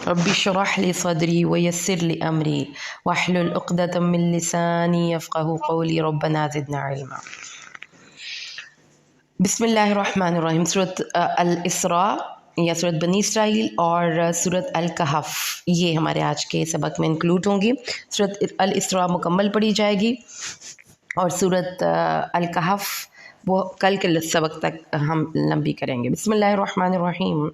رب اشرح لی صدری ویسر لی امری واحلل عقدۃ من لسانی یفقہوا قولی ربنا زدنا علما۔ بسم اللہ الرحمن الرحیم۔ سورۃ الاسراء یا سورۃ بنی اسرائیل اور سورۃ الکہف یہ ہمارے آج کے سبق میں انکلوڈ ہوں گی۔ سورۃ الاسراء مکمل پڑھی جائے گی اور سورۃ الکہف وہ کل کے سبق تک ہم لمبی کریں گے۔ بسم اللہ الرحمن الرحیم۔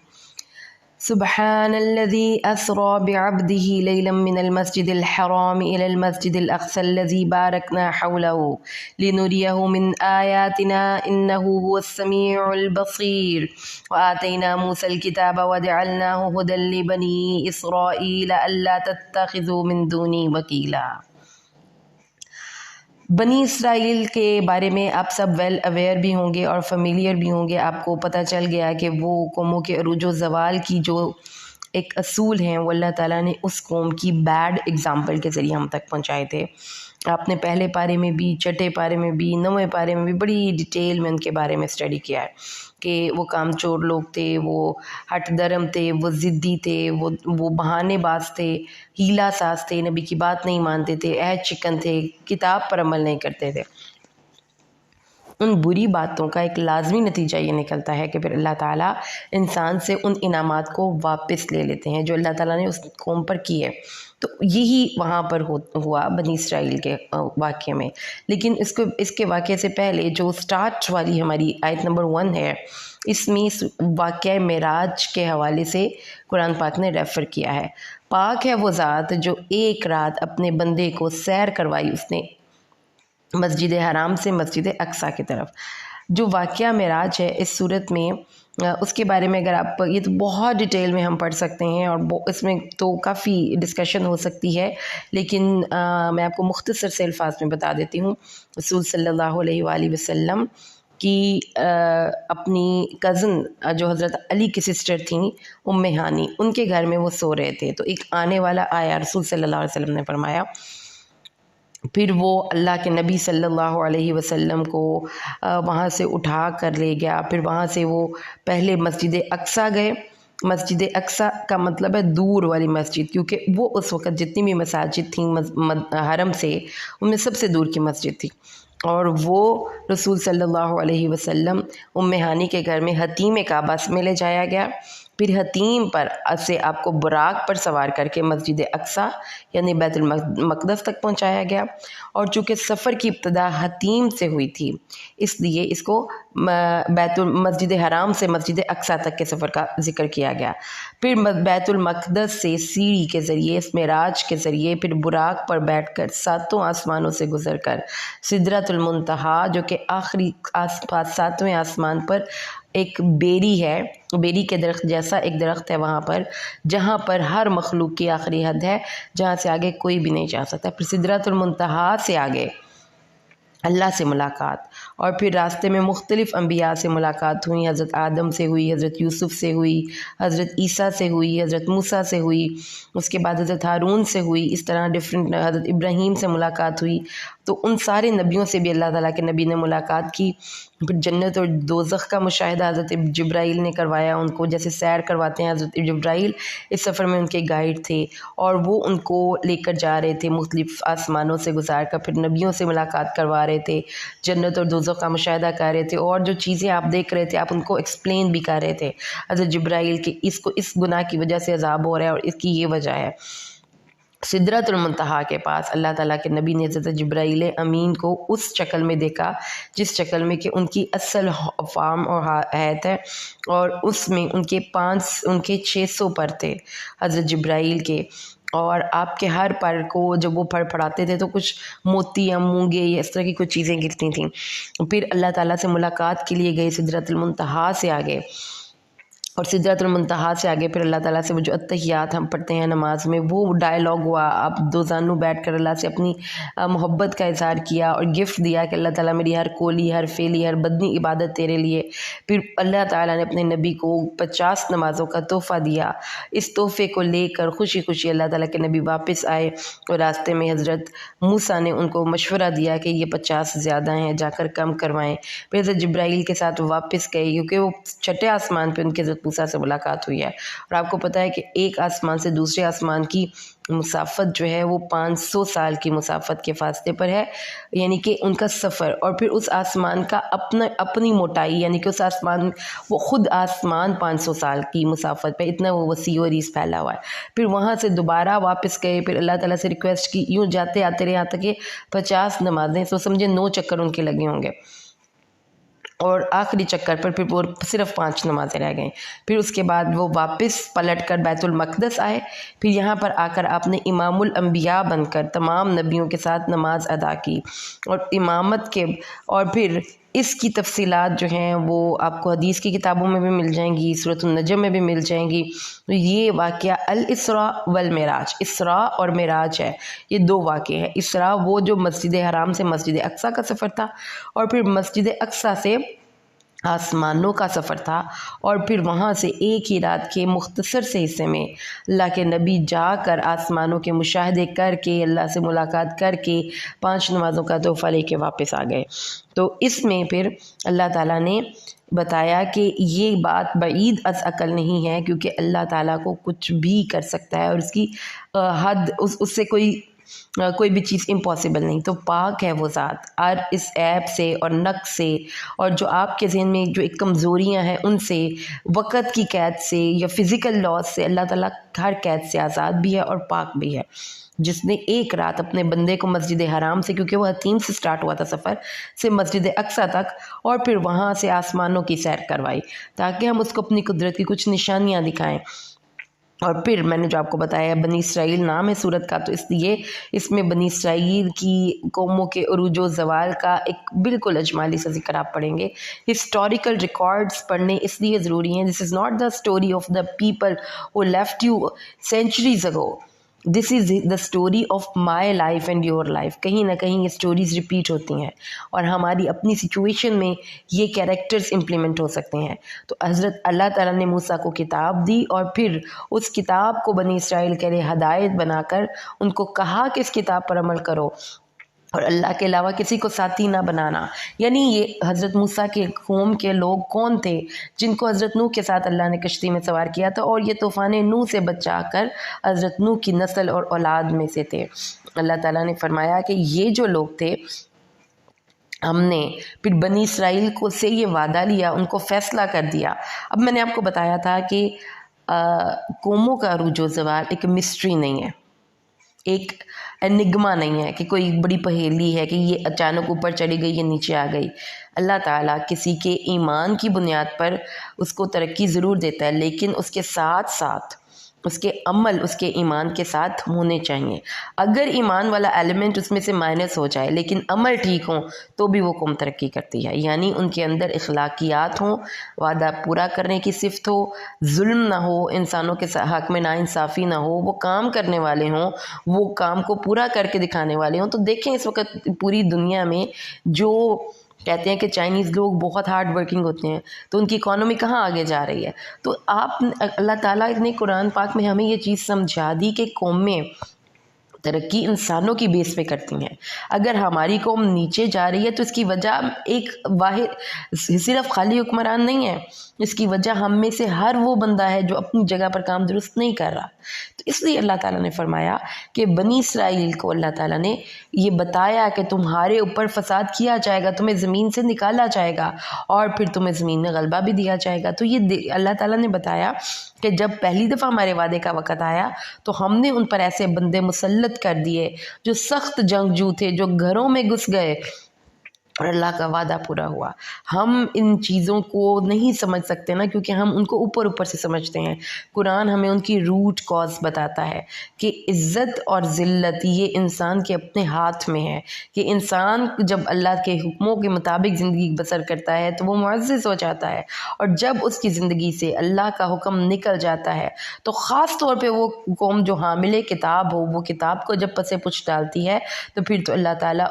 سبحان الذي أسرى بعبده ليلا من المسجد الحرام إلى المسجد الأقصى الذي باركنا حوله لنريه من آياتنا إنه هو السميع البصير وآتينا موسى الكتاب وجعلناه هدى لبني إسرائيل ألا تتخذوا من دوني وكيلا۔ بنی اسرائیل کے بارے میں آپ سب ویل اویئر بھی ہوں گے اور فیملیئر بھی ہوں گے۔ آپ کو پتہ چل گیا کہ وہ قوموں کے عروج و زوال کی جو ایک اصول ہیں وہ اللہ تعالیٰ نے اس قوم کی بیڈ اگزامپل کے ذریعے ہم تک پہنچائے تھے۔ آپ نے پہلے پارے میں بھی، چھٹے پارے میں بھی، 9ویں پارے میں بھی بڑی ڈیٹیل میں ان کے بارے میں اسٹڈی کیا ہے کہ وہ کام چور لوگ تھے، وہ ہٹ درم تھے، وہ ضدی تھے، وہ بہانے باز تھے، ہیلا ساز تھے، نبی کی بات نہیں مانتے تھے، عہد شکن تھے، کتاب پر عمل نہیں کرتے تھے۔ ان بری باتوں کا ایک لازمی نتیجہ یہ نکلتا ہے کہ پھر اللہ تعالیٰ انسان سے ان انعامات کو واپس لے لیتے ہیں جو اللہ تعالیٰ نے اس قوم پر کی ہے۔ تو یہی وہاں پر ہوا بنی اسرائیل کے واقعے میں۔ لیکن اس کے واقعے سے پہلے جو سٹارٹ والی ہماری آیت نمبر 1 ہے، اس میں اس واقعہ معراج کے حوالے سے قرآن پاک نے ریفر کیا ہے۔ پاک ہے وہ ذات جو ایک رات اپنے بندے کو سیر کروائی اس نے مسجد حرام سے مسجد اقصیٰ کی طرف۔ جو واقعہ معراج ہے اس صورت میں، اس کے بارے میں اگر آپ، یہ تو بہت ڈیٹیل میں ہم پڑھ سکتے ہیں اور اس میں تو کافی ڈسکشن ہو سکتی ہے، لیکن میں آپ کو مختصر سے الفاظ میں بتا دیتی ہوں۔ رسول صلی اللہ علیہ وآلہ وسلم کی اپنی کزن جو حضرت علی کی سسٹر تھیں ام ہانی، ان کے گھر میں وہ سو رہے تھے، تو ایک آنے والا آیا، رسول صلی اللہ علیہ وسلم نے فرمایا، پھر وہ اللہ کے نبی صلی اللہ علیہ وسلم کو وہاں سے اٹھا کر لے گیا۔ پھر وہاں سے وہ پہلے مسجد اقصیٰ گئے۔ مسجد اقصیٰ کا مطلب ہے دور والی مسجد، کیونکہ وہ اس وقت جتنی بھی مساجد تھیں حرم سے، ان میں سب سے دور کی مسجد تھی، اور وہ رسول صلی اللہ علیہ وسلم ام ہانی کے گھر میں حتیم کعبہ میں لے جایا گیا۔ پھر حتیم پر سے آپ کو براق پر سوار کر کے مسجد اقصیٰ یعنی بیت المقدس تک پہنچایا گیا، اور چونکہ سفر کی ابتدا حتیم سے ہوئی تھی اس لیے اس کو مسجد حرام سے مسجد اقصیٰ تک کے سفر کا ذکر کیا گیا۔ پھر بیت المقدس سے سیڑھی کے ذریعے، اس معراج کے ذریعے، پھر براق پر بیٹھ کر 7 آسمانوں سے گزر کر سدرۃ المنتہا، جو کہ آخری 7ویں آسمان پر ایک بیری ہے، بیری کے درخت جیسا ایک درخت ہے وہاں پر، جہاں پر ہر مخلوق کی آخری حد ہے، جہاں سے آگے کوئی بھی نہیں جا سکتا۔ پھر سدرۃ المنتہا سے آگے اللہ سے ملاقات، اور پھر راستے میں مختلف انبیاء سے ملاقات ہوئی۔ حضرت آدم سے ہوئی، حضرت یوسف سے ہوئی، حضرت عیسیٰ سے ہوئی، حضرت موسیٰ سے ہوئی، اس کے بعد حضرت ہارون سے ہوئی، اس طرح حضرت ابراہیم سے ملاقات ہوئی۔ تو ان سارے نبیوں سے بھی اللہ تعالیٰ کے نبی نے ملاقات کی۔ پھر جنت اور دوزخ کا مشاہدہ حضرت جبرائیل نے کروایا ان کو، جیسے سیر کرواتے ہیں حضرت جبرائیل، اس سفر میں ان کے گائیڈ تھے، اور وہ ان کو لے کر جا رہے تھے مختلف آسمانوں سے گزار کر، پھر نبیوں سے ملاقات کروا رہے تھے، جنت اور دوزخ کا مشاہدہ کر رہے تھے، اور جو چیزیں آپ دیکھ رہے تھے آپ ان کو ایکسپلین بھی کر رہے تھے حضرت جبرائیل کہ اس گناہ کی وجہ سے عذاب ہو رہا ہے اور اس کی یہ وجہ ہے۔ سدرۃ المنتہا کے پاس اللہ تعالیٰ کے نبی نے حضرت جبرائیل امین کو اس شکل میں دیکھا جس شکل میں کہ ان کی اصل فارم اور حیت ہے، اور اس میں ان کے 600 پر تھے حضرت جبرائیل کے، اور آپ کے ہر پر کو جب وہ پڑھاتے تھے تو کچھ موتی یا مونگے یا اس طرح کی کچھ چیزیں گرتی تھیں۔ پھر اللہ تعالیٰ سے ملاقات کے لیے گئے سدرۃ المنتہا سے آگے، اور سدرۃ المنتہا سے آگے پھر اللہ تعالیٰ سے وہ جو اتحیات ہم پڑھتے ہیں نماز میں، وہ ڈائلاگ ہوا۔ آپ دو زانو بیٹھ کر اللہ سے اپنی محبت کا اظہار کیا اور گفٹ دیا کہ اللہ تعالیٰ میری ہر قولی، ہر فعلی، ہر بدنی عبادت تیرے لیے۔ پھر اللہ تعالیٰ نے اپنے نبی کو 50 نمازوں کا تحفہ دیا۔ اس تحفے کو لے کر خوشی خوشی اللہ تعالیٰ کے نبی واپس آئے، اور راستے میں حضرت موسیٰ نے ان کو مشورہ دیا کہ یہ 50 زیادہ ہیں، جا کر کم کروائیں۔ پھر حضرت جبرائیل کے ساتھ واپس گئے، کیونکہ وہ چھٹے آسمان پہ ان کے موسیٰ سے ملاقات ہوئی ہے، اور آپ کو پتہ ہے کہ ایک آسمان سے دوسرے آسمان کی مسافت جو ہے وہ 500 سال کی مسافت کے فاصلے پر ہے، یعنی کہ ان کا سفر، اور پھر اس آسمان کا اپنی موٹائی، یعنی کہ اس آسمان، وہ خود آسمان 500 سال کی مسافت پہ، اتنا وہ وسیع و عریض پھیلا ہوا ہے۔ پھر وہاں سے دوبارہ واپس گئے، پھر اللہ تعالیٰ سے ریکویسٹ کی، یوں جاتے آتے رہے یہاں تک کہ 50 نمازیں، سو سمجھے 9 چکر ان کے لگے ہوں گے، اور آخری چکر پر پھر وہ صرف 5 نمازیں رہ گئیں۔ پھر اس کے بعد وہ واپس پلٹ کر بیت المقدس آئے، پھر یہاں پر آ کر آپ نے امام الانبیاء بن کر تمام نبیوں کے ساتھ نماز ادا کی، اور امامت کے، اور پھر اس کی تفصیلات جو ہیں وہ آپ کو حدیث کی کتابوں میں بھی مل جائیں گی، سورۃ النجم میں بھی مل جائیں گی۔ تو یہ واقعہ الاسراء والمعراج، اسراء اور معراج ہے، یہ 2 واقعے ہیں۔ اسراء وہ جو مسجد حرام سے مسجد اقصیٰ کا سفر تھا، اور پھر مسجد اقصیٰ سے آسمانوں کا سفر تھا، اور پھر وہاں سے ایک ہی رات کے مختصر سے حصے میں اللہ کے نبی جا کر آسمانوں کے مشاہدے کر کے، اللہ سے ملاقات کر کے 5 نمازوں کا تحفہ لے کے واپس آ گئے۔ تو اس میں پھر اللہ تعالیٰ نے بتایا کہ یہ بات بعید از عقل نہیں ہے، کیونکہ اللہ تعالیٰ کو کچھ بھی کر سکتا ہے، اور اس کی حد، اس سے کوئی بھی چیز امپاسبل نہیں۔ تو پاک ہے وہ ذات اور اس عیب سے اور نقص سے، اور جو آپ کے ذہن میں جو ایک کمزوریاں ہیں ان سے، وقت کی قید سے یا فزیکل لاس سے، اللہ تعالیٰ ہر قید سے آزاد بھی ہے اور پاک بھی ہے، جس نے ایک رات اپنے بندے کو مسجد حرام سے، کیونکہ وہ حتیم سے سٹارٹ ہوا تھا سفر، سے مسجد اقصیٰ تک، اور پھر وہاں سے آسمانوں کی سیر کروائی، تاکہ ہم اس کو اپنی قدرت کی کچھ نشانیاں دکھائیں۔ اور پھر میں نے جو آپ کو بتایا بنی اسرائیل نام ہے سورت کا، تو اس لیے اس میں بنی اسرائیل کی قوموں کے عروج و زوال کا ایک بالکل اجمالی سا ذکر آپ پڑھیں گے۔ ہسٹوریکل ریکارڈز پڑھنے اس لیے ضروری ہیں، this is not the story of the people who left you centuries ago, this is the story of my life and your life. کہیں نہ کہیں یہ اسٹوریز ریپیٹ ہوتی ہیں، اور ہماری اپنی سچویشن میں یہ کیریکٹرز امپلیمنٹ ہو سکتے ہیں۔ تو حضرت اللہ تعالیٰ نے موسیٰ کو کتاب دی، اور پھر اس کتاب کو بنی اسرائیل کے لیے ہدایت بنا کر ان کو کہا کہ اس کتاب پر عمل کرو، اور اللہ کے علاوہ کسی کو ساتھی نہ بنانا۔ یعنی یہ حضرت موسیٰ کے قوم کے لوگ کون تھے؟ جن کو حضرت نوح کے ساتھ اللہ نے کشتی میں سوار کیا تھا، اور یہ طوفان نوح سے بچا کر حضرت نوح کی نسل اور اولاد میں سے تھے۔ اللہ تعالیٰ نے فرمایا کہ یہ جو لوگ تھے، ہم نے پھر بنی اسرائیل کو سے یہ وعدہ لیا، ان کو فیصلہ کر دیا۔ اب میں نے آپ کو بتایا تھا کہ قوموں کا عروج و زوال ایک مسٹری نہیں ہے، ایک انگما نہیں ہے کہ کوئی بڑی پہیلی ہے کہ یہ اچانک اوپر چلی گئی، یہ نیچے آ گئی۔ اللہ تعالیٰ کسی کے ایمان کی بنیاد پر اس کو ترقی ضرور دیتا ہے، لیکن اس کے ساتھ ساتھ اس کے عمل اس کے ایمان کے ساتھ ہونے چاہیے۔ اگر ایمان والا ایلیمنٹ اس میں سے مائنس ہو جائے لیکن عمل ٹھیک ہوں تو بھی وہ قوم ترقی کرتی ہے، یعنی ان کے اندر اخلاقیات ہوں، وعدہ پورا کرنے کی صفت ہو، ظلم نہ ہو، انسانوں کے حق میں ناانصافی نہ ہو، وہ کام کرنے والے ہوں، وہ کام کو پورا کر کے دکھانے والے ہوں۔ تو دیکھیں اس وقت پوری دنیا میں جو کہتے ہیں کہ چائنیز لوگ بہت ہارڈ ورکنگ ہوتے ہیں، تو ان کی اکانومی کہاں آگے جا رہی ہے؟ تو اللہ تعالیٰ نے قرآن پاک میں ہمیں یہ چیز سمجھا دی کہ قومیں ترقی انسانوں کی بیس پہ کرتی ہیں۔ اگر ہماری قوم نیچے جا رہی ہے تو اس کی وجہ ایک واحد صرف خالی حکمران نہیں ہے، اس کی وجہ ہم میں سے ہر وہ بندہ ہے جو اپنی جگہ پر کام درست نہیں کر رہا۔ تو اس لیے اللہ تعالیٰ نے فرمایا کہ بنی اسرائیل کو اللہ تعالیٰ نے یہ بتایا کہ تمہارے اوپر فساد کیا جائے گا، تمہیں زمین سے نکالا جائے گا، اور پھر تمہیں زمین میں غلبہ بھی دیا جائے گا۔ تو یہ اللہ تعالیٰ نے بتایا کہ جب پہلی دفعہ ہمارے وعدے کا وقت آیا تو ہم نے ان پر ایسے بندے مسلط کر دیے جو سخت جنگجو تھے، جو گھروں میں گھس گئے، اور اللہ کا وعدہ پورا ہوا۔ ہم ان چیزوں کو نہیں سمجھ سکتے نا، کیونکہ ہم ان کو اوپر اوپر سے سمجھتے ہیں۔ قرآن ہمیں ان کی روٹ کاز بتاتا ہے کہ عزت اور ذلت یہ انسان کے اپنے ہاتھ میں ہے، کہ انسان جب اللہ کے حکموں کے مطابق زندگی بسر کرتا ہے تو وہ معزز ہو جاتا ہے، اور جب اس کی زندگی سے اللہ کا حکم نکل جاتا ہے تو خاص طور پہ وہ قوم جو حامل کتاب ہو، وہ کتاب کو جب پسے پچھ ڈالتی ہے تو پھر تو اللہ تعالیٰ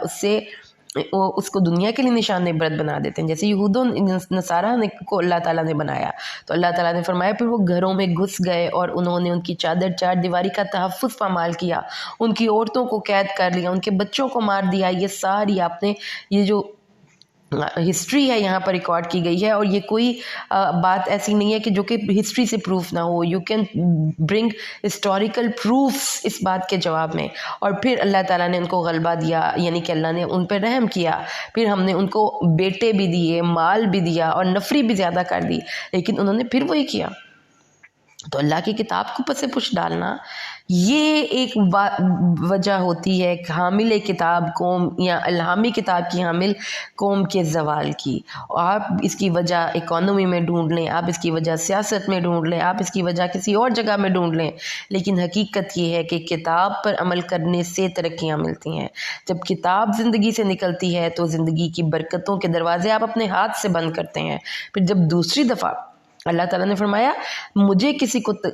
اس کو دنیا کے لیے نشان عبرت بنا دیتے ہیں، جیسے یہود و نصارہ کو اللہ تعالیٰ نے بنایا۔ تو اللہ تعالیٰ نے فرمایا پھر وہ گھروں میں گھس گئے اور انہوں نے ان کی چادر چار دیواری کا تحفظ پامال کیا، ان کی عورتوں کو قید کر لیا، ان کے بچوں کو مار دیا۔ یہ ساری آپ نے یہ جو ہسٹری ہے یہاں پر ریکارڈ کی گئی ہے، اور یہ کوئی بات ایسی نہیں ہے کہ جو کہ ہسٹری سے پروف نہ ہو. You can bring historical proofs اس بات کے جواب میں. اور پھر اللہ تعالیٰ نے ان کو غلبہ دیا، یعنی کہ اللہ نے ان پہ رحم کیا. پھر ہم نے ان کو بیٹے بھی دیے، مال بھی دیا، اور نفری بھی زیادہ کر دی، لیکن انہوں نے پھر وہی کیا. تو اللہ کی کتاب کو پس پش ڈالنا یہ ایک وجہ ہوتی ہے حامل کتاب قوم یا الہامی کتاب کی حامل قوم کے زوال کی. آپ اس کی وجہ اکانومی میں ڈھونڈ لیں، آپ اس کی وجہ سیاست میں ڈھونڈ لیں، آپ اس کی وجہ کسی اور جگہ میں ڈھونڈ لیں، لیکن حقیقت یہ ہے کہ کتاب پر عمل کرنے سے ترقیاں ملتی ہیں. جب کتاب زندگی سے نکلتی ہے تو زندگی کی برکتوں کے دروازے آپ اپنے ہاتھ سے بند کرتے ہیں. پھر جب دوسری دفعہ اللہ تعالیٰ نے فرمایا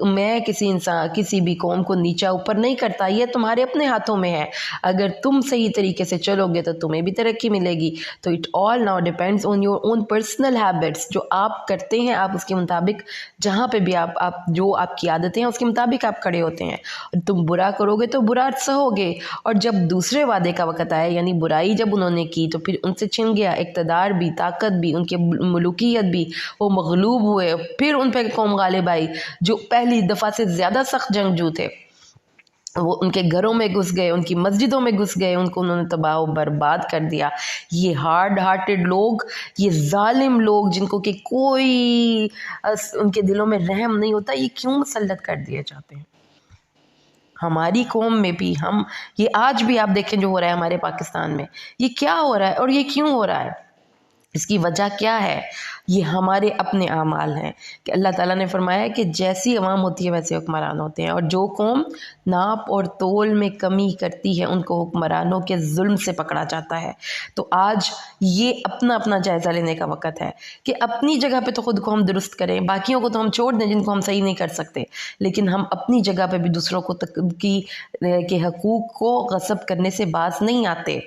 میں کسی انسان کسی بھی قوم کو نیچا اوپر نہیں کرتا، یہ تمہارے اپنے ہاتھوں میں ہے. اگر تم صحیح طریقے سے چلو گے تو تمہیں بھی ترقی ملے گی. تو it all now depends on your own personal habits. جو آپ کرتے ہیں آپ اس کے مطابق، جہاں پہ بھی آپ جو آپ کی عادتیں ہیں اس کے مطابق آپ کھڑے ہوتے ہیں. اور تم برا کرو گے تو برا سہو گے. اور جب دوسرے وعدے کا وقت آیا، یعنی برائی جب انہوں نے کی تو پھر ان سے چھن گیا اقتدار بھی، طاقت بھی، ان کے ملوکیت بھی، وہ مغلوب ہوئے. پھر ان پہ قوم غالب آئی جو پہلی دفعہ سے زیادہ سخت جنگجو تھے. وہ ان کے گھروں میں گھس گئے، ان کی مسجدوں میں گھس گئے، ان کو انہوں نے تباہ و برباد کر دیا. یہ ہارڈ ہارٹڈ لوگ، یہ ظالم لوگ جن کو کہ کوئی ان کے دلوں میں رحم نہیں ہوتا، یہ کیوں مسلط کر دیے جاتے ہیں؟ ہماری قوم میں بھی یہ آج بھی آپ دیکھیں جو ہو رہا ہے ہمارے پاکستان میں، یہ کیا ہو رہا ہے اور یہ کیوں ہو رہا ہے؟ اس کی وجہ کیا ہے؟ یہ ہمارے اپنے اعمال ہیں کہ اللہ تعالیٰ نے فرمایا کہ جیسی عوام ہوتی ہے ویسے حکمران ہوتے ہیں. اور جو قوم ناپ اور تول میں کمی کرتی ہے ان کو حکمرانوں کے ظلم سے پکڑا جاتا ہے. تو آج یہ اپنا جائزہ لینے کا وقت ہے کہ اپنی جگہ پہ تو خود کو ہم درست کریں، باقیوں کو تو ہم چھوڑ دیں جن کو ہم صحیح نہیں کر سکتے، لیکن ہم اپنی جگہ پہ بھی دوسروں کو کے حقوق کو غصب کرنے سے باز نہیں آتے.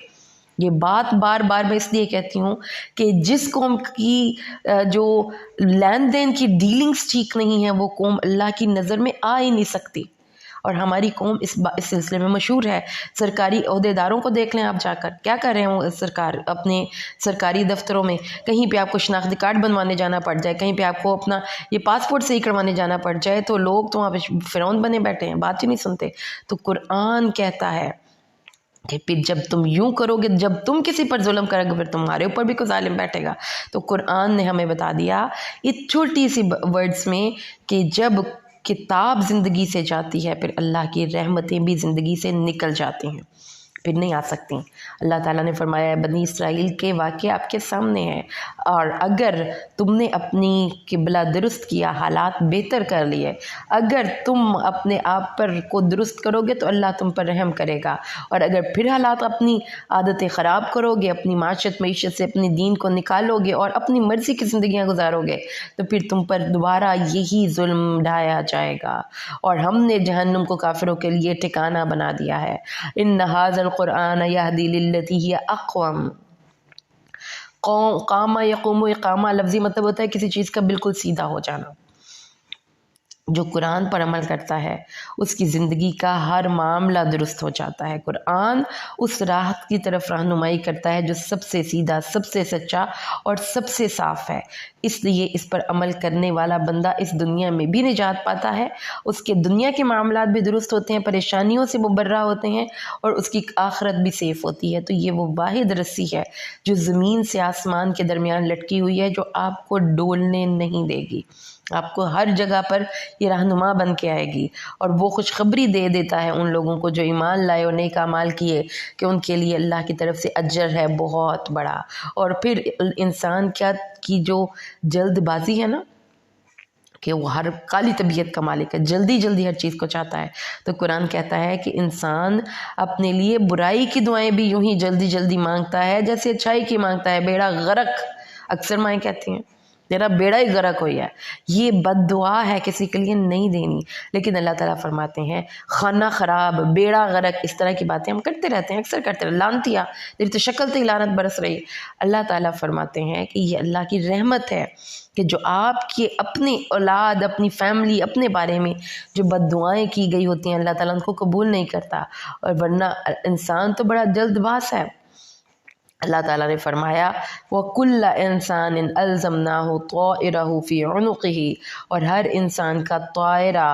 یہ بات بار بار میں اس لیے کہتی ہوں کہ جس قوم کی جو لین دین کی ڈیلنگز ٹھیک نہیں ہیں وہ قوم اللہ کی نظر میں آ ہی نہیں سکتی. اور ہماری قوم اس سلسلے میں مشہور ہے. سرکاری عہدیداروں کو دیکھ لیں آپ جا کر، کیا کر رہے ہیں سرکار اپنے سرکاری دفتروں میں. کہیں پہ آپ کو شناختی کارڈ بنوانے جانا پڑ جائے، کہیں پہ آپ کو اپنا یہ پاسپورٹ صحیح کروانے جانا پڑ جائے تو لوگ تو وہاں پہ فرعون بنے بیٹھے ہیں، بات ہی نہیں سنتے. تو قرآن کہتا ہے کہ پھر جب تم یوں کرو گے، جب تم کسی پر ظلم کرو گے پھر تمہارے اوپر بھی کوئی ظالم بیٹھے گا. تو قرآن نے ہمیں بتا دیا اس چھوٹی سی ورڈز میں کہ جب کتاب زندگی سے جاتی ہے پھر اللہ کی رحمتیں بھی زندگی سے نکل جاتی ہیں، پھر نہیں آ سکتی. اللہ تعالیٰ نے فرمایا بنی اسرائیل کے واقعے آپ کے سامنے ہیں، اور اگر تم نے اپنی قبلہ درست کیا، حالات بہتر کر لیے، اگر تم اپنے آپ پر کو درست کرو گے تو اللہ تم پر رحم کرے گا. اور اگر پھر حالات اپنی عادتیں خراب کرو گے، اپنی معیشت سے اپنی دین کو نکالو گے اور اپنی مرضی کی زندگیاں گزارو گے تو پھر تم پر دوبارہ یہی ظلم ڈھایا جائے گا. اور ہم نے جہنم کو کافروں کے لیے ٹھکانہ بنا دیا ہے. ان ھذا القرآن یہدی للتی ہی اقوم. قام یقوم اقامہ لفظی مطلب ہوتا ہے کسی چیز کا بالکل سیدھا ہو جانا. جو قرآن پر عمل کرتا ہے اس کی زندگی کا ہر معاملہ درست ہو جاتا ہے. قرآن اس راہ کی طرف رہنمائی کرتا ہے جو سب سے سیدھا، سب سے سچا اور سب سے صاف ہے. اس لیے اس پر عمل کرنے والا بندہ اس دنیا میں بھی نجات پاتا ہے، اس کے دنیا کے معاملات بھی درست ہوتے ہیں، پریشانیوں سے مبرہ ہوتے ہیں، اور اس کی آخرت بھی سیف ہوتی ہے. تو یہ وہ واحد رسی ہے جو زمین سے آسمان کے درمیان لٹکی ہوئی ہے، جو آپ کو ڈولنے نہیں دے گی، آپ کو ہر جگہ پر یہ رہنما بن کے آئے گی. اور وہ خوشخبری دے دیتا ہے ان لوگوں کو جو ایمان لائے اور نیک اعمال کیے کہ ان کے لیے اللہ کی طرف سے اجر ہے بہت بڑا. اور پھر انسان کی جو جلد بازی ہے نا کہ وہ ہر کالی طبیعت کا مالک ہے، جلدی جلدی ہر چیز کو چاہتا ہے. تو قرآن کہتا ہے کہ انسان اپنے لیے برائی کی دعائیں بھی یوں ہی جلدی جلدی مانگتا ہے جیسے اچھائی کی مانگتا ہے. بیڑا غرق اکثر مائیں کہتی ہیں تیرا بیڑا ہی غرق ہوئی ہے. یہ بد دعا ہے، کسی کے لیے نہیں دینی. لیکن اللہ تعالیٰ فرماتے ہیں خانہ خراب، بیڑا غرق، اس طرح کی باتیں ہم کرتے رہتے ہیں، اکثر کرتے رہتے. لانتیا تیری تو شکل تے لعنت برس رہی. اللہ تعالیٰ فرماتے ہیں کہ یہ اللہ کی رحمت ہے کہ جو آپ کے اپنی اولاد، اپنی فیملی، اپنے بارے میں جو بد دعائیں کی گئی ہوتی ہیں اللہ تعالیٰ ان کو قبول نہیں کرتا. اور ورنہ انسان تو بڑا جلد باز ہے. اللہ تعالیٰ نے فرمایا وَكُلَّ إِنسَانٍ أَلْزَمْنَاهُ طَائِرَهُ فِي عُنُقِهِ، اور ہر انسان کا طائرہ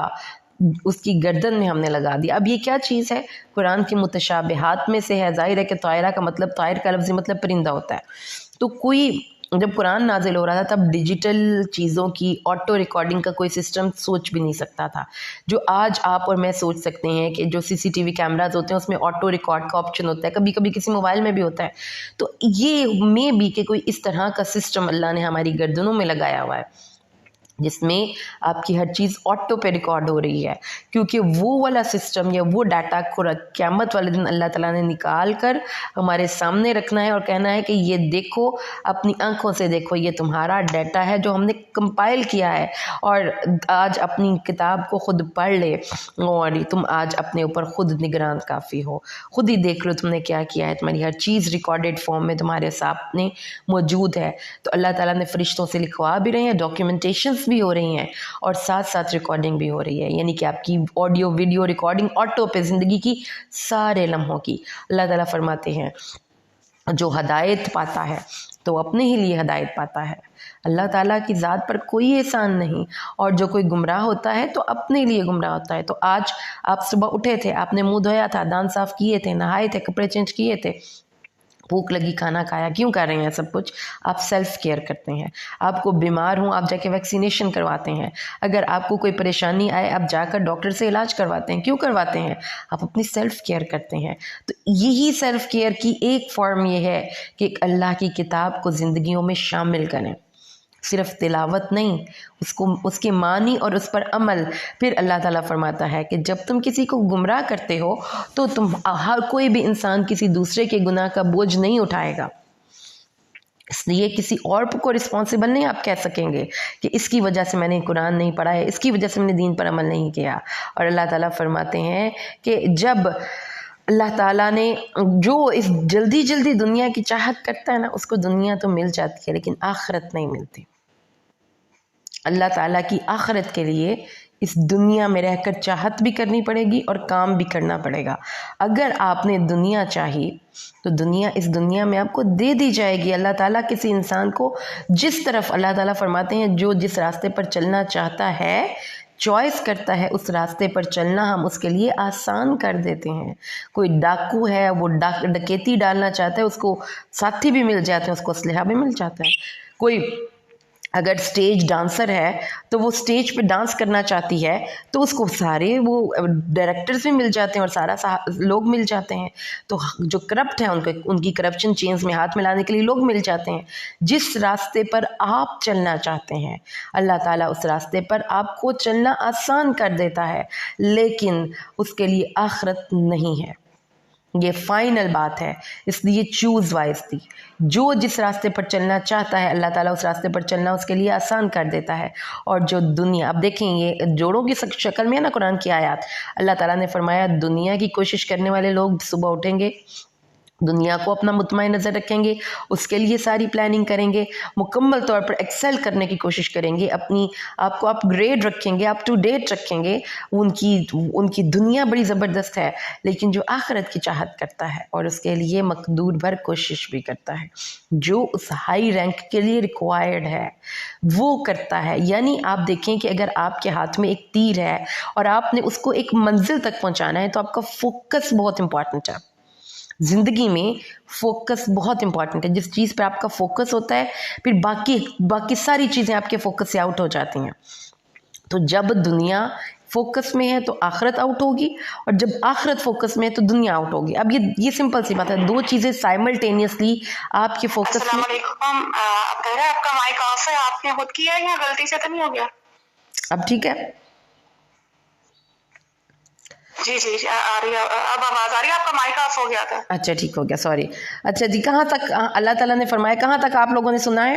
اس کی گردن میں ہم نے لگا دیا. اب یہ کیا چیز ہے؟ قرآن کی متشابہات میں سے ہے. ظاہر ہے کہ طائرہ کا مطلب، طائر کا لفظی مطلب پرندہ ہوتا ہے. تو کوئی جب قرآن نازل ہو رہا تھا تب ڈیجیٹل چیزوں کی آٹو ریکارڈنگ کا کوئی سسٹم سوچ بھی نہیں سکتا تھا. جو آج آپ اور میں سوچ سکتے ہیں کہ جو CCTV کیمراز ہوتے ہیں اس میں آٹو ریکارڈ کا آپشن ہوتا ہے، کبھی کبھی کسی موبائل میں بھی ہوتا ہے. تو یہ میں بھی کہ کوئی اس طرح کا سسٹم اللہ نے ہماری گردنوں میں لگایا ہوا ہے جس میں آپ کی ہر چیز آٹو پہ ریکارڈ ہو رہی ہے، کیونکہ وہ والا سسٹم یا وہ ڈاٹا قیامت والے دن اللہ تعالیٰ نے نکال کر ہمارے سامنے رکھنا ہے اور کہنا ہے کہ یہ دیکھو، اپنی آنکھوں سے دیکھو، یہ تمہارا ڈیٹا ہے جو ہم نے کمپائل کیا ہے، اور آج اپنی کتاب کو خود پڑھ لے اور تم آج اپنے اوپر خود نگران کافی ہو. خود ہی دیکھ لو تم نے کیا کیا ہے، تمہاری ہر چیز ریکارڈڈ فارم میں تمہارے سامنے موجود ہے. تو اللہ تعالیٰ نے فرشتوں سے لکھوا بھی رہے ہیں، ڈاکیومنٹیشنز بھی ہو رہی ہیں اور ساتھ ساتھ ریکارڈنگ بھی ہو رہی ہے، یعنی کہ آپ کی آڈیو ویڈیو ریکارڈنگ آٹو پہ زندگی کی سارے لمحوں کی. اللہ تعالیٰ فرماتے ہیں جو ہدایت پاتا ہے تو اپنے ہی لیے ہدایت پاتا ہے. اللہ تعالیٰ کی ذات پر کوئی احسان نہیں، اور جو کوئی گمراہ ہوتا ہے تو اپنے لیے گمراہ ہوتا ہے. تو آج آپ صبح اٹھے تھے، آپ نے منہ دھویا تھا، دانت صاف کیے تھے، نہائے تھے، کپڑے چینج کیے تھے، بھوک لگی، کھانا کھایا. کیوں کر رہے ہیں سب کچھ؟ آپ سیلف کیئر کرتے ہیں. آپ کو بیمار ہوں آپ جا کے ویکسینیشن کرواتے ہیں. اگر آپ کو کوئی پریشانی آئے آپ جا کر ڈاکٹر سے علاج کرواتے ہیں. کیوں کرواتے ہیں؟ آپ اپنی سیلف کیئر کرتے ہیں. تو یہی سیلف کیئر کی ایک فارم یہ ہے کہ اللہ کی کتاب کو زندگیوں میں شامل کریں، صرف تلاوت نہیں، اس کے معنی اور اس پر عمل. پھر اللہ تعالیٰ فرماتا ہے کہ جب تم کسی کو گمراہ کرتے ہو تو ہر کوئی بھی انسان کسی دوسرے کے گناہ کا بوجھ نہیں اٹھائے گا، اس لیے کسی اور کو رسپانسیبل نہیں آپ کہہ سکیں گے کہ اس کی وجہ سے میں نے قرآن نہیں پڑھا ہے، اس کی وجہ سے میں نے دین پر عمل نہیں کیا. اور اللہ تعالیٰ فرماتے ہیں کہ جب اللہ تعالیٰ نے جو اس جلدی جلدی دنیا کی چاہت کرتا ہے نا، اس کو دنیا تو مل جاتی ہے لیکن آخرت نہیں ملتی. اللہ تعالیٰ کی آخرت کے لیے اس دنیا میں رہ کر چاہت بھی کرنی پڑے گی اور کام بھی کرنا پڑے گا. اگر آپ نے دنیا چاہی تو دنیا اس دنیا میں آپ کو دے دی جائے گی. اللہ تعالیٰ کسی انسان کو جس طرف، اللہ تعالیٰ فرماتے ہیں جو جس راستے پر چلنا چاہتا ہے، چوائس کرتا ہے، اس راستے پر چلنا ہم اس کے لیے آسان کر دیتے ہیں. کوئی ڈاکو ہے، وہ ڈکیتی ڈالنا چاہتا ہے، اس کو ساتھی بھی مل جاتے ہیں، اس کو اسلحہ بھی مل جاتا ہے. کوئی اگر سٹیج ڈانسر ہے تو وہ سٹیج پہ ڈانس کرنا چاہتی ہے تو اس کو سارے وہ ڈائریکٹرز بھی مل جاتے ہیں اور سارا لوگ مل جاتے ہیں. تو جو کرپٹ ہیں ان کی کرپشن چینز میں ہاتھ ملانے کے لیے لوگ مل جاتے ہیں. جس راستے پر آپ چلنا چاہتے ہیں اللہ تعالیٰ اس راستے پر آپ کو چلنا آسان کر دیتا ہے، لیکن اس کے لیے آخرت نہیں ہے. یہ فائنل بات ہے، اس لیے چوز وائزلی. جو جس راستے پر چلنا چاہتا ہے اللہ تعالیٰ اس راستے پر چلنا اس کے لیے آسان کر دیتا ہے. اور جو دنیا، اب دیکھیں یہ جوڑوں کی شکل میں ہے نا قرآن کی آیات. اللہ تعالیٰ نے فرمایا دنیا کی کوشش کرنے والے لوگ صبح اٹھیں گے، دنیا کو اپنا مطمئن نظر رکھیں گے، اس کے لیے ساری پلاننگ کریں گے، مکمل طور پر ایکسل کرنے کی کوشش کریں گے، اپنی آپ کو اپ گریڈ رکھیں گے، اپ ٹو ڈیٹ رکھیں گے. ان کی دنیا بڑی زبردست ہے، لیکن جو آخرت کی چاہت کرتا ہے اور اس کے لیے مقدور بھر کوشش بھی کرتا ہے، جو اس ہائی رینک کے لیے ریکوائرڈ ہے وہ کرتا ہے. یعنی آپ دیکھیں کہ اگر آپ کے ہاتھ میں ایک تیر ہے اور آپ نے اس کو ایک منزل تک پہنچانا ہے تو آپ کا فوکس بہت امپورٹنٹ ہے. زندگی میں فوکس بہت امپورٹنٹ ہے. جس چیز پہ آپ کا فوکس ہوتا ہے پھر باقی ساری چیزیں آپ کے فوکس سے آؤٹ ہو جاتی ہیں. تو جب دنیا فوکس میں ہے تو آخرت آؤٹ ہوگی، اور جب آخرت فوکس میں ہے تو دنیا آؤٹ ہوگی. اب یہ سمپل سی بات ہے، دو چیزیں سائملٹینیسلی آپ کے فوکس میں. السلام علیکم، آپ کہہ رہے ہیں آپ کا مائک آف ہے، آپ نے خود کیا ہے یا غلطی سے تو نہیں ہو گیا؟ اب ٹھیک ہے؟ جی آ رہی ہے، اب آواز آ رہی ہے، آپ کا مائک آف ہو گیا تھا. اچھا ٹھیک ہو گیا، سوری. اچھا جی، کہاں تک اللہ تعالیٰ نے فرمایا، کہاں تک آپ لوگوں نے سنا ہے؟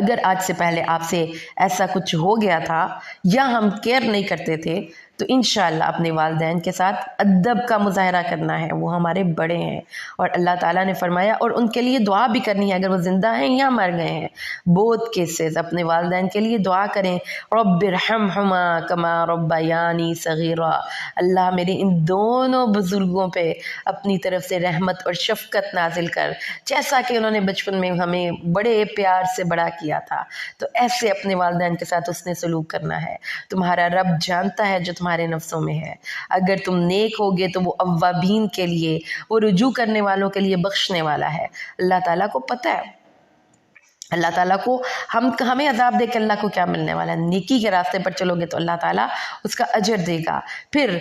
اگر آج سے پہلے آپ سے ایسا کچھ ہو گیا تھا یا ہم کیئر نہیں کرتے تھے تو انشاءاللہ اپنے والدین کے ساتھ ادب کا مظاہرہ کرنا ہے، وہ ہمارے بڑے ہیں اور اللہ تعالیٰ نے فرمایا اور ان کے لیے دعا بھی کرنی ہے اگر وہ زندہ ہیں یا مر گئے ہیں۔ بوتھ کیسز اپنے والدین کے لیے دعا کریں، رب ارحمہما کما ربیانی صغیرا، اللہ میرے ان دونوں بزرگوں پہ اپنی طرف سے رحمت اور شفقت نازل کر، جیسا کہ انہوں نے بچپن میں ہمیں بڑے پیار سے بڑا کیا تھا۔ تو ایسے اپنے والدین کے ساتھ اس نے سلوک کرنا ہے۔ تمہارا رب جانتا ہے جو تمہارے نفسوں میں ہے، اگر تم نیک ہوگے تو وہ اوابین کے لیے، وہ رجوع کرنے والوں کے لیے بخشنے والا ہے۔ اللہ تعالیٰ کو پتہ ہے، اللہ تعالیٰ کو ہمیں عذاب دے کے اللہ کو کیا ملنے والا ہے۔ نیکی کے راستے پر چلو گے تو اللہ تعالیٰ اس کا اجر دے گا۔ پھر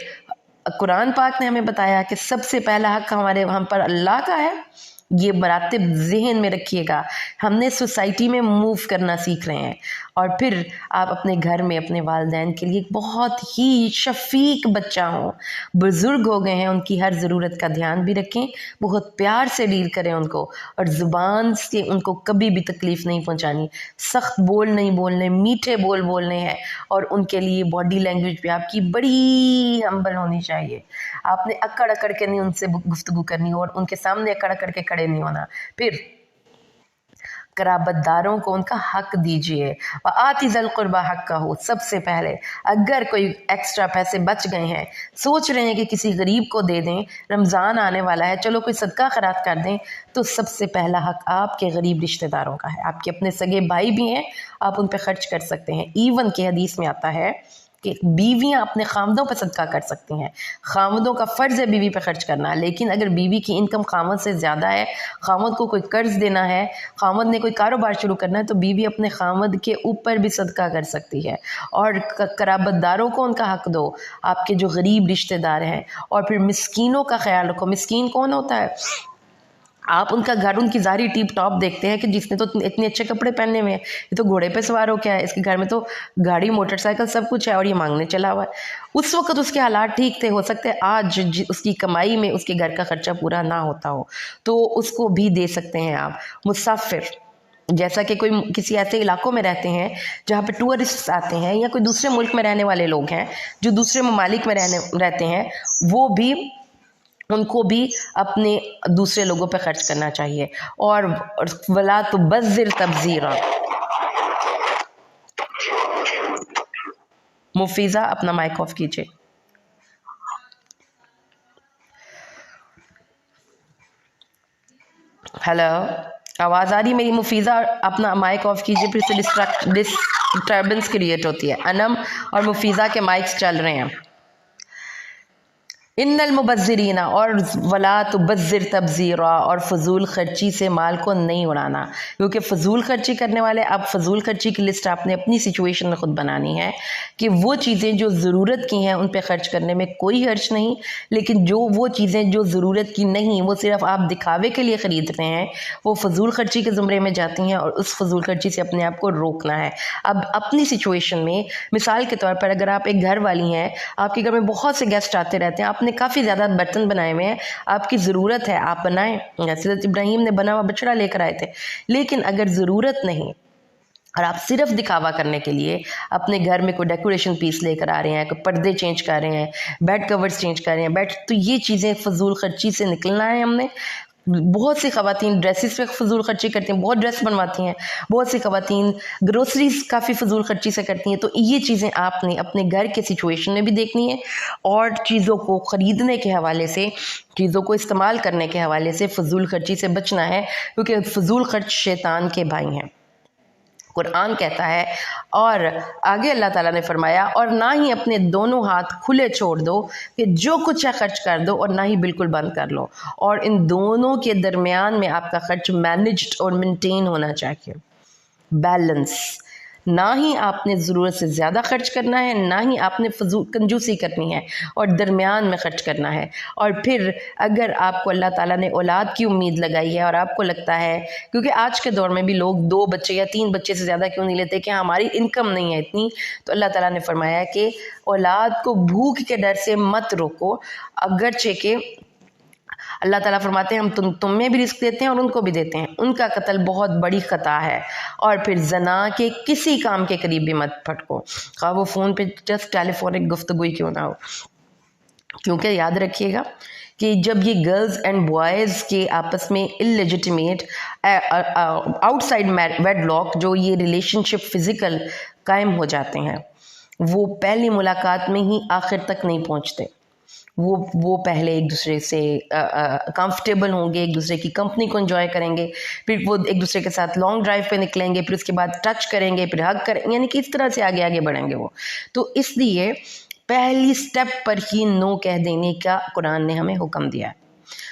قرآن پاک نے ہمیں بتایا کہ سب سے پہلا حق ہم پر اللہ کا ہے۔ یہ مراتب ذہن میں رکھیے گا۔ ہم نے سوسائٹی میں موو کرنا سیکھ رہے ہیں، اور پھر آپ اپنے گھر میں اپنے والدین کے لیے بہت ہی شفیق بچہ ہوں۔ بزرگ ہو گئے ہیں، ان کی ہر ضرورت کا دھیان بھی رکھیں، بہت پیار سے ڈیل کریں ان کو، اور زبان سے ان کو کبھی بھی تکلیف نہیں پہنچانی، سخت بول نہیں بولنے، میٹھے بول بولنے ہیں، اور ان کے لیے باڈی لینگویج بھی آپ کی بڑی ہمبل ہونی چاہیے۔ آپ نے اکڑ اکڑ کے نہیں ان سے گفتگو کرنی، اور ان کے سامنے اکڑ اکڑ کے کھڑے نہیں ہونا۔ پھر قرابت داروں کو ان کا حق دیجئے، وآتی ذی القربی حقہ، سب سے پہلے اگر کوئی ایکسٹرا پیسے بچ گئے ہیں، سوچ رہے ہیں کہ کسی غریب کو دے دیں، رمضان آنے والا ہے، چلو کوئی صدقہ خیرات کر دیں، تو سب سے پہلا حق آپ کے غریب رشتہ داروں کا ہے۔ آپ کے اپنے سگے بھائی بھی ہیں، آپ ان پہ خرچ کر سکتے ہیں۔ ایون کہ حدیث میں آتا ہے کہ بیویاں اپنے خامدوں پہ صدقہ کر سکتی ہیں، خامدوں کا فرض ہے بیوی پہ خرچ کرنا، لیکن اگر بیوی کی انکم خامد سے زیادہ ہے، خامد کو کوئی قرض دینا ہے، خامد نے کوئی کاروبار شروع کرنا ہے، تو بیوی اپنے خامد کے اوپر بھی صدقہ کر سکتی ہے۔ اور قرابت داروں کو ان کا حق دو، آپ کے جو غریب رشتہ دار ہیں۔ اور پھر مسکینوں کا خیال رکھو۔ مسکین کون ہوتا ہے؟ آپ ان کا گھر، ان کی ظاہری ٹیپ ٹاپ دیکھتے ہیں کہ جس نے تو اتنے اچھے کپڑے پہنے ہوئے ہیں، یہ تو گھوڑے پہ سوار ہو کیا ہے، اس کے گھر میں تو گاڑی موٹر سائیکل سب کچھ ہے، اور یہ مانگنے چلا ہوا ہے۔ اس وقت اس کے حالات ٹھیک تھے، ہو سکتے آج اس کی کمائی میں اس کے گھر کا خرچہ پورا نہ ہوتا ہو، تو اس کو بھی دے سکتے ہیں آپ۔ مسافر، جیسا کہ کوئی کسی ایسے علاقوں میں رہتے ہیں جہاں پہ ٹورسٹ آتے ہیں، یا کوئی دوسرے ملک میں رہنے والے لوگ ہیں جو دوسرے ممالک میں رہتے ہیں، وہ بھی، ان کو بھی اپنے دوسرے لوگوں پہ خرچ کرنا چاہیے۔ اور وَلَا تُبَذِّرْ تَبْذِيرًا۔ مفیضہ اپنا مائک آف کیجئے۔ ہیلو، آواز آ رہی میری؟ مفیضہ اپنا مائک آف کیجئے، پھر سے ڈسٹربنس کریٹ ہوتی ہے۔ انم اور مفیضہ کے مائکس چل رہے ہیں۔ ان المبذرین، اور ولا تبذر تبذیرا، اور فضول خرچی سے مال کو نہیں اڑانا، کیونکہ فضول خرچی کرنے والے، اب فضول خرچی کی لسٹ آپ نے اپنی سچویشن میں خود بنانی ہے کہ وہ چیزیں جو ضرورت کی ہیں ان پہ خرچ کرنے میں کوئی حرج نہیں، لیکن وہ چیزیں جو ضرورت کی نہیں، وہ صرف آپ دکھاوے کے لیے خرید رہے ہیں، وہ فضول خرچی کے زمرے میں جاتی ہیں، اور اس فضول خرچی سے اپنے آپ کو روکنا ہے۔ اب اپنی سچویشن میں، مثال کے طور پر اگر آپ ایک گھر والی ہیں، آپ کے گھر میں بہت سے گیسٹ آتے رہتے ہیں، آپ نے کافی زیادہ برتن بنائے ہوئے ہیں، آپ کی ضرورت ہے آپ بنائیں، حضرت ابراہیم نے بنا ہوا بچڑا لے کر آئے تھے، لیکن اگر ضرورت نہیں اور آپ صرف دکھاوا کرنے کے لیے اپنے گھر میں کوئی ڈیکوریشن پیس لے کر آ رہے ہیں، کوئی پردے چینج کر رہے ہیں، بیڈ کورز چینج کر رہے ہیں، تو یہ چیزیں فضول خرچی سے نکلنا ہے ہم نے۔ بہت سی خواتین ڈریسز پہ فضول خرچی کرتی ہیں، بہت ڈریس بنواتی ہیں، بہت سی خواتین گروسریز کافی فضول خرچی سے کرتی ہیں، تو یہ چیزیں آپ نے اپنے گھر کے سچویشن میں بھی دیکھنی ہے، اور چیزوں کو خریدنے کے حوالے سے، چیزوں کو استعمال کرنے کے حوالے سے فضول خرچی سے بچنا ہے، کیونکہ فضول خرچ شیطان کے بھائی ہیں۔ قرآن کہتا ہے، اور آگے اللہ تعالیٰ نے فرمایا، اور نہ ہی اپنے دونوں ہاتھ کھلے چھوڑ دو کہ جو کچھ ہے خرچ کر دو، اور نہ ہی بالکل بند کر لو، اور ان دونوں کے درمیان میں آپ کا خرچ مینجڈ اور مینٹین ہونا چاہیے، بیلنس۔ نہ ہی آپ نے ضرورت سے زیادہ خرچ کرنا ہے، نہ ہی آپ نے فضول کنجوسی کرنی ہے، اور درمیان میں خرچ کرنا ہے۔ اور پھر اگر آپ کو اللہ تعالیٰ نے اولاد کی امید لگائی ہے، اور آپ کو لگتا ہے، کیونکہ آج کے دور میں بھی لوگ 2 بچے یا 3 بچے سے زیادہ کیوں نہیں لیتے کہ ہماری انکم نہیں ہے اتنی، تو اللہ تعالیٰ نے فرمایا کہ اولاد کو بھوک کے ڈر سے مت روکو، اگرچہ کہ اللہ تعالیٰ فرماتے ہیں ہم تمہیں بھی رزق دیتے ہیں اور ان کو بھی دیتے ہیں. ان کا قتل بہت بڑی خطا ہے. اور پھر زنا کے کسی کام کے قریب بھی مت پھٹکو, خواہ وہ فون پہ جسٹ ٹیلی فونک گفتگو کیوں نہ ہو. کیونکہ یاد رکھیے گا کہ جب یہ گرلز اینڈ بوائز کے آپس میں اللیجیٹیمیٹ آؤٹ سائڈ ویڈ لاک جو یہ ریلیشن شپ فزیکل قائم ہو جاتے ہیں, وہ پہلی ملاقات میں ہی آخر تک نہیں پہنچتے. وہ پہلے ایک دوسرے سے کمفرٹیبل ہوں گے, ایک دوسرے کی کمپنی کو انجوائے کریں گے, پھر وہ ایک دوسرے کے ساتھ لانگ ڈرائیو پہ نکلیں گے, پھر اس کے بعد ٹچ کریں گے, پھر ہگ کریں گے, یعنی کہ اس طرح سے آگے آگے بڑھیں گے وہ. تو اس لیے پہلی سٹیپ پر ہی نو کہہ دینے کا قرآن نے ہمیں حکم دیا ہے.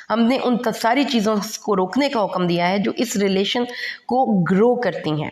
ہم نے ان ساری چیزوں کو روکنے کا حکم دیا ہے جو اس ریلیشن کو گرو کرتی ہیں.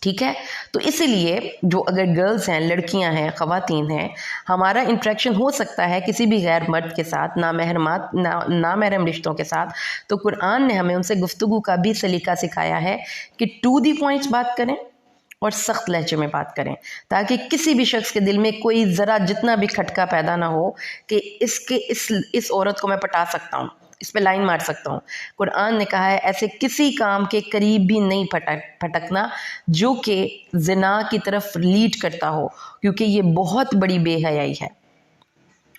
ٹھیک ہے, تو اسی لیے جو اگر گرلز ہیں, لڑکیاں ہیں, خواتین ہیں, ہمارا انٹریکشن ہو سکتا ہے کسی بھی غیر مرد کے ساتھ, نامحرم رشتوں کے ساتھ, تو قرآن نے ہمیں ان سے گفتگو کا بھی سلیقہ سکھایا ہے کہ ٹو دی پوائنٹس بات کریں اور سخت لہجے میں بات کریں, تاکہ کسی بھی شخص کے دل میں کوئی ذرا جتنا بھی کھٹکا پیدا نہ ہو کہ اس عورت کو میں پٹا سکتا ہوں, اس پہ لائن مار سکتا ہوں. قرآن نے کہا ہے ایسے کسی کام کے قریب بھی نہیں پھٹکنا جو کہ زنا کی طرف لیڈ کرتا ہو, کیونکہ یہ بہت بڑی بے حیائی ہے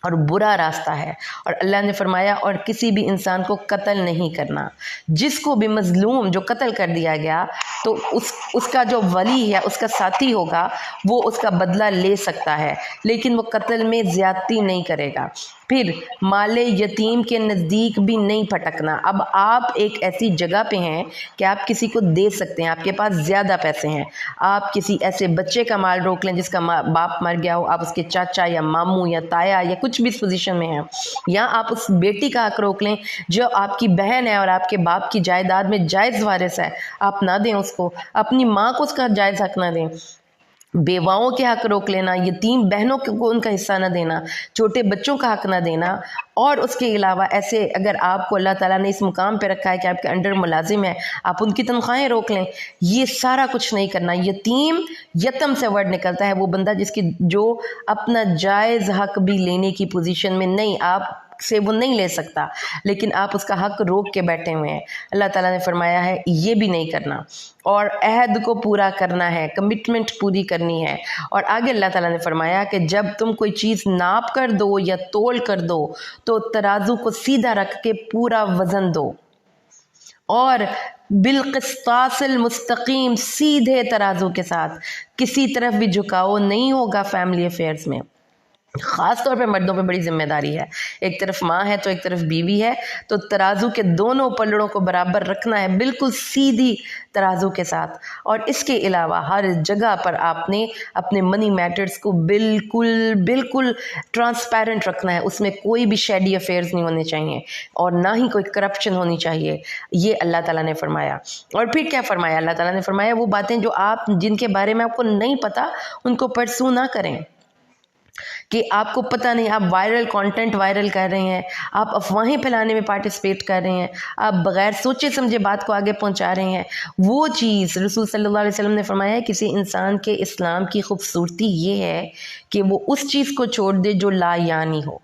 اور برا راستہ ہے. اور اللہ نے فرمایا اور کسی بھی انسان کو قتل نہیں کرنا. جس کو بھی مظلوم جو قتل کر دیا گیا تو اس کا جو ولی ہے, اس کا ساتھی ہوگا, وہ اس کا بدلہ لے سکتا ہے, لیکن وہ قتل میں زیادتی نہیں کرے گا. پھر مال یتیم کے نزدیک بھی نہیں پھٹکنا. اب آپ ایک ایسی جگہ پہ ہیں کہ آپ کسی کو دے سکتے ہیں, آپ کے پاس زیادہ پیسے ہیں, آپ کسی ایسے بچے کا مال روک لیں جس کا باپ مر گیا ہو, آپ اس کے چاچا یا ماموں یا تایا یا کچھ بھی اس پوزیشن میں ہیں, یا آپ اس بیٹی کا حق روک لیں جو آپ کی بہن ہے اور آپ کے باپ کی جائیداد میں جائز وارث ہے, آپ نہ دیں اس کو, اپنی ماں کو اس کا جائز حق نہ دیں, بیواؤں کے حق روک لینا, یتیم بہنوں کو ان کا حصہ نہ دینا, چھوٹے بچوں کا حق نہ دینا. اور اس کے علاوہ ایسے اگر آپ کو اللہ تعالیٰ نے اس مقام پہ رکھا ہے کہ آپ کے انڈر ملازم ہے, آپ ان کی تنخواہیں روک لیں, یہ سارا کچھ نہیں کرنا. یتم سے ورڈ نکلتا ہے وہ بندہ جو اپنا جائز حق بھی لینے کی پوزیشن میں نہیں, آپ سے وہ نہیں لے سکتا, لیکن آپ اس کا حق روک کے بیٹھے ہوئے ہیں. اللہ تعالیٰ نے فرمایا ہے یہ بھی نہیں کرنا, اور عہد کو پورا کرنا ہے, کمٹمنٹ پوری کرنی ہے. اور آگے اللہ تعالیٰ نے فرمایا کہ جب تم کوئی چیز ناپ کر دو یا تول کر دو تو ترازو کو سیدھا رکھ کے پورا وزن دو, اور بالقسطاس المستقیم, سیدھے ترازو کے ساتھ, کسی طرف بھی جھکاؤ نہیں ہوگا. فیملی افیئرز میں خاص طور پہ مردوں پہ بڑی ذمہ داری ہے, ایک طرف ماں ہے تو ایک طرف بیوی ہے, تو ترازو کے دونوں پلڑوں کو برابر رکھنا ہے, بالکل سیدھی ترازو کے ساتھ. اور اس کے علاوہ ہر جگہ پر آپ نے اپنے منی میٹرز کو بالکل ٹرانسپیرنٹ رکھنا ہے, اس میں کوئی بھی شیڈی افیئرز نہیں ہونے چاہیے اور نہ ہی کوئی کرپشن ہونی چاہیے. یہ اللہ تعالیٰ نے فرمایا. اور پھر کیا فرمایا اللہ تعالیٰ نے فرمایا وہ باتیں جو جن کے بارے میں آپ کو نہیں پتا ان کو پرسو نہ کریں, کہ آپ کو پتہ نہیں, آپ وائرل کانٹینٹ وائرل کر رہے ہیں, آپ افواہیں پھیلانے میں پارٹیسپیٹ کر رہے ہیں, آپ بغیر سوچے سمجھے بات کو آگے پہنچا رہے ہیں. وہ چیز رسول صلی اللہ علیہ وسلم نے فرمایا ہے کسی انسان کے اسلام کی خوبصورتی یہ ہے کہ وہ اس چیز کو چھوڑ دے جو لا یعنی ہو,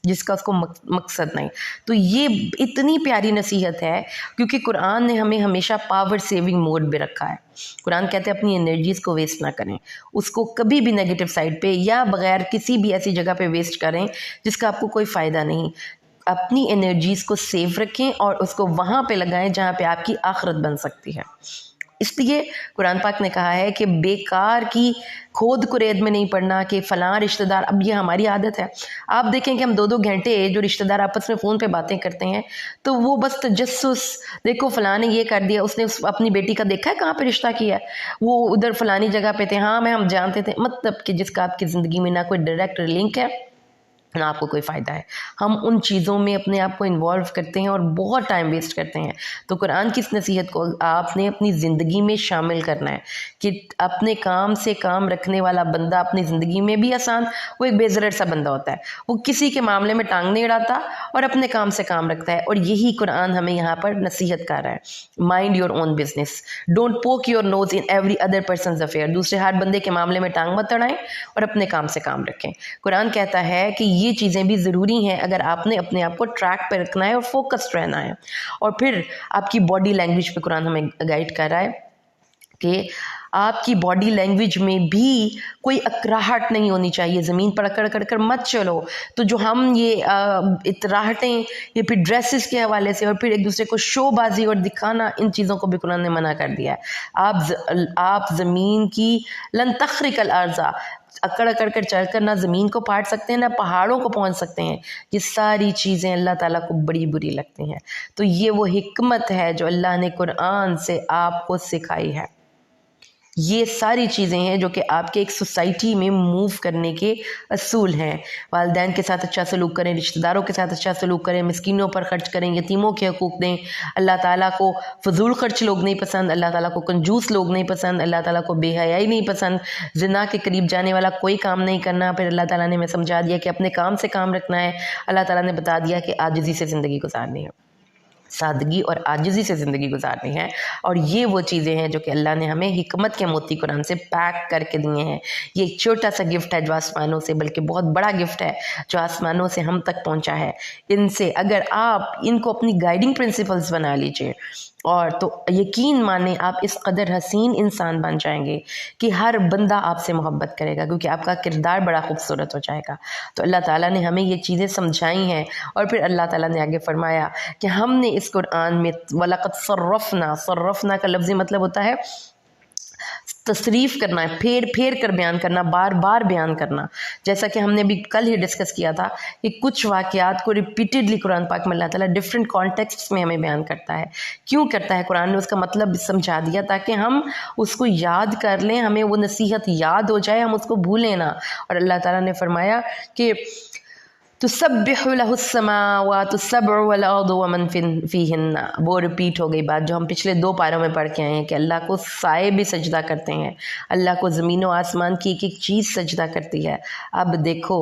جس کا اس کو مقصد نہیں. تو یہ اتنی پیاری نصیحت ہے کیونکہ قرآن نے ہمیں ہمیشہ پاور سیونگ موڈ پہ رکھا ہے. قرآن کہتے ہیں اپنی انرجیز کو ویسٹ نہ کریں, اس کو کبھی بھی نیگیٹو سائڈ پہ یا بغیر کسی بھی ایسی جگہ پہ ویسٹ کریں جس کا آپ کو کوئی فائدہ نہیں. اپنی انرجیز کو سیو رکھیں اور اس کو وہاں پہ لگائیں جہاں پہ آپ کی آخرت بن سکتی ہے. اس لیے قرآن پاک نے کہا ہے کہ بیکار کی کھود کرید میں نہیں پڑنا کہ فلاں رشتہ دار. اب یہ ہماری عادت ہے, آپ دیکھیں کہ ہم 2 گھنٹے جو رشتہ دار آپس میں فون پہ باتیں کرتے ہیں تو وہ بس تجسس, دیکھو فلاں نے یہ کر دیا, اس نے اپنی بیٹی کا دیکھا ہے کہاں پہ رشتہ کیا ہے, وہ ادھر فلانی جگہ پہ تھے, ہاں ہم جانتے تھے. مطلب کہ جس کا آپ کی زندگی میں نہ کوئی ڈائریکٹ لنک ہے نہ آپ کو کوئی فائدہ ہے. ہم ان چیزوں میں اپنے آپ کو انوالو کرتے ہیں اور بہت ٹائم ویسٹ کرتے ہیں. تو قرآن کی اس نصیحت کو آپ نے اپنی زندگی میں شامل کرنا ہے کہ اپنے کام سے کام رکھنے والا بندہ اپنی زندگی میں بھی آسان, وہ ایک بے ضرر سا بندہ ہوتا ہے, وہ کسی کے معاملے میں ٹانگ نہیں اڑاتا اور اپنے کام سے کام رکھتا ہے. اور یہی قرآن ہمیں یہاں پر نصیحت کر رہا ہے, mind your own business, don't poke your nose in every other persons affair. دوسرے ہر بندے کے معاملے میں ٹانگ مت اڑائیں اور اپنے کام سے کام رکھیں. قرآن کہتا ہے کہ یہ چیزیں بھی ضروری ہیں اگر آپ نے اپنے آپ کو ٹریک پہ رکھنا ہے اور فوکسڈ رہنا ہے. اور پھر آپ کی باڈی لینگویج پہ قرآن ہمیں گائیڈ کر رہا ہے کہ آپ کی باڈی لینگویج میں بھی کوئی اکراہٹ نہیں ہونی چاہیے. زمین پر اکڑ کر کر مت چلو. تو جو ہم یہ اطراہٹیں یہ پھر ڈریسز کے حوالے سے اور پھر ایک دوسرے کو شو بازی اور دکھانا، ان چیزوں کو بھی قرآن نے منع کر دیا ہے. آپ زمین کی لن تخرق الارض، اکڑ اکڑ کر چل کر نہ زمین کو پھاڑ سکتے ہیں نہ پہاڑوں کو پہنچ سکتے ہیں. یہ ساری چیزیں اللہ تعالیٰ کو بڑی بری لگتی ہیں. تو یہ وہ حکمت ہے جو اللہ نے قرآن سے آپ کو سکھائی ہے. یہ ساری چیزیں ہیں جو کہ آپ کے ایک سوسائٹی میں موو کرنے کے اصول ہیں. والدین کے ساتھ اچھا سلوک کریں، رشتہ داروں کے ساتھ اچھا سلوک کریں، مسکینوں پر خرچ کریں، یتیموں کے حقوق دیں. اللہ تعالیٰ کو فضول خرچ لوگ نہیں پسند، اللہ تعالیٰ کو کنجوس لوگ نہیں پسند، اللہ تعالیٰ کو بے حیائی نہیں پسند، زنا کے قریب جانے والا کوئی کام نہیں کرنا. پھر اللہ تعالیٰ نے ہمیں سمجھا دیا کہ اپنے کام سے کام رکھنا ہے. اللہ تعالیٰ نے بتا دیا کہ عاجزی سے زندگی گزارنی ہے، سادگی اور عاجزی سے زندگی گزارنی ہے. اور یہ وہ چیزیں ہیں جو کہ اللہ نے ہمیں حکمت کے موتی قرآن سے پیک کر کے دیے ہیں. یہ ایک چھوٹا سا گفٹ ہے جو آسمانوں سے، بلکہ بہت بڑا گفٹ ہے جو آسمانوں سے ہم تک پہنچا ہے. ان سے اگر آپ ان کو اپنی گائیڈنگ پرنسپلز بنا لیجئے اور تو یقین مانیں آپ اس قدر حسین انسان بن جائیں گے کہ ہر بندہ آپ سے محبت کرے گا، کیونکہ آپ کا کردار بڑا خوبصورت ہو جائے گا. تو اللہ تعالیٰ نے ہمیں یہ چیزیں سمجھائی ہیں. اور پھر اللہ تعالیٰ نے آگے فرمایا کہ ہم نے اس قرآن میں وَلَقَدْ صَرَّفْنَا کا لفظی مطلب ہوتا ہے تصریف کرنا ہے، پھیر پھیر کر بیان کرنا، بار بار بیان کرنا. جیسا کہ ہم نے بھی کل ہی ڈسکس کیا تھا کہ کچھ واقعات کو ریپیٹڈلی قرآن پاک میں اللہ تعالیٰ ڈفرینٹ کانٹیکسٹ میں ہمیں بیان کرتا ہے. کیوں کرتا ہے؟ قرآن نے اس کا مطلب سمجھا دیا تاکہ ہم اس کو یاد کر لیں، ہمیں وہ نصیحت یاد ہو جائے، ہم اس کو بھولیں نہ. اور اللہ تعالیٰ نے فرمایا کہ تسبح له السماوات السبع والارض ومن فیہن. وہ ریپیٹ ہو گئی بات جو ہم پچھلے 2 پاروں میں پڑھ کے آئے ہیں کہ اللہ کو سائے بھی سجدہ کرتے ہیں، اللہ کو زمین و آسمان کی ایک ایک چیز سجدہ کرتی ہے. اب دیکھو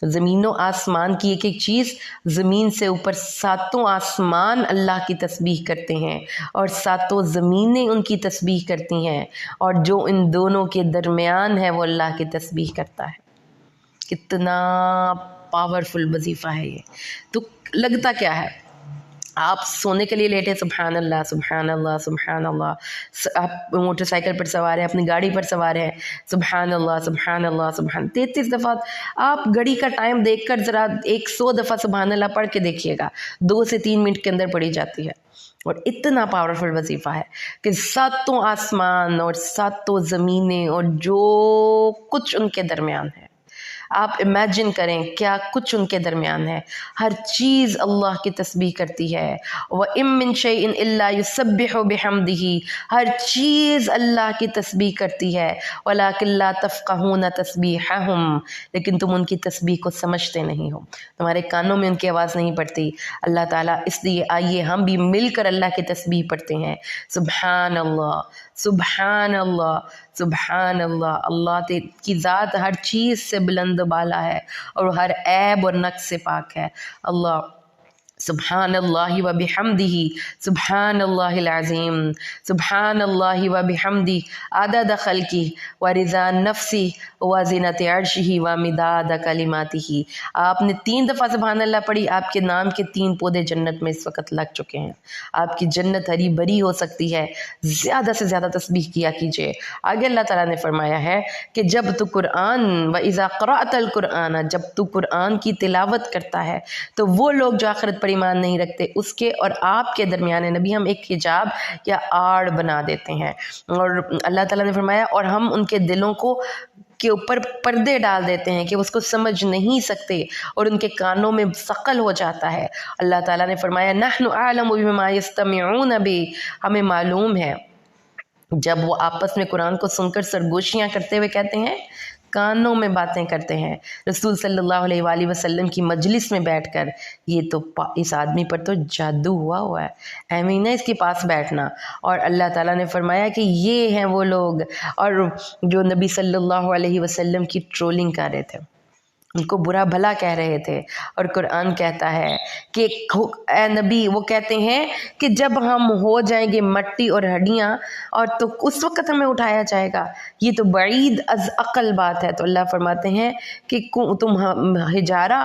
زمین و آسمان کی ایک ایک چیز، زمین سے اوپر 7 آسمان اللہ کی تسبیح کرتے ہیں اور 7 زمینیں ان کی تسبیح کرتی ہیں، اور جو ان دونوں کے درمیان ہے وہ اللہ کی تسبیح کرتا ہے. کتنا پاورفل وظیفہ ہے یہ. تو لگتا کیا ہے؟ آپ سونے کے لیے لیٹے، سبحان اللہ سبحان اللہ سبحان اللہ. آپ موٹر سائیکل پر سوار ہیں، اپنی گاڑی پر سوار ہیں، سبحان اللہ سبحان اللہ سبحان. 33 دفعہ آپ گھڑی کا ٹائم دیکھ کر ذرا 100 دفعہ سبحان اللہ پڑھ کے دیکھیے گا، 2 سے 3 منٹ کے اندر پڑھی جاتی ہے. اور اتنا پاورفل وظیفہ ہے کہ 7 آسمان اور 7 زمینیں اور جو کچھ ان کے درمیان ہے، آپ امیجن کریں کیا کچھ ان کے درمیان ہے. ہر چیز اللہ کی تسبیح کرتی ہے. وَإِن مِّن شَيْءٍ إِلَّا يُسَبِّحُ بِحَمْدِهِ. ہر چیز اللہ کی تسبیح کرتی ہے. وَلَٰكِن لَّا تَفْقَهُونَ تَسْبِيحَهُمْ. لیکن تم ان کی تسبیح کو سمجھتے نہیں ہو، تمہارے کانوں میں ان کی آواز نہیں پڑتی. اللہ تعالیٰ اس لیے آئیے ہم بھی مل کر اللہ کی تسبیح پڑھتے ہیں. سبحان اللہ سبحان اللہ سبحان اللہ. اللہ کی ذات ہر چیز سے بلند و بالا ہے اور ہر عیب اور نقص سے پاک ہے. اللہ سبحان اللہ و بحمدہ سبحان اللہ العظیم. سبحان اللہ و بحمدہ عدد خلقہ و رضا نفسہ و زینت عرشہ و مداد کلماتہ. آپ نے 3 دفعہ سبحان اللہ پڑھی، آپ کے نام کے 3 پودے جنت میں اس وقت لگ چکے ہیں. آپ کی جنت ہری بھری ہو سکتی ہے. زیادہ سے زیادہ تسبیح کیا کیجیے. آگے اللہ تعالیٰ نے فرمایا ہے کہ جب تو قرآن وَإِذَا قَرَأْتَ الْقُرْآنَ، جب تو قرآن کی تلاوت کرتا ہے تو وہ لوگ جو آخرت پر ایمان نہیں رکھتے اس کے اور آپ کے درمیان نبی ہم ایک حجاب یا آڑ بنا دیتے ہیں. اور اللہ تعالیٰ نے فرمایا اور ہم ان کے دلوں کو کے اوپر پردے ڈال دیتے ہیں کہ اس کو سمجھ نہیں سکتے اور ان کے کانوں میں ثقل ہو جاتا ہے. اللہ تعالیٰ نے فرمایا نحن اعلم بما یستمعون به. ہمیں معلوم ہے جب وہ آپس میں قرآن کو سن کر سرگوشیاں کرتے ہوئے کہتے ہیں، کانوں میں باتیں کرتے ہیں رسول صلی اللہ علیہ وآلہ وسلم کی مجلس میں بیٹھ کر، یہ تو اس آدمی پر تو جادو ہوا ہے، اہمینہ اس کے پاس بیٹھنا. اور اللہ تعالیٰ نے فرمایا کہ یہ ہیں وہ لوگ اور جو نبی صلی اللہ علیہ وسلم کی ٹرولنگ کر رہے تھے، ان کو برا بھلا کہہ رہے تھے. اور قرآن کہتا ہے کہ اے نبی، وہ کہتے ہیں کہ جب ہم ہو جائیں گے مٹی اور ہڈیاں اور تو اس وقت ہمیں اٹھایا جائے گا. یہ تو بعید از عقل بات ہے. تو اللہ فرماتے ہیں کہ تم ہجارہ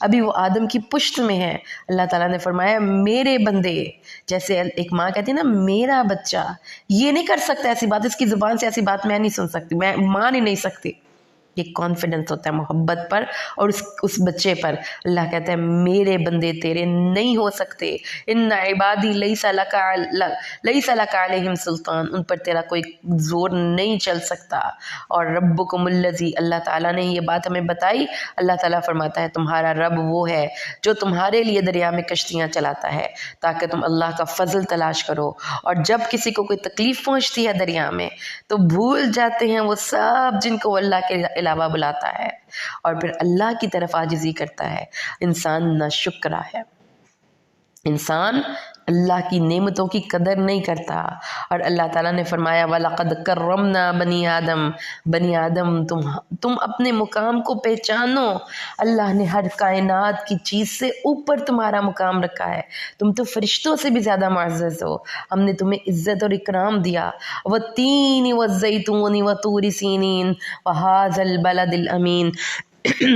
ابھی وہ آدم کی پشت میں ہے. اللہ تعالیٰ نے فرمایا میرے بندے، جیسے ایک ماں کہتی ہے نا میرا بچہ، یہ نہیں کر سکتا ایسی بات، اس کی زبان سے ایسی بات میں نہیں سن سکتی، میں مان ہی نہیں سکتی. یہ کانفیڈنس ہوتا ہے محبت پر اور اس بچے پر. اللہ کہتا ہے میرے بندے تیرے نہیں ہو سکتے. ان عبادی لیس لک علیہم سلطان، ان پر تیرا کوئی زور نہیں چل سکتا. اور ربکم الذی، اللہ تعالیٰ نے یہ بات ہمیں بتائی. اللہ تعالیٰ فرماتا ہے تمہارا رب وہ ہے جو تمہارے لیے دریا میں کشتیاں چلاتا ہے تاکہ تم اللہ کا فضل تلاش کرو. اور جب کسی کو کوئی تکلیف پہنچتی ہے دریا میں تو بھول جاتے ہیں وہ سب جن کو اللہ کے علاوہ بلاتا ہے، اور پھر اللہ کی طرف عاجزی کرتا ہے. انسان ناشکرا ہے، انسان اللہ کی نعمتوں کی قدر نہیں کرتا. اور اللہ تعالیٰ نے فرمایا وَلَقَدْ كَرَّمْنَا بَنِي آدم، بنی آدم تم اپنے مقام کو پہچانو. اللہ نے ہر کائنات کی چیز سے اوپر تمہارا مقام رکھا ہے، تم تو فرشتوں سے بھی زیادہ معزز ہو. ہم نے تمہیں عزت اور اکرام دیا. وَالتِّينِ وَالزَّيْتُونِ وَطُورِ سِينِينَ وَهَٰذَا الْبَلَدِ الْأَمِينِ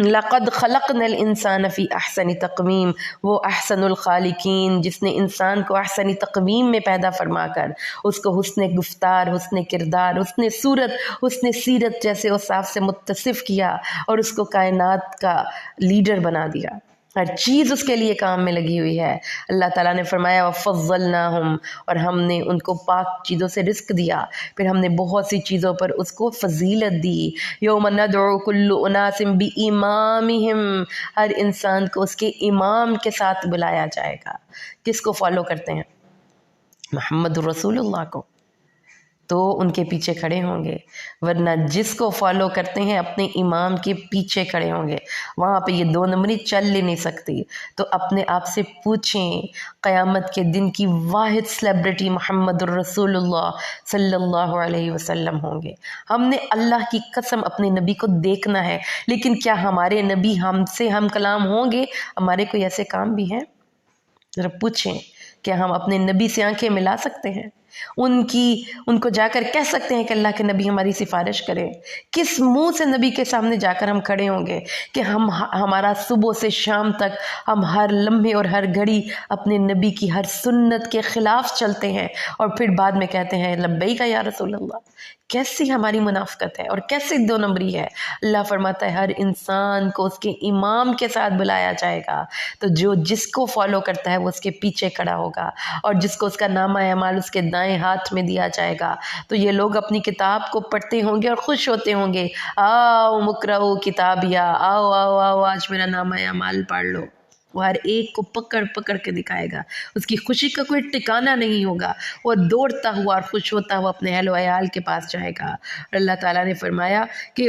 لقد خلقنا الانسان فی احسن تقویم. وہ احسن الخالقین جس نے انسان کو احسن تقویم میں پیدا فرما کر اس کو حسن گفتار، حسن کردار، حسن صورت، حسن سیرت جیسے اوصاف سے متصف کیا اور اس کو کائنات کا لیڈر بنا دیا. ہر چیز اس کے لیے کام میں لگی ہوئی ہے. اللہ تعالیٰ نے فرمایا وَفَضَّلْنَاهُمْ، اور ہم نے ان کو پاک چیزوں سے رزق دیا، پھر ہم نے بہت سی چیزوں پر اس کو فضیلت دی. یوم ندعو کل اناس بامامہم، ہر انسان کو اس کے امام کے ساتھ بلایا جائے گا. کس کو فالو کرتے ہیں؟ محمد رسول اللہ کو، تو ان کے پیچھے کھڑے ہوں گے. ورنہ جس کو فالو کرتے ہیں اپنے امام کے پیچھے کھڑے ہوں گے. وہاں پہ یہ دو نمبری چل ہی نہیں سکتی. تو اپنے آپ سے پوچھیں، قیامت کے دن کی واحد سیلیبریٹی محمد الرسول اللہ صلی اللہ علیہ وسلم ہوں گے. ہم نے اللہ کی قسم اپنے نبی کو دیکھنا ہے، لیکن کیا ہمارے نبی ہم سے ہم کلام ہوں گے؟ ہمارے کوئی ایسے کام بھی ہیں؟ ذرا پوچھیں، کیا ہم اپنے نبی سے آنکھیں ملا سکتے ہیں؟ ان کو جا کر کہہ سکتے ہیں کہ اللہ کے نبی ہماری سفارش کرے؟ کس منہ سے نبی کے سامنے جا کر ہم کھڑے ہوں گے کہ ہمارا صبح سے شام تک ہم ہر لمحے اور ہر گھڑی اپنے نبی کی ہر سنت کے خلاف چلتے ہیں اور پھر بعد میں کہتے ہیں لبیک یا رسول اللہ؟ کیسی ہماری منافقت ہے اور کیسی دو نمبری ہے. اللہ فرماتا ہے ہر انسان کو اس کے امام کے ساتھ بلایا جائے گا. تو جس کو فالو کرتا ہے وہ اس کے پیچھے کھڑا ہوگا، اور جس کو اس کا نامہ اعمال اس کے دائیں ہاتھ میں دیا جائے گا تو یہ لوگ اپنی کتاب کو پڑھتے ہوں گے اور خوش ہوتے ہوں گے. آؤ مقرؤ کتابیا، آؤ آؤ آؤ آج میرا نامہ اعمال پڑھ لو. وہ ہر ایک کو پکڑ پکڑ کے دکھائے گا. اس کی خوشی کا کوئی ٹھکانہ نہیں ہوگا. وہ دوڑتا ہوا اور خوش ہوتا ہوا اپنے اہل و عیال کے پاس جائے گا. اور اللہ تعالیٰ نے فرمایا کہ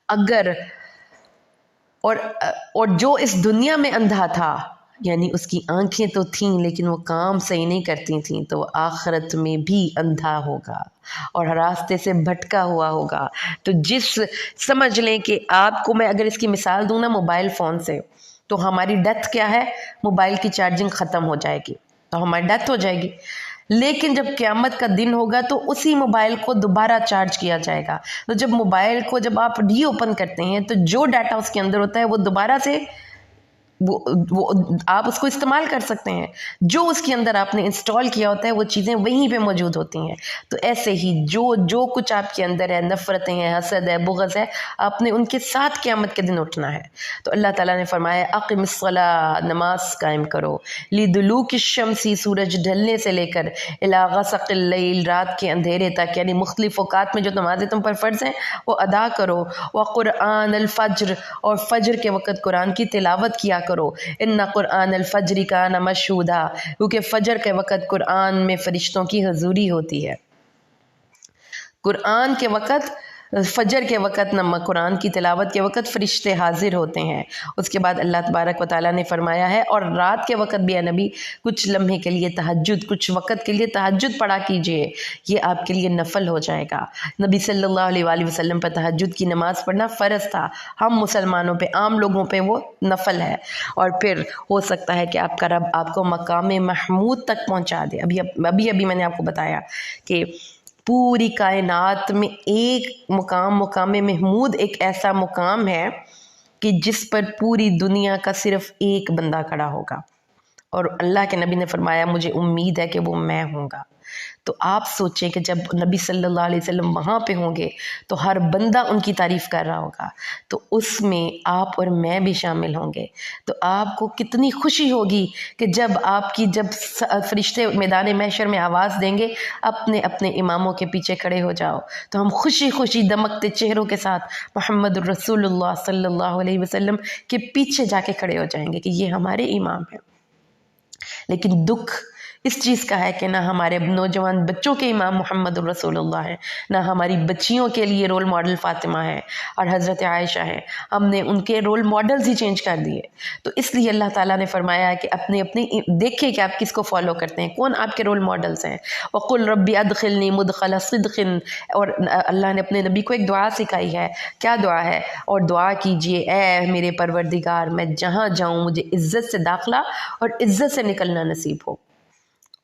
اگر اور جو اس دنیا میں اندھا تھا، یعنی اس کی آنکھیں تو تھیں لیکن وہ کام صحیح نہیں کرتی تھیں، تو وہ آخرت میں بھی اندھا ہوگا اور راستے سے بھٹکا ہوا ہوگا. تو سمجھ لیں کہ آپ کو میں اگر اس کی مثال دوں نا موبائل فون سے، تو ہماری ڈیتھ کیا ہے؟ موبائل کی چارجنگ ختم ہو جائے گی تو ہماری ڈیتھ ہو جائے گی. لیکن جب قیامت کا دن ہوگا تو اسی موبائل کو دوبارہ چارج کیا جائے گا. تو جب موبائل کو جب آپ ری اوپن کرتے ہیں تو جو ڈاٹا اس کے اندر ہوتا ہے وہ دوبارہ سے وہ آپ اس کو استعمال کر سکتے ہیں. جو اس کے اندر آپ نے انسٹال کیا ہوتا ہے وہ چیزیں وہیں پہ موجود ہوتی ہیں. تو ایسے ہی جو کچھ آپ کے اندر ہے، نفرتیں ہیں، حسد ہے، بغض ہے، آپ نے ان کے ساتھ قیامت کے دن اٹھنا ہے. تو اللہ تعالیٰ نے فرمایا اقم الصلاۃ، نماز قائم کرو، لدلوک الشمس، سورج ڈھلنے سے لے کر الی غسق اللیل، رات کے اندھیرے تک، یعنی مختلف اوقات میں جو نمازیں تم پر فرض ہیں وہ ادا کرو. وقرآن الفجر، اور فجر کے وقت قرآن کی تلاوت کیا کرو. ان قرآن الفجر کان مشہودا، کیونکہ فجر کے وقت قرآن میں فرشتوں کی حضوری ہوتی ہے. قرآن کے وقت، فجر کے وقت، قرآن کی تلاوت کے وقت فرشتے حاضر ہوتے ہیں. اس کے بعد اللہ تبارک و تعالیٰ نے فرمایا ہے اور رات کے وقت بھی اے نبی کچھ لمحے کے لیے تہجد، کچھ وقت کے لیے تہجد پڑھا کیجئے، یہ آپ کے لیے نفل ہو جائے گا. نبی صلی اللہ علیہ وآلہ وسلم پر تہجد کی نماز پڑھنا فرض تھا، ہم مسلمانوں پہ، عام لوگوں پہ وہ نفل ہے. اور پھر ہو سکتا ہے کہ آپ کا رب آپ کو مقام محمود تک پہنچا دے. ابھی میں نے آپ کو بتایا کہ پوری کائنات میں ایک مقام محمود ایک ایسا مقام ہے کہ جس پر پوری دنیا کا صرف ایک بندہ کھڑا ہوگا، اور اللہ کے نبی نے فرمایا مجھے امید ہے کہ وہ میں ہوں گا۔ تو آپ سوچیں کہ جب نبی صلی اللہ علیہ وسلم وہاں پہ ہوں گے تو ہر بندہ ان کی تعریف کر رہا ہوگا، تو اس میں آپ اور میں بھی شامل ہوں گے۔ تو آپ کو کتنی خوشی ہوگی کہ جب فرشتے میدان محشر میں آواز دیں گے اپنے اپنے اماموں کے پیچھے کھڑے ہو جاؤ، تو ہم خوشی خوشی دمکتے چہروں کے ساتھ محمد الرسول اللہ صلی اللہ علیہ وسلم کے پیچھے جا کے کھڑے ہو جائیں گے کہ یہ ہمارے امام ہیں۔ لیکن دکھ اس چیز کا ہے کہ نہ ہمارے نوجوان بچوں کے امام محمد الرسول اللہ ہیں، نہ ہماری بچیوں کے لیے رول ماڈل فاطمہ ہے اور حضرت عائشہ ہیں، ہم نے ان کے رول ماڈلز ہی چینج کر دیے۔ تو اس لیے اللہ تعالیٰ نے فرمایا کہ اپنے دیکھیں کہ آپ کس کو فالو کرتے ہیں، کون آپ کے رول ماڈلز ہیں۔ وَقُلْ رَبِّ أَدْخِلْنِي مُدْخَلَ صِدْقٍ، اور اللہ نے اپنے نبی کو ایک دعا سکھائی ہے۔ کیا دعا ہے؟ اور دعا کیجئے اے میرے پروردگار میں جہاں جاؤں مجھے عزت سے داخلہ اور عزت سے نکلنا نصیب ہو۔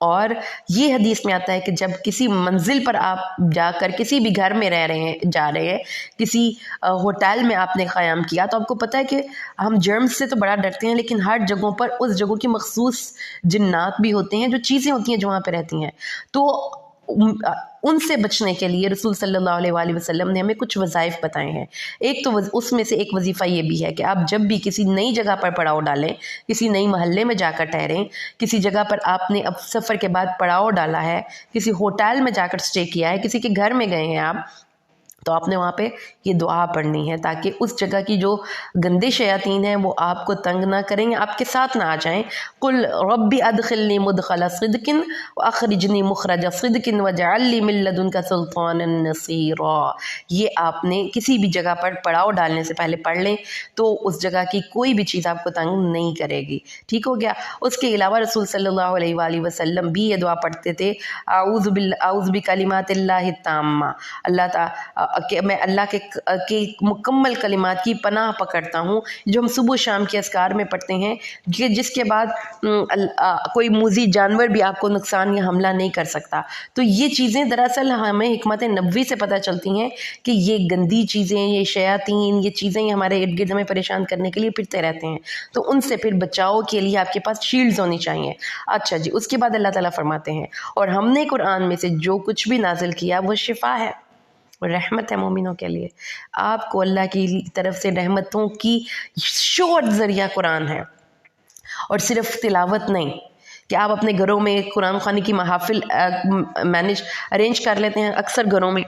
اور یہ حدیث میں آتا ہے کہ جب کسی منزل پر آپ جا کر کسی بھی گھر میں جا رہے ہیں، کسی ہوٹل میں آپ نے قیام کیا، تو آپ کو پتہ ہے کہ ہم جرمز سے تو بڑا ڈرتے ہیں، لیکن ہر جگہوں پر اس جگہوں کی مخصوص جنات بھی ہوتے ہیں جو چیزیں ہوتی ہیں جو وہاں پہ رہتی ہیں۔ تو ان سے بچنے کے لیے رسول صلی اللہ علیہ وآلہ وسلم نے ہمیں کچھ وظائف بتائے ہیں۔ ایک تو اس میں سے ایک وظیفہ یہ بھی ہے کہ آپ جب بھی کسی نئی جگہ پر پڑاؤ ڈالیں، کسی نئی محلے میں جا کر ٹھہریں، کسی جگہ پر آپ نے اب سفر کے بعد پڑاؤ ڈالا ہے، کسی ہوٹل میں جا کر سٹے کیا ہے، کسی کے گھر میں گئے ہیں آپ، تو آپ نے وہاں پہ یہ دعا پڑھنی ہے تاکہ اس جگہ کی جو گندے شیاطین ہیں وہ آپ کو تنگ نہ کریں، آپ کے ساتھ نہ آ جائیں۔ قُلْ رَبِّ أَدْخِلْنِي مُدْخَلَ صِدْقٍ وَأَخْرِجْنِي مُخْرَجَ صِدْقٍ وَاجْعَل لِّي مِن لَّدُنكَ سُلْطَانًا نَّصِيرًا۔ یہ آپ نے کسی بھی جگہ پر پڑاؤ ڈالنے سے پہلے پڑھ لیں تو اس جگہ کی کوئی بھی چیز آپ کو تنگ نہیں کرے گی۔ ٹھیک ہو گیا؟ اس کے علاوہ رسول صلی اللہ علیہ وآلہ وسلم بھی یہ دعا پڑھتے تھے، اعوذ بکلمات اللہ التامہ، کہ میں اللہ کے مکمل کلمات کی پناہ پکڑتا ہوں، جو ہم صبح شام کے اذکار میں پڑھتے ہیں، کہ جس کے بعد کوئی موذی جانور بھی آپ کو نقصان یا حملہ نہیں کر سکتا۔ تو یہ چیزیں دراصل ہمیں حکمت نبوی سے پتہ چلتی ہیں کہ یہ گندی چیزیں، یہ شیاطین، یہ چیزیں ہمارے ارد گرد ہمیں پریشان کرنے کے لیے پھرتے رہتے ہیں، تو ان سے پھر بچاؤ کے لیے آپ کے پاس شیلڈز ہونی چاہیے۔ اچھا جی، اس کے بعد اللہ تعالیٰ فرماتے ہیں اور ہم نے قرآن میں سے جو کچھ بھی نازل کیا وہ شفا ہے، رحمت ہے مومنوں کے لیے۔ آپ کو اللہ کی طرف سے رحمتوں کی شور ذریعہ قرآن ہے، اور صرف تلاوت نہیں کہ آپ اپنے گھروں میں قرآن خوانی کی محافل ارینج کر لیتے ہیں۔ اکثر گھروں میں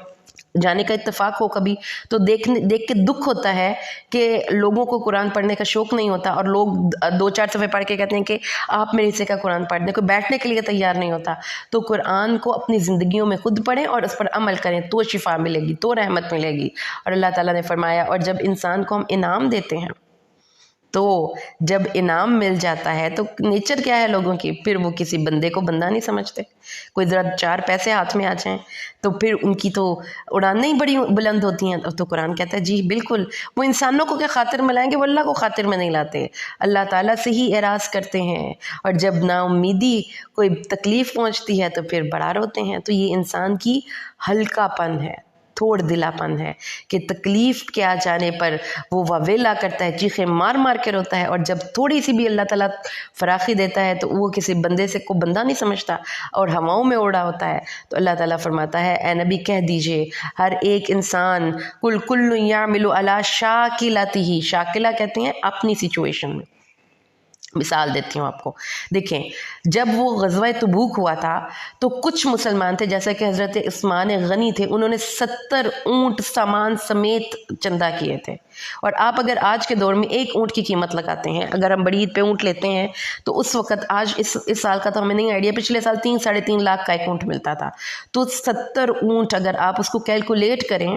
جانے کا اتفاق ہو کبھی تو دیکھ کے دکھ ہوتا ہے کہ لوگوں کو قرآن پڑھنے کا شوق نہیں ہوتا، اور لوگ 2-4 صفحے پڑھ کے کہتے ہیں کہ آپ میرے حصے کا قرآن پڑھ دیں، کوئی بیٹھنے کے لیے تیار نہیں ہوتا۔ تو قرآن کو اپنی زندگیوں میں خود پڑھیں اور اس پر عمل کریں، تو شفا ملے گی، تو رحمت ملے گی۔ اور اللہ تعالیٰ نے فرمایا اور جب انسان کو ہم انعام دیتے ہیں، تو جب انعام مل جاتا ہے تو نیچر کیا ہے لوگوں کی، پھر وہ کسی بندے کو بندہ نہیں سمجھتے۔ کوئی ذرا 4 پیسے ہاتھ میں آ جائیں تو پھر ان کی تو اڑانیں ہی بڑی بلند ہوتی ہیں۔ تو قرآن کہتا ہے جی بالکل، وہ انسانوں کو کیا خاطر میں لائیں گے، وہ اللہ کو خاطر میں نہیں لاتے، اللہ تعالیٰ سے ہی اعراض کرتے ہیں۔ اور جب نا امیدی کوئی تکلیف پہنچتی ہے تو پھر بڑا روتے ہیں۔ تو یہ انسان کی ہلکا پن ہے، تھوڑ دلا پن ہے کہ تکلیف کے آ جانے پر وہ واویلا کرتا ہے، چیخیں مار مار کے روتا ہے، اور جب تھوڑی سی بھی اللہ تعالیٰ فراخی دیتا ہے تو وہ کسی بندے سے کو بندہ نہیں سمجھتا اور ہواؤں میں اڑا ہوتا ہے۔ تو اللہ تعالیٰ فرماتا ہے اے نبی کہہ دیجئے ہر ایک انسان کل یعمل علی شاکلتہ، شاکلہ کہتے ہیں اپنی سچویشن میں۔ مثال دیتی ہوں آپ کو، دیکھیں جب وہ غزوہ تبوک ہوا تھا تو کچھ مسلمان تھے جیسا کہ حضرت عثمان غنی تھے، انہوں نے 70 اونٹ سامان سمیت چندہ کیے تھے۔ اور آپ اگر آج کے دور میں ایک اونٹ کی قیمت لگاتے ہیں، اگر ہم بڑی عید پہ اونٹ لیتے ہیں تو اس وقت اس سال کا تو ہمیں نہیں آئیڈیا، پچھلے سال 3-3.5 لاکھ کا ایک اونٹ ملتا تھا۔ تو 70 اونٹ اگر آپ اس کو کیلکولیٹ کریں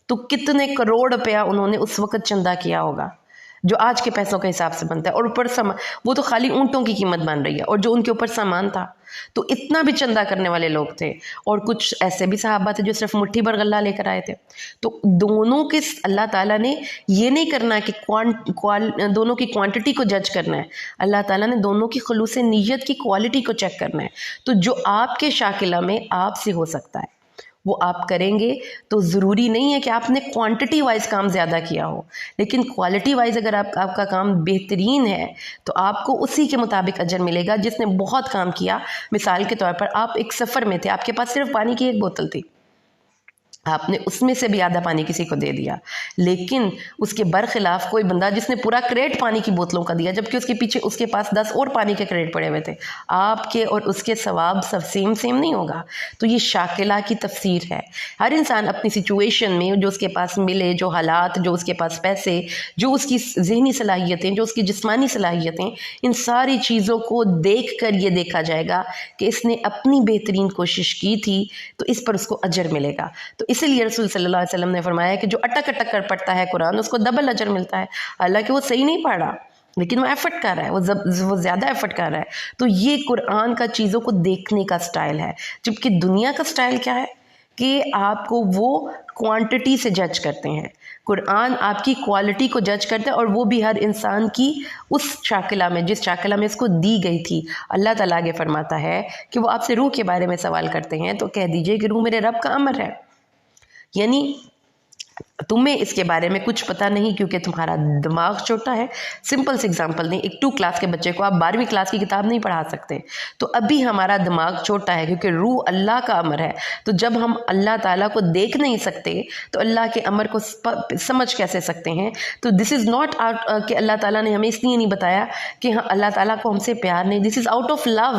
تو کتنے کروڑ روپیہ انہوں نے اس وقت چندہ کیا ہوگا، جو آج کے پیسوں کے حساب سے بنتا ہے۔ اور اوپر وہ تو خالی اونٹوں کی قیمت بن رہی ہے، اور جو ان کے اوپر سامان تھا، تو اتنا بھی چندہ کرنے والے لوگ تھے۔ اور کچھ ایسے بھی صحابہ تھے جو صرف مٹھی بھر غلہ لے کر آئے تھے۔ تو دونوں کے اللہ تعالیٰ نے یہ نہیں کرنا کہ دونوں کی کوانٹٹی کو جج کرنا ہے، اللہ تعالیٰ نے دونوں کی خلوص نیت کی کوالٹی کو چیک کرنا ہے۔ تو جو آپ کے شاکلہ میں آپ سے ہو سکتا ہے وہ آپ کریں گے تو ضروری نہیں ہے کہ آپ نے کوانٹٹی وائز کام زیادہ کیا ہو، لیکن کوالٹی وائز اگر آپ کا کام بہترین ہے تو آپ کو اسی کے مطابق اجر ملے گا جس نے بہت کام کیا۔ مثال کے طور پر آپ ایک سفر میں تھے، آپ کے پاس صرف پانی کی ایک بوتل تھی، آپ نے اس میں سے بھی آدھا پانی کسی کو دے دیا، لیکن اس کے برخلاف کوئی بندہ جس نے پورا کریٹ پانی کی بوتلوں کا دیا، جبکہ اس کے پیچھے اس کے پاس 10 اور پانی کے کریٹ پڑے ہوئے تھے، آپ کے اور اس کے ثواب سب سیم نہیں ہوگا۔ تو یہ شاکلہ کی تفسیر ہے۔ ہر انسان اپنی سچویشن میں جو اس کے پاس ملے، جو حالات، جو اس کے پاس پیسے، جو اس کی ذہنی صلاحیتیں، جو اس کی جسمانی صلاحیتیں، ان ساری چیزوں کو دیکھ کر یہ دیکھا جائے گا کہ اس نے اپنی بہترین کوشش کی تھی تو اس پر اس کو اجر ملے گا۔ تو اسی لیے رسول صلی اللہ علیہ وسلم نے فرمایا کہ جو اٹک کر پڑھتا ہے قرآن اس کو ڈبل اجر ملتا ہے، حالانکہ وہ صحیح نہیں پڑھ رہا لیکن وہ ایفرٹ کر رہا ہے، وہ زیادہ ایفرٹ کر رہا ہے۔ تو یہ قرآن کا چیزوں کو دیکھنے کا سٹائل ہے، جبکہ دنیا کا سٹائل کیا ہے کہ آپ کو وہ کوانٹٹی سے جج کرتے ہیں، قرآن آپ کی کوالٹی کو جج کرتا ہے، اور وہ بھی ہر انسان کی اس شاکلہ میں جس شاکلہ میں اس کو دی گئی تھی۔ اللہ تعالیٰ آگے فرماتا ہے کہ وہ آپ سے روح کے بارے میں سوال کرتے ہیں تو کہہ دیجئے کہ روح میرے رب کا امر ہے، یعنی تمہیں اس کے بارے میں کچھ پتہ نہیں کیونکہ تمہارا دماغ چھوٹا ہے۔ سمپل سی ایگزامپل نہیں، ایک 2 کلاس کے بچے کو آپ 12ویں کلاس کی کتاب نہیں پڑھا سکتے، تو ابھی ہمارا دماغ چھوٹا ہے کیونکہ روح اللہ کا امر ہے۔ تو جب ہم اللہ تعالیٰ کو دیکھ نہیں سکتے تو اللہ کے امر کو سمجھ کیسے سکتے ہیں؟ تو دس از ناٹ کہ اللہ تعالیٰ نے ہمیں اس لیے نہیں بتایا کہ اللہ تعالیٰ کو ہم سے پیار نہیں، دس از آؤٹ آف لو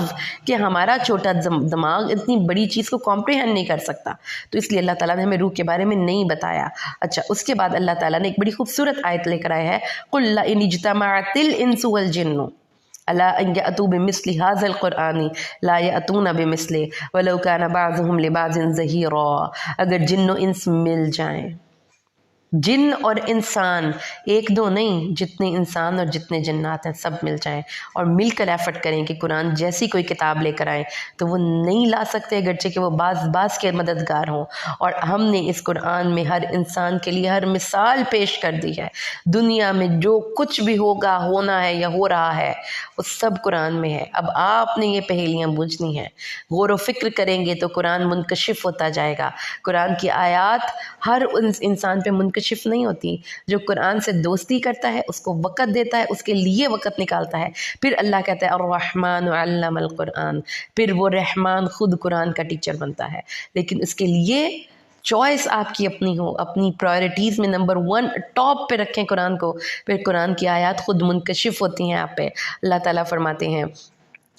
کہ ہمارا چھوٹا دماغ اتنی بڑی چیز کو کمپریہینڈ نہیں کر سکتا، تو اس لیے اللہ تعالیٰ نے ہمیں روح کے بارے میں نہیں بتایا۔ اچھا، اس کے بعد اللہ تعالیٰ نے ایک بڑی خوبصورت آیت لے کر آیا ہے، قُلْ لَئِنِ اجْتَمَعَتِ الْإِنسُ وَالْجِنُّ عَلَىٰ أَن يَأْتُوا بِمِثْلِ هَٰذَا الْقُرْآنِ لَا يَأْتُونَ بِمِثْلِهِ وَلَوْ كَانَ بَعْضُهُمْ لِبَعْضٍ ظَهِيرًا۔ اگر جن و انس مل جائیں، جن اور انسان، ایک دو نہیں، جتنے انسان اور جتنے جنات ہیں سب مل جائیں اور مل کر ایفرٹ کریں کہ قرآن جیسی کوئی کتاب لے کر آئیں، تو وہ نہیں لا سکتے اگرچہ کہ وہ بعض کے مددگار ہوں۔ اور ہم نے اس قرآن میں ہر انسان کے لیے ہر مثال پیش کر دی ہے۔ دنیا میں جو کچھ بھی ہوگا، ہونا ہے یا ہو رہا ہے، وہ سب قرآن میں ہے۔ اب آپ نے یہ پہیلیاں بوجھنی ہیں، غور و فکر کریں گے تو قرآن منکشف ہوتا جائے گا۔ قرآن کی آیات ہر انسان پہ منکشف نہیں ہوتی۔ جو قرآن سے دوستی کرتا ہے اس کو وقت دیتا ہے، اس کے لیے وقت نکالتا ہے، پھر اللہ کہتا ہے الرحمن علم القرآن، پھر وہ رحمان خود قرآن کا ٹیچر بنتا ہے۔ لیکن اس کے لیے چوائس آپ کی اپنی ہو، اپنی پرائرٹیز میں نمبر 1 ٹاپ پہ رکھیں قرآن کو، پھر قرآن کی آیات خود منکشف ہوتی ہیں آپ پہ۔ اللہ تعالیٰ فرماتے ہیں،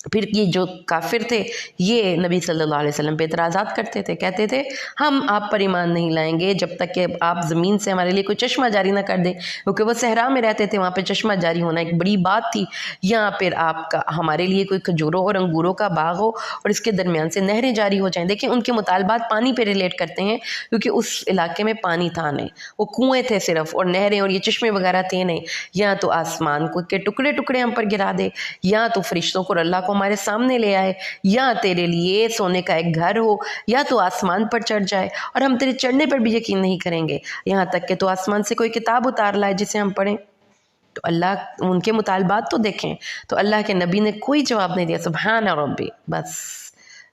پھر یہ جو کافر تھے یہ نبی صلی اللہ علیہ وسلم پہ اعتراضات کرتے تھے، کہتے تھے ہم آپ پر ایمان نہیں لائیں گے جب تک کہ آپ زمین سے ہمارے لیے کوئی چشمہ جاری نہ کر دیں، کیونکہ وہ صحرا میں رہتے تھے، وہاں پہ چشمہ جاری ہونا ایک بڑی بات تھی، یا پھر آپ کا ہمارے لیے کوئی کھجوروں اور انگوروں کا باغ ہو اور اس کے درمیان سے نہریں جاری ہو جائیں۔ دیکھیں ان کے مطالبات پانی پہ ریلیٹ کرتے ہیں، کیونکہ اس علاقے میں پانی تھا نہیں، وہ کنویں تھے صرف، اور نہریں اور یہ چشمے وغیرہ تھے نہیں۔ یا تو آسمان کو کے ٹکڑے ٹکڑے ہم پر گرا دے، یا تو فرشتوں کو اللہ کو ہمارے سامنے لے آئے، یا تیرے لیے سونے کا ایک گھر ہو، یا تو آسمان پر چڑھ جائے، اور ہم تیرے چڑھنے پر بھی یقین نہیں کریں گے، یہاں تک کہ تو آسمان سے کوئی کتاب اتار لائے جسے ہم پڑھیں۔ تو اللہ ان کے مطالبات تو دیکھیں، تو اللہ کے نبی نے کوئی جواب نہیں دیا، سبحان ربی، بس